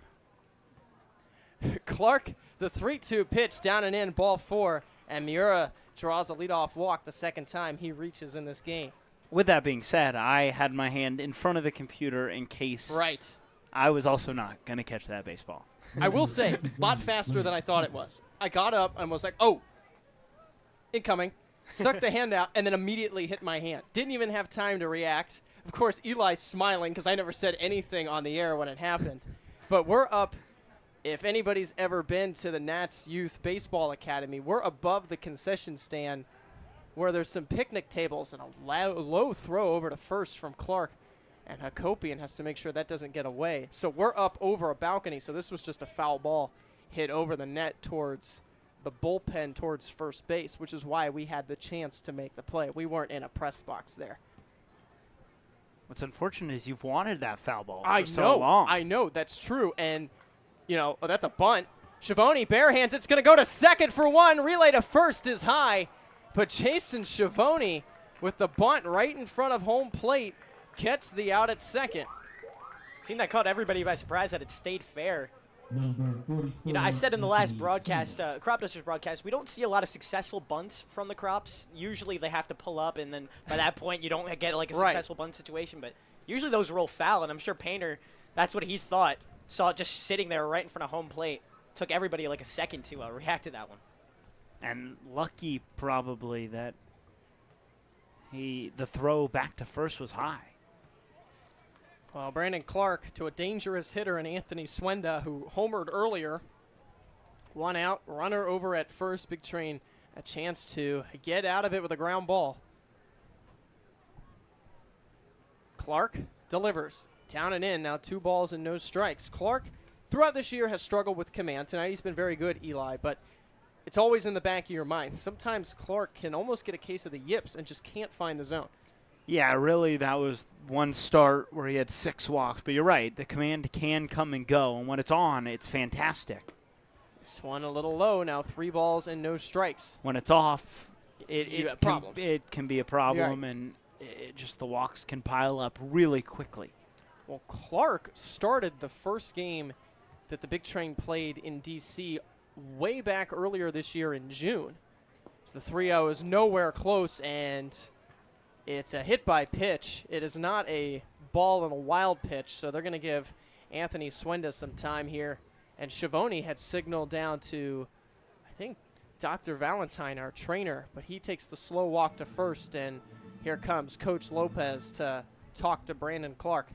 Clark, the 3-2 pitch, down and in, ball 4. And Miura draws a leadoff walk the second time he reaches in this game. With that being said, I had my hand in front of the computer in case I was also not going to catch that baseball. I will say, a lot faster than I thought it was. I got up and was like, oh, incoming. Stuck the hand out and then immediately hit my hand. Didn't even have time to react. Of course, Eli's smiling because I never said anything on the air when it happened. But we're up. If anybody's ever been to the Nats Youth Baseball Academy, we're above the concession stand where there's some picnic tables and a low throw over to first from Clark. And Hakopian has to make sure that doesn't get away. So we're up over a balcony, so this was just a foul ball hit over the net towards the bullpen towards first base, which is why we had the chance to make the play. We weren't in a press box there. What's unfortunate is you've wanted that foul ball for so long. I know, that's true. And, you know, that's a bunt. Schiavone barehands. It's going to go to second for one. Relay to first is high. But Jason Schiavone with the bunt right in front of home plate gets the out at second. Seemed that caught everybody by surprise that it stayed fair. Number You know, I said in the last broadcast, Cropdusters broadcast, we don't see a lot of successful bunts from the Crops. Usually they have to pull up, and then by that point you don't get like a Right. successful bunt situation. But usually those roll foul, and I'm sure Painter, that's what he thought. Saw it just sitting there right in front of home plate. Took everybody like a second to react to that one. And lucky probably that the throw back to first was high. Well, Brandon Clark to a dangerous hitter in Anthony Swenda, who homered earlier. One out, runner over at first. Big Train a chance to get out of it with a ground ball. Clark delivers. Down and in, now 2 balls and no strikes. Clark, throughout this year, has struggled with command. Tonight he's been very good, Eli, but it's always in the back of your mind. Sometimes Clark can almost get a case of the yips and just can't find the zone. Yeah, really, that was one start where he had 6 walks. But you're right, the command can come and go, and when it's on, it's fantastic. This one a little low, now 3 balls and no strikes. When it's off, You it have problems. it can be a problem, and just the walks can pile up really quickly. Well, Clark started the first game that the Big Train played in D.C. way back earlier this year in June. So the 3-0 is nowhere close, and it's a hit by pitch. It is not a ball and a wild pitch, so they're going to give Anthony Swenda some time here. And Schiavone had signaled down to, I think, Dr. Valentine, our trainer, but he takes the slow walk to first, and here comes Coach Lopez to talk to Brandon Clark.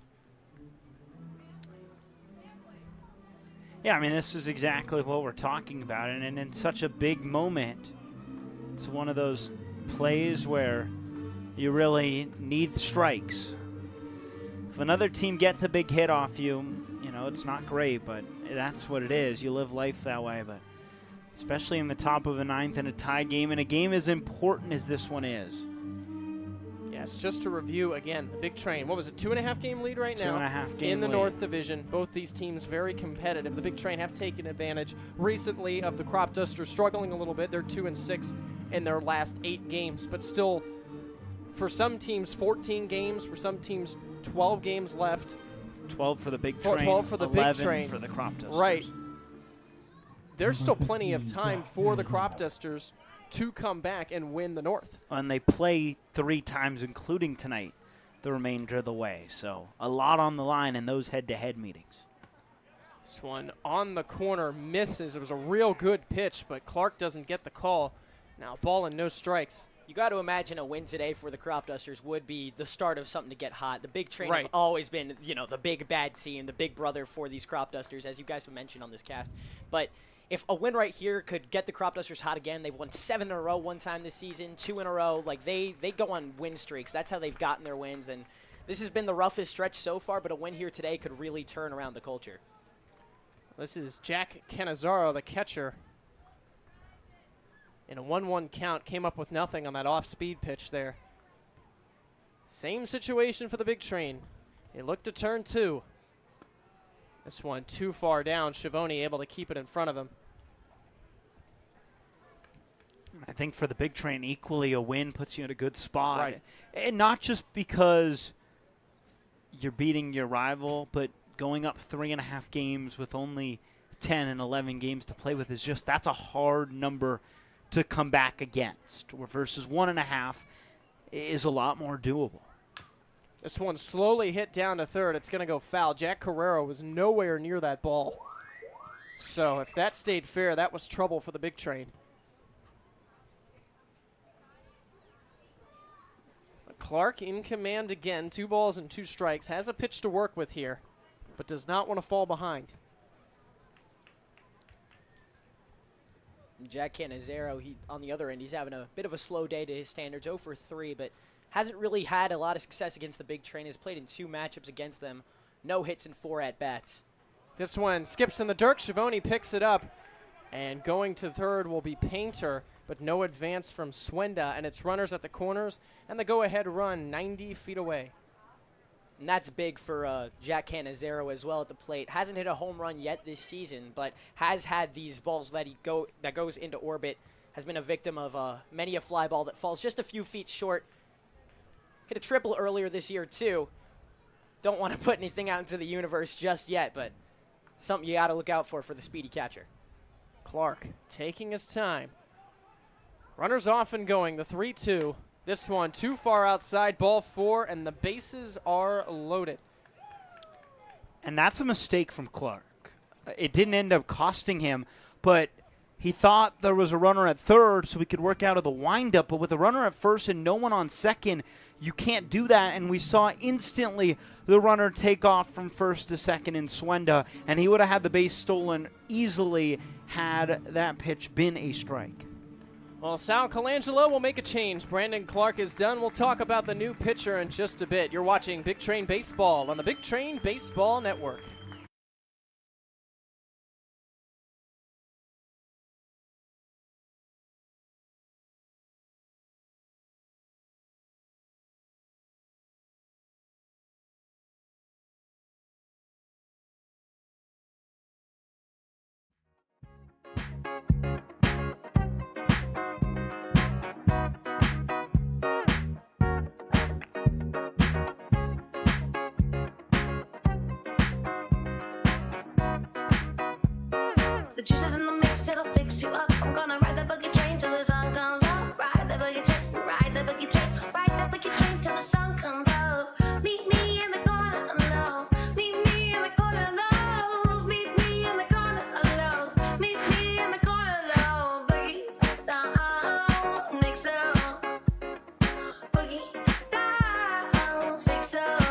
Yeah, I mean, this is exactly what we're talking about, and in such a big moment, it's one of those plays where you really need strikes. If another team gets a big hit off you, you know, it's not great, but that's what it is. You live life that way, but especially in the top of a 9th in a tie game, and a game as important as this one is. Yes, just to review again, the Big Train, what was it, 2.5 game lead right now? 2.5 game in the lead. North Division. Both these teams very competitive. The Big Train have taken advantage recently of the Cropdusters struggling a little bit. They're 2-6 in their last 8 games, but still, for some teams, 14 games. For some teams, 12 games left. 12 for the Big Train, 12 for the Big 11 Train. for the Cropdusters. Right. There's still plenty of time for the Cropdusters to come back and win the North. And they play 3 times, including tonight, the remainder of the way. So a lot on the line in those head-to-head meetings. This one on the corner misses. It was a real good pitch, but Clark doesn't get the call. Now ball and no strikes. You got to imagine a win today for the Cropdusters would be the start of something to get hot. The Big Train Right. have always been, you know, the big bad team, the big brother for these Cropdusters, as you guys have mentioned on this cast. But if a win right here could get the Cropdusters hot again, they've won 7 in a row one time this season, 2 in a row. Like, they go on win streaks. That's how they've gotten their wins. And this has been the roughest stretch so far, but a win here today could really turn around the culture. This is Jack Cannizzaro, the catcher. In a 1-1 count, came up with nothing on that off-speed pitch there. Same situation for the Big Train. They look to turn 2. This one too far down. Schiavone able to keep it in front of him. I think for the Big Train, equally a win puts you in a good spot. Right. And not just because you're beating your rival, but going up 3.5 games with only 10 and 11 games to play with is just, that's a hard number to come back against. Versus 1.5 is a lot more doable. This one slowly hit down to third. It's going to go foul. Jack Carrero was nowhere near that ball. So if that stayed fair, that was trouble for the Big Train. But Clark in command again. 2 balls and 2 strikes. Has a pitch to work with here, but does not want to fall behind. Jack Cannizzaro, he on the other end, he's having a bit of a slow day to his standards, 0 for 3, but hasn't really had a lot of success against the Big Train. Has played in 2 matchups against them, no hits and 4 at-bats. This one skips in the dirt. Schiavone picks it up, and going to third will be Painter, but no advance from Swenda, and it's runners at the corners, and the go-ahead run 90 feet away. And that's big for Jack Cannizzaro as well at the plate. Hasn't hit a home run yet this season, but has had these balls that goes into orbit. Has been a victim of many a fly ball that falls just a few feet short. Hit a triple earlier this year too. Don't want to put anything out into the universe just yet, but something you got to look out for the speedy catcher. Clark taking his time. Runners off and going, the 3-2. This one too far outside, ball 4, and the bases are loaded. And that's a mistake from Clark. It didn't end up costing him, but he thought there was a runner at third so we could work out of the windup. But with a runner at first and no one on second, you can't do that. And we saw instantly the runner take off from first to second in Swenda, and he would have had the base stolen easily had that pitch been a strike. Well, Sal Colangelo will make a change. Brandon Clark is done. We'll talk about the new pitcher in just a bit. You're watching Big Train Baseball on the Big Train Baseball Network. The juice is in the mix, it'll fix you up. I'm gonna ride the boogie train till the sun comes up. Ride the boogie train, ride the boogie train, ride the boogie train till the sun comes up. Meet me in the corner alone. Meet me in the corner alone. Meet me in the corner alone. Meet me in the corner alone. Boogie down, mix up. Boogie down, fix up.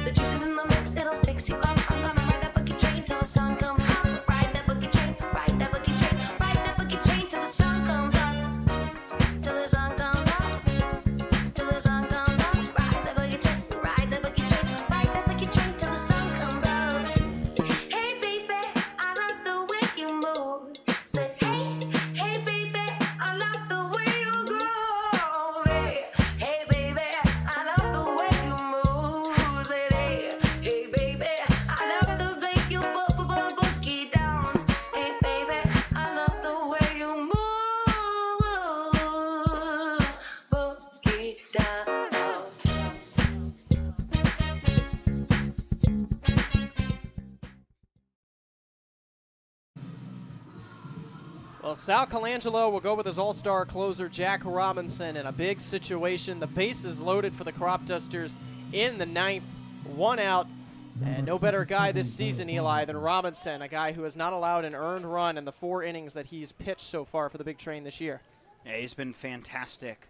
The juice is in the mix, it'll fix you up. I'm gonna ride that boogie train till the sun comes up. Ride that boogie train, ride that boogie train, ride that boogie train till the sun comes up. Till the sun comes up. Till the sun comes up. Ride that boogie train, ride that boogie train, ride that boogie train till the sun comes up. Hey baby, I love the way you move. Say hey baby, I love the way you groove. Hey baby, I love the way you move. Say hey baby, I love the way you boogie down. Hey baby, I love the way you move. Boogie down. Well, Sal Colangelo will go with his all-star closer, Jack Robinson, in a big situation. The base is loaded for the Cropdusters in the 9th. 1 out, and no better guy this season, Eli, than Robinson, a guy who has not allowed an earned run in the 4 innings that he's pitched so far for the Big Train this year. Yeah, he's been fantastic.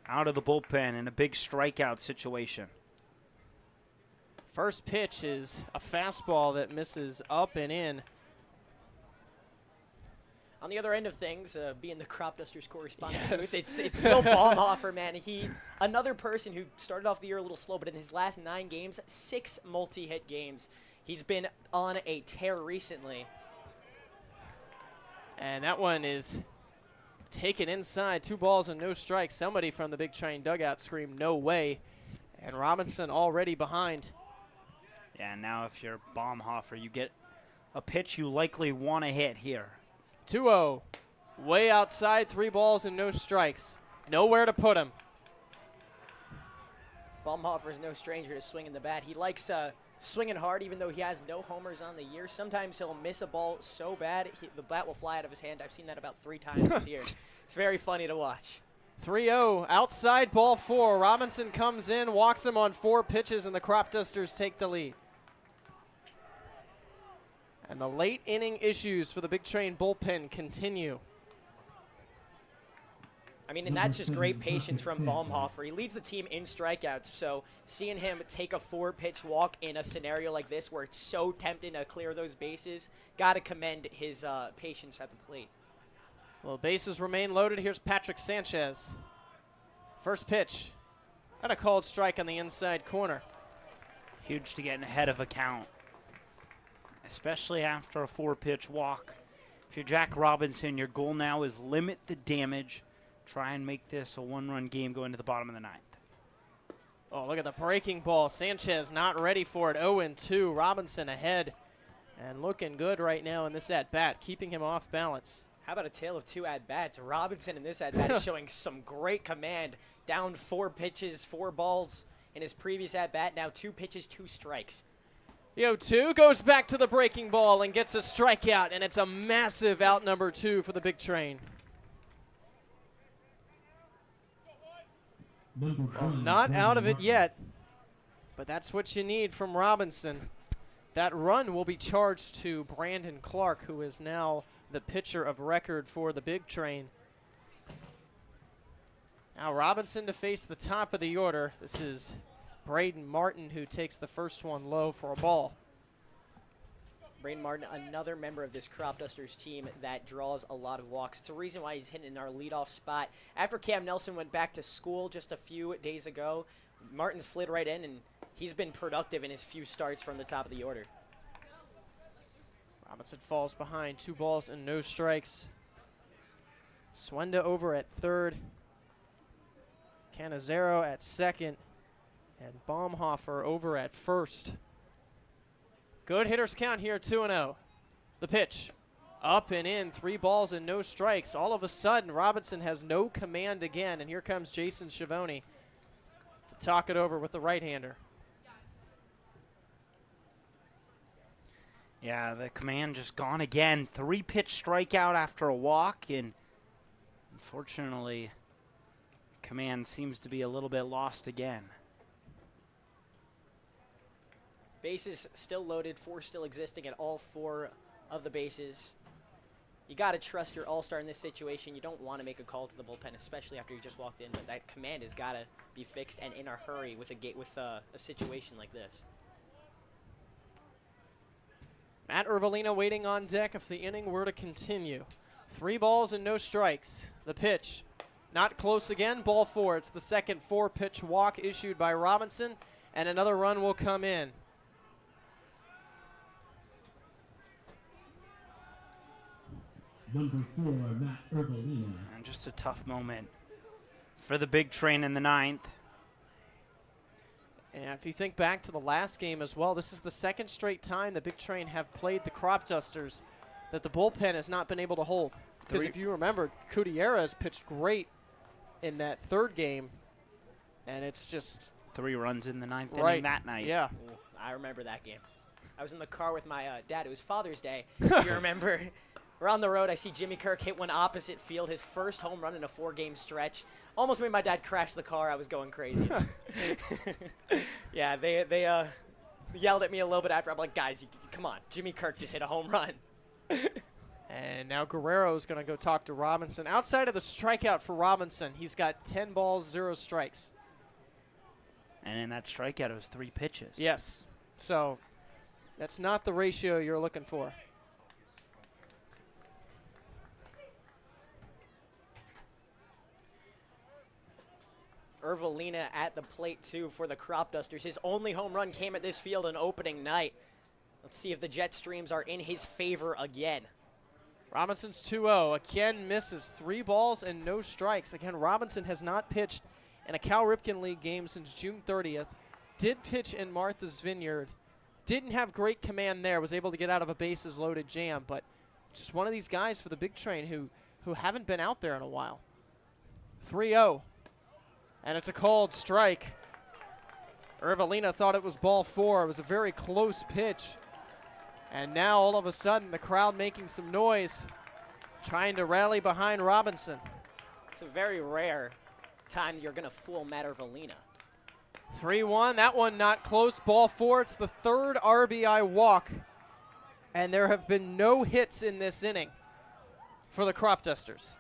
Out of the bullpen in a big strikeout situation. First pitch is a fastball that misses up and in. On the other end of things, being the Cropdusters correspondent Yes. booth, it's Phil Baumhofer, man. Another person who started off the year a little slow, but in his last 9 games, 6 multi-hit games. He's been on a tear recently. And that one is taken inside. 2 balls and no strikes. Somebody from the Big Train dugout screamed, "No way." And Robinson already behind. Yeah, now if you're Baumhofer, you get a pitch you likely want to hit here. 2-0. Way outside, 3 balls and no strikes. Nowhere to put him. Baumhofer is no stranger to swinging the bat. He likes swinging hard, even though he has no homers on the year. Sometimes he'll miss a ball so bad, the bat will fly out of his hand. I've seen that about 3 times this year. It's very funny to watch. 3-0, outside ball 4. Robinson comes in, walks him on 4 pitches, and the Cropdusters take the lead. And the late inning issues for the Big Train bullpen continue. I mean, and that's just great patience from Baumhofer. He leads the team in strikeouts, so seeing him take a 4-pitch walk in a scenario like this where it's so tempting to clear those bases, got to commend his patience at the plate. Well, bases remain loaded. Here's Patrick Sanchez. First pitch, And a called strike on the inside corner. Huge to get ahead of a count, especially after a 4-pitch walk. If you're Jack Robinson, your goal now is limit the damage. Try and make this a 1-run game going to the bottom of the 9th. Oh, look at the breaking ball. Sanchez not ready for it. 0-2. Robinson ahead and looking good right now in this at-bat, keeping him off balance. How about a tale of 2 at-bats? Robinson in this at-bat is showing some great command. Down 4 pitches, 4 balls in his previous at-bat. Now 2 pitches, 2 strikes. The 0-2 goes back to the breaking ball and gets a strikeout, and it's a massive out number 2 for the big train. Well, not out of it yet, but that's what you need from Robinson. That run will be charged to Brandon Clark, who is now the pitcher of record for the big train. Now Robinson to face the top of the order. This is Braden Martin, who takes the first one low for a ball. Braden Martin, another member of this Cropdusters team that draws a lot of walks. It's a reason why he's hitting in our leadoff spot. After Cam Nelson went back to school just a few days ago, Martin slid right in, and he's been productive in his few starts from the top of the order. Robinson falls behind, 2 balls and no strikes. Swenda over at third. Canizero at second. And Baumhofer over at first. Good hitters count here, 2-0. The pitch, up and in, 3 balls and no strikes. All of a sudden, Robinson has no command again, and here comes Jason Schiavone to talk it over with the right-hander. Yeah, the command just gone again. 3-pitch strikeout after a walk, and unfortunately, command seems to be a little bit lost again. Bases still loaded, 4 still existing at all 4 of the bases. You got to trust your all-star in this situation. You don't want to make a call to the bullpen, especially after you just walked in, but that command has got to be fixed and in a hurry with a situation like this. Matt Urbalina waiting on deck if the inning were to continue. 3 balls and no strikes. The pitch, not close again, ball 4. It's the second 4-pitch walk issued by Robinson, and another run will come in. Number 4, Matt Urbalina. And just a tough moment for the big train in the 9th. And if you think back to the last game as well, this is the second straight time the big train have played the Cropdusters that the bullpen has not been able to hold. Because if you remember, Gutierrez pitched great in that 3rd game, and it's just 3 runs in the 9th inning that night. Yeah. Ooh, I remember that game. I was in the car with my dad. It was Father's Day. If you remember, we're on the road. I see Jimmy Kirk hit one opposite field, his first home run in a 4-game stretch. Almost made my dad crash the car. I was going crazy. Yeah, they yelled at me a little bit after. I'm like, guys, come on. Jimmy Kirk just hit a home run. And now Guerrero's going to go talk to Robinson. Outside of the strikeout for Robinson, he's got 10 balls, 0 strikes. And in that strikeout, it was 3 pitches. Yes. So that's not the ratio you're looking for. Urvalina at the plate, too, for the Cropdusters. His only home run came at this field on opening night. Let's see if the jet streams are in his favor again. Robinson's 2-0. Again misses 3 balls and no strikes. Again, Robinson has not pitched in a Cal Ripken League game since June 30th. Did pitch in Martha's Vineyard. Didn't have great command there. Was able to get out of a bases loaded jam, but just one of these guys for the big train who haven't been out there in a while. 3-0. And it's a called strike. Urvalina thought it was ball 4. It was a very close pitch. And now all of a sudden the crowd making some noise, trying to rally behind Robinson. It's a very rare time you're going to fool Matt Urvalina. 3-1, that one not close, ball 4. It's the 3rd RBI walk. And there have been no hits in this inning for the Cropdusters.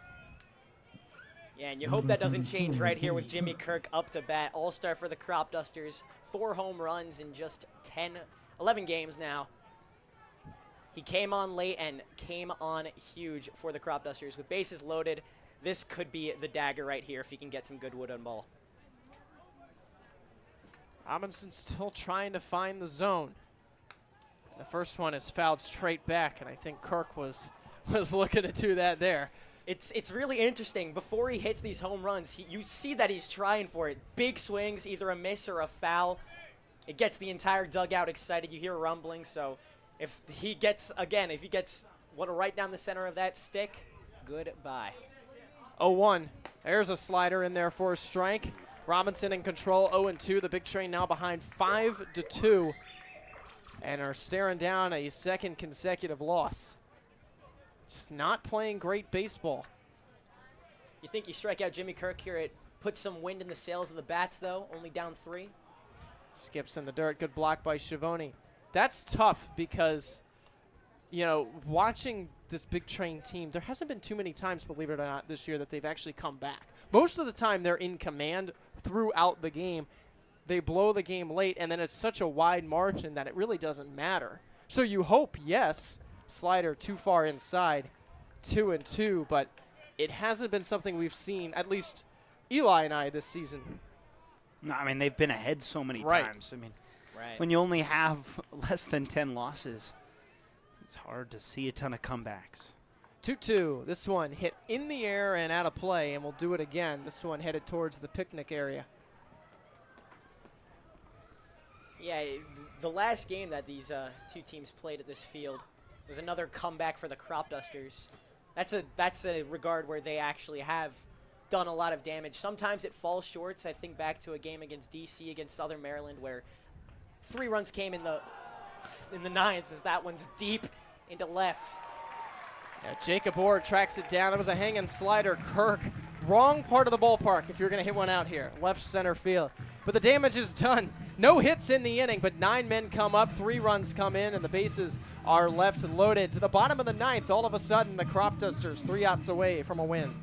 Yeah, and you hope that doesn't change right here with Jimmy Kirk up to bat. All-star for the Cropdusters. 4 home runs in just 11 games now. He came on late and came on huge for the Cropdusters. With bases loaded, this could be the dagger right here if he can get some good wood on ball. Robinson still trying to find the zone. The first one is fouled straight back, and I think Kirk was looking to do that there. It's really interesting. Before he hits these home runs, you see that he's trying for it. Big swings, either a miss or a foul. It gets the entire dugout excited. You hear rumbling. So if he gets one right down the center of that stick, goodbye. 0-1. There's a slider in there for a strike. Robinson in control, 0-2. The Big Train now behind 5-2 and are staring down a second consecutive loss. Just not playing great baseball. You think you strike out Jimmy Kirk here, it puts some wind in the sails of the bats, though, only down 3. Skips in the dirt. Good block by Schiavone. That's tough because, watching this Big Train team, there hasn't been too many times, believe it or not, this year that they've actually come back. Most of the time they're in command throughout the game. They blow the game late, and then it's such a wide margin that it really doesn't matter. So you hope, yes, slider too far inside, 2-2, but it hasn't been something we've seen, at least Eli and I, this season. No, I mean, they've been ahead so many times. I mean, Right. when you only have less than 10 losses, it's hard to see a ton of comebacks. 2-2. This one hit in the air and out of play, and we'll do it again. This one headed towards the picnic area. Yeah, the last game that these two teams played at this field was another comeback for the Cropdusters. That's a regard where they actually have done a lot of damage. Sometimes it falls short. I think back to a game against DC, against Southern Maryland, where 3 runs came in the 9th, as that one's deep into left. Yeah, Jacob Orr tracks it down. That was a hanging slider. Kirk, wrong part of the ballpark if you're going to hit one out here. Left center field. But the damage is done. No hits in the inning, but 9 men come up, 3 runs come in, and the bases are left loaded. To the bottom of the 9th, all of a sudden, the Cropdusters 3 outs away from a win.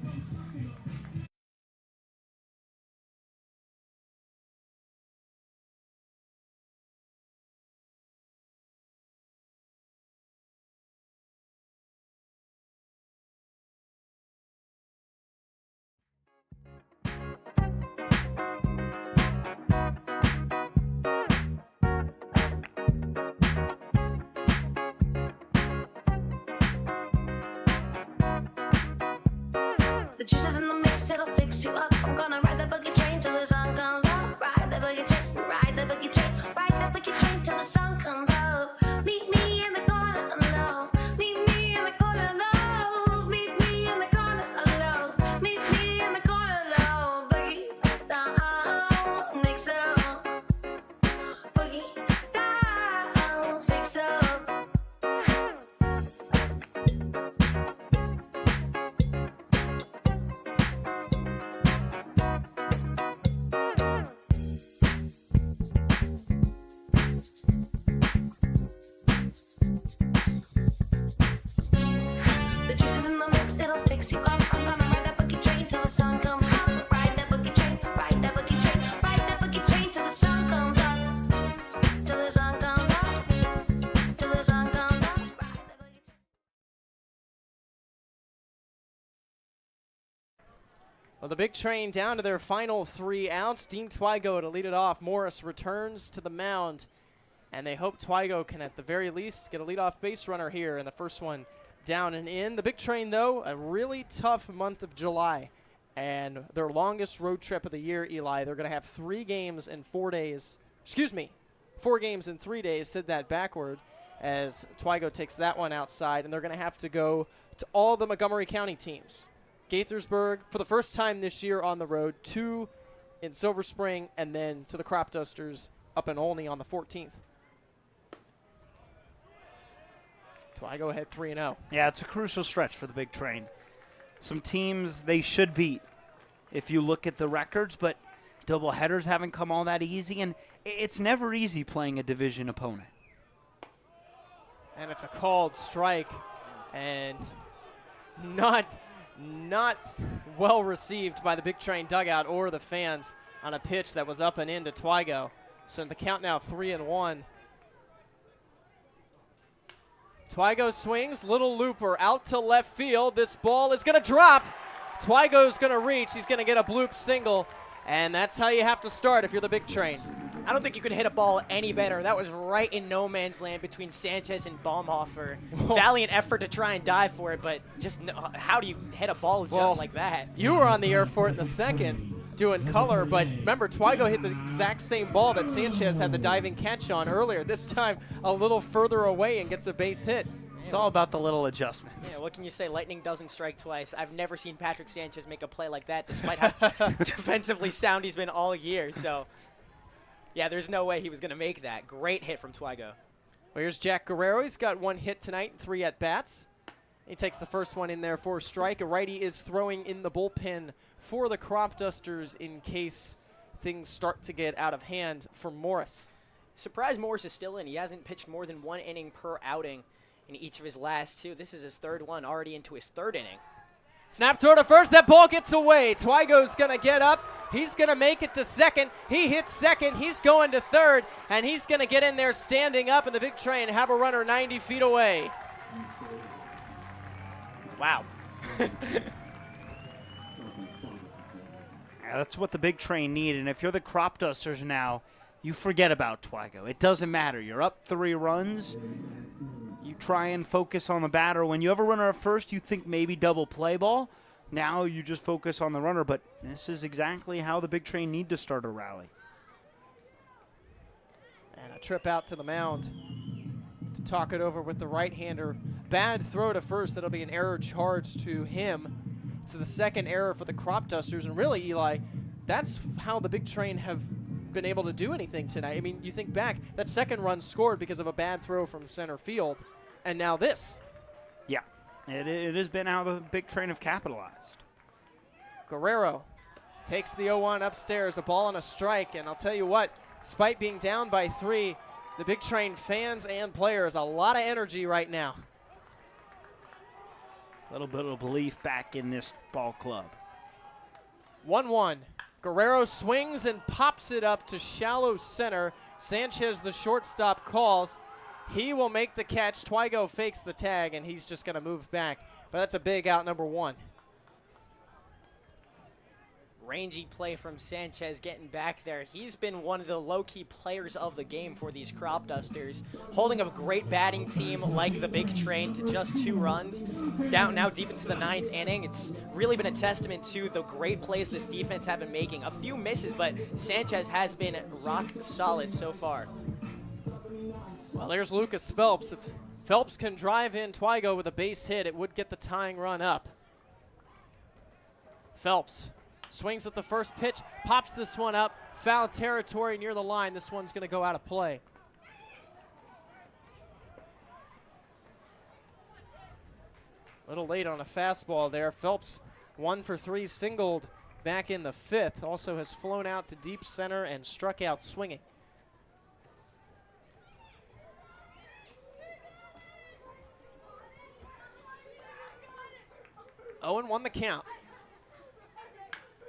The juice is in the mix, it'll fix you up. I'm gonna ride the boogie train till the sun comes up. Ride the boogie train, ride the boogie train, ride the boogie train till the sun comes up. Meet me in the corner alone. Meet me in the corner alone. Meet me in the corner alone. Meet me in the corner alone. Boogie down, mix up. Boogie down, fix up. The juice is in the mix, it'll fix you up. I'm gonna ride that boogie train till the sun comes up. Ride that boogie train, ride that boogie train, ride that boogie train till the sun comes up. Till the sun comes up. Till the sun comes up. Ride that boogie train. Well, the Big Train down to their final 3 outs. Dean Twygo to lead it off. Morris returns to the mound, and they hope Twygo can, at the very least, get a leadoff base runner here in the first one down and in. The Big Train, though, a really tough month of July, and their longest road trip of the year, Eli. They're going to have 3 games in 4 days. Excuse me, 4 games in 3 days. Said that backward as Twygo takes that one outside, and they're going to have to go to all the Montgomery County teams. Gaithersburg, for the first time this year on the road, 2 in Silver Spring, and then to the Cropdusters up in Olney on the 14th. Twygo ahead 3-0. Yeah, it's a crucial stretch for the Big Train. Some teams they should beat if you look at the records, but doubleheaders haven't come all that easy, and it's never easy playing a division opponent. And it's a called strike, and not well received by the Big Train dugout or the fans on a pitch that was up and into Twygo. So the count now 3-1. Twygo swings, little looper out to left field. This ball is going to drop. Twygo's going to reach. He's going to get a bloop single, and that's how you have to start if you're the Big Train. I don't think you could hit a ball any better. That was right in no man's land between Sanchez and Baumhofer. Valiant effort to try and dive for it, but just how do you hit a ball jump like that? You were on the air for it in the second doing color, but remember, Twygo hit the exact same ball that Sanchez had the diving catch on earlier. This time a little further away and gets a base hit. It's all about the little adjustments. Yeah, what can you say? Lightning doesn't strike twice. I've never seen Patrick Sanchez make a play like that, despite how defensively sound he's been all year. So, yeah, there's no way he was going to make that. Great hit from Twygo. Well, here's Jack Guerrero. He's got 1 hit tonight, 3 at-bats. He takes the first one in there for a strike. A righty is throwing in the bullpen for the Cropdusters in case things start to get out of hand for Morris. Surprised Morris is still in. He hasn't pitched more than 1 inning per outing in each of his last 2. This is his 3rd one, already into his 3rd inning. Snap throw to first. That ball gets away. Twygo's going to get up. He's going to make it to second. He hits second. He's going to third. And he's going to get in there standing up in the big train and have a runner 90 feet away. Wow. Yeah, that's what the big train need. And if you're the Cropdusters now, you forget about Twygo. It doesn't matter. You're up 3 runs. You try and focus on the batter. When you have a runner at first, you think maybe double play ball. Now you just focus on the runner. But this is exactly how the big train need to start a rally. And a trip out to the mound to talk it over with the right-hander. Bad throw to first. That'll be an error charge to him. It's the 2nd error for the Cropdusters. And really, Eli, that's how the big train have been able to do anything tonight. I mean, you think back, that 2nd run scored because of a bad throw from center field. And now this. Yeah, it has been how the big train have capitalized. Guerrero takes the 0-1 upstairs, a ball and a strike. And I'll tell you what, despite being down by 3, the big train fans and players, a lot of energy right now. A little bit of belief back in this ball club. 1-1. Guerrero swings and pops it up to shallow center. Sanchez, the shortstop, calls. He will make the catch. Twygo fakes the tag, and he's just going to move back. But that's a big out, number 1. Rangy play from Sanchez getting back there. He's been one of the low-key players of the game for these Cropdusters, holding a great batting team like the big train to just 2 runs. Down now deep into the 9th inning. It's really been a testament to the great plays this defense have been making. A few misses, but Sanchez has been rock solid so far. Well, there's Lucas Phelps. If Phelps can drive in Twygo with a base hit, it would get the tying run up. Phelps swings at the first pitch, pops this one up, foul territory near the line. This one's going to go out of play. A little late on a fastball there. Phelps 1 for 3 singled back in the 5th. Also has flown out to deep center and struck out swinging. 0-1 the count.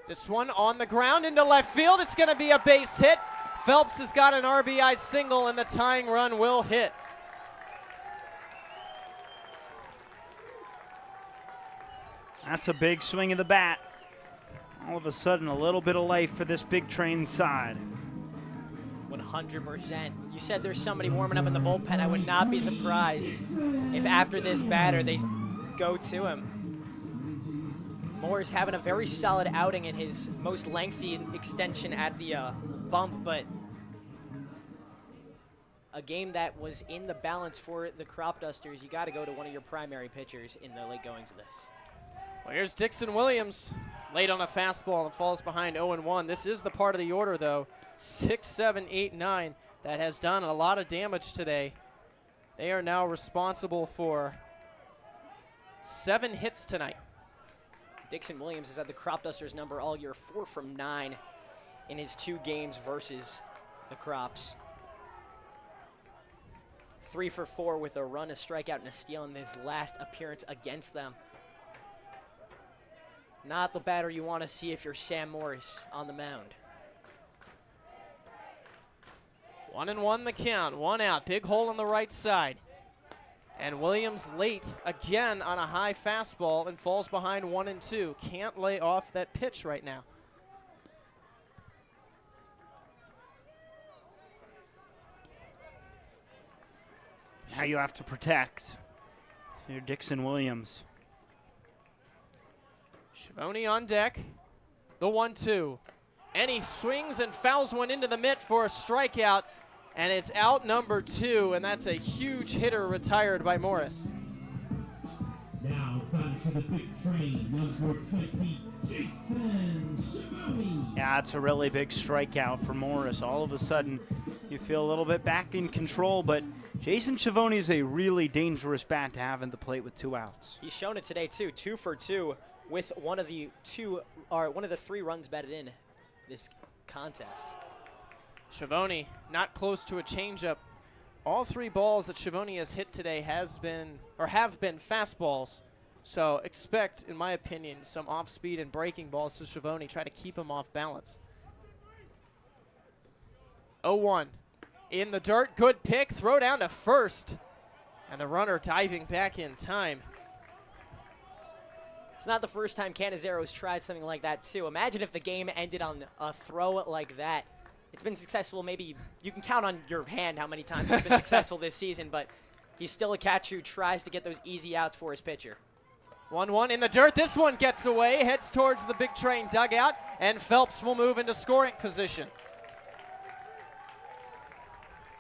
This one on the ground into left field. It's going to be a base hit. Phelps has got an RBI single, and the tying run will hit. That's a big swing of the bat. All of a sudden, a little bit of life for this big train side. 100%. You said there's somebody warming up in the bullpen. I would not be surprised if after this batter they go to him. Moore's having a very solid outing in his most lengthy extension at the bump, but a game that was in the balance for the Cropdusters. You got to go to one of your primary pitchers in the late goings of this. Well, here's Dixon Williams, late on a fastball and falls behind 0-1. This is the part of the order, though, 6, 7, 8, 9, that has done a lot of damage today. They are now responsible for 7 hits tonight. Dixon Williams has had the Cropdusters number all year, 4 from 9 in his 2 games versus the Crops. 3 for 4 with a run, a strikeout, and a steal in his last appearance against them. Not the batter you want to see if you're Sam Morris on the mound. 1-1 the count, 1 out, big hole on the right side. And Williams late again on a high fastball and falls behind 1-2. Can't lay off that pitch right now. Now you have to protect your Dixon Williams. Schiavone on deck. The 1-2. And he swings and fouls one into the mitt for a strikeout. And it's out number 2, and that's a huge hitter retired by Morris. Now back to the big train, number 20, Jason Schiavone. Yeah, it's a really big strikeout for Morris. All of a sudden, you feel a little bit back in control, but Jason Schiavone is a really dangerous bat to have in the plate with 2 outs. He's shown it today too, 2 for 2 with one of the 3 runs batted in this contest. Schiavone not close to a changeup. All 3 balls that Schiavone has hit today have been fastballs. So expect, in my opinion, some off-speed and breaking balls to Schiavone. Try to keep him off balance. 0-1. In the dirt, good pick. Throw down to first. And the runner diving back in time. It's not the first time Canizaro's tried something like that too. Imagine if the game ended on a throw like that. It's been successful. Maybe you can count on your hand how many times it's been successful this season, but he's still a catcher who tries to get those easy outs for his pitcher. 1-1 in the dirt. This one gets away, heads towards the Big Train dugout, and Phelps will move into scoring position.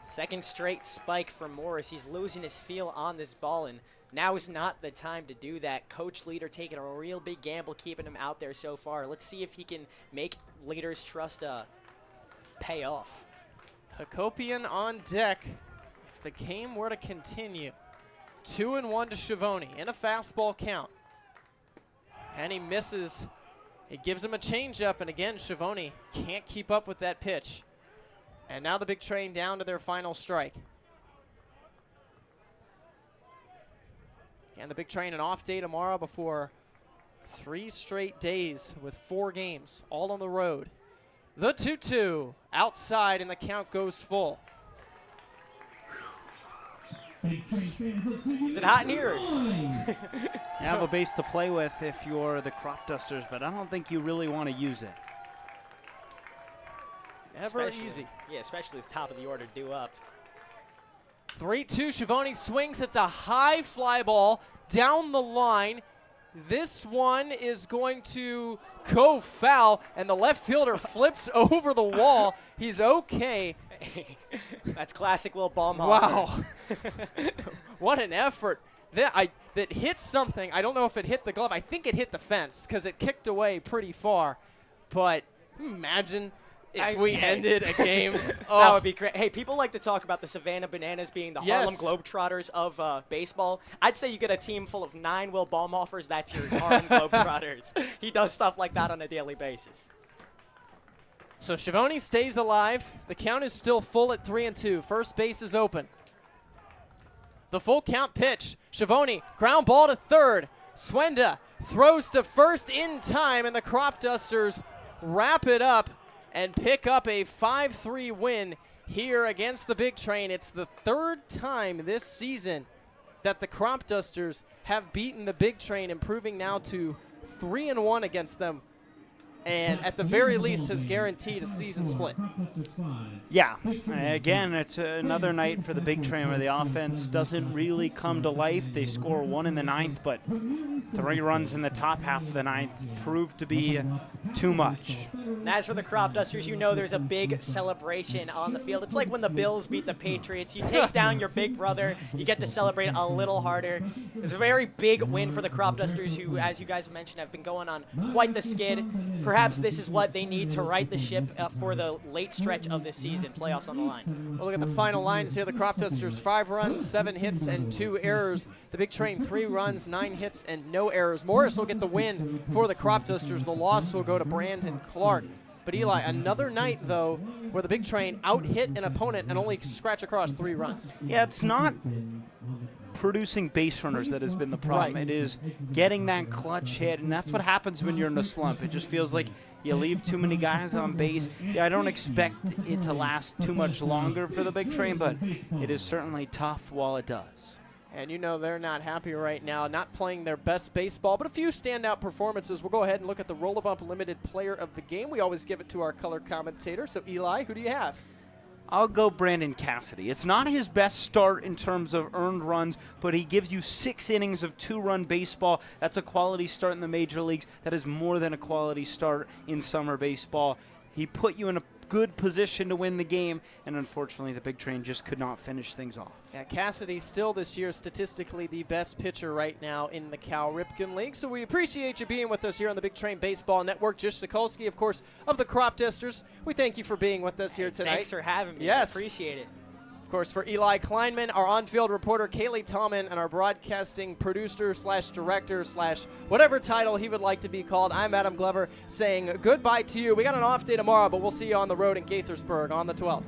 Second straight spike from Morris. He's losing his feel on this ball, and now is not the time to do that. Coach Leader taking a real big gamble keeping him out there so far. Let's see if he can make Leader's trust pay off. Hakopian on deck. If the game were to continue, 2-1 to Schiavone in a fastball count. And he misses. It gives him a changeup, and again, Schiavone can't keep up with that pitch. And now the Big Train down to their final strike. And the Big Train an off day tomorrow before 3 straight days with 4 games, all on the road. The 2-2 outside, and the count goes full. Is it hot in here? You have a base to play with if you're the Cropdusters, but I don't think you really want to use it. Never easy. Yeah, especially with top of the order due up. 3-2, Schiavone swings. It's a high fly ball down the line. This one is going to go foul, and the left fielder flips over the wall. He's okay. That's classic Will Baumhofer. Wow. What an effort. That hit something. I don't know if it hit the glove. I think it hit the fence because it kicked away pretty far. But imagine if we ended a game. That would be great. Hey, people like to talk about the Savannah Bananas being the Harlem Globetrotters of baseball. I'd say you get a team full of 9 Will Baumhofers. That's your Harlem Globetrotters. He does stuff like that on a daily basis. So Schiavone stays alive. The count is still full at 3-2. First base is open. The full count pitch. Schiavone, ground ball to third. Swenda throws to first in time, and the Cropdusters wrap it up and pick up a 5-3 win here against the Big Train. It's the 3rd time this season that the Cropdusters have beaten the Big Train, improving now to 3-1 against them, and at the very least has guaranteed a season split. Yeah, again, it's another night for the Big Train where the offense doesn't really come to life. They score 1 in the 9th, but 3 runs in the top half of the 9th proved to be too much. And as for the Cropdusters, you know there's a big celebration on the field. It's like when the Bills beat the Patriots. You take down your big brother, you get to celebrate a little harder. It's a very big win for the Cropdusters, who, as you guys mentioned, have been going on quite the skid. Perhaps this is what they need to right the ship for the late stretch of this season. Playoffs on the line. We'll look at the final lines here. The Cropdusters, 5 runs, 7 hits, and 2 errors. The Big Train, 3 runs, 9 hits, and no errors. Morris will get the win for the Cropdusters. The loss will go to Brandon Clark. But Eli, another night, though, where the Big Train out-hit an opponent and only scratch across 3 runs. Yeah, it's not producing base runners that has been the problem. Right. It is getting that clutch hit, and that's what happens when you're in a slump. It just feels like you leave too many guys on base. Yeah, I don't expect it to last too much longer for the Big Train, but it is certainly tough while it does. And you know they're not happy right now, not playing their best baseball, but a few standout performances. We'll go ahead and look at the Roll-A-Bump Limited Player of the Game. We always give it to our color commentator. So, Eli, who do you have? I'll go Brandon Cassidy. It's not his best start in terms of earned runs, but he gives you 6 innings of 2-run baseball. That's a quality start in the major leagues. That is more than a quality start in summer baseball. He put you in a good position to win the game, and unfortunately the Big Train just could not finish things off. Yeah, Cassidy still this year statistically the best pitcher right now in the Cal Ripken League. So we appreciate you being with us here on the Big Train Baseball Network. Josh Sokolsky, of course, of the Cropdusters. We thank you for being with us here tonight. Thanks for having me. Yes. I appreciate it. Of course, for Eli Kleinman, our on-field reporter, Kaylee Tallman, and our broadcasting producer/director/ whatever title he would like to be called, I'm Adam Glover saying goodbye to you. We got an off day tomorrow, but we'll see you on the road in Gaithersburg on the 12th.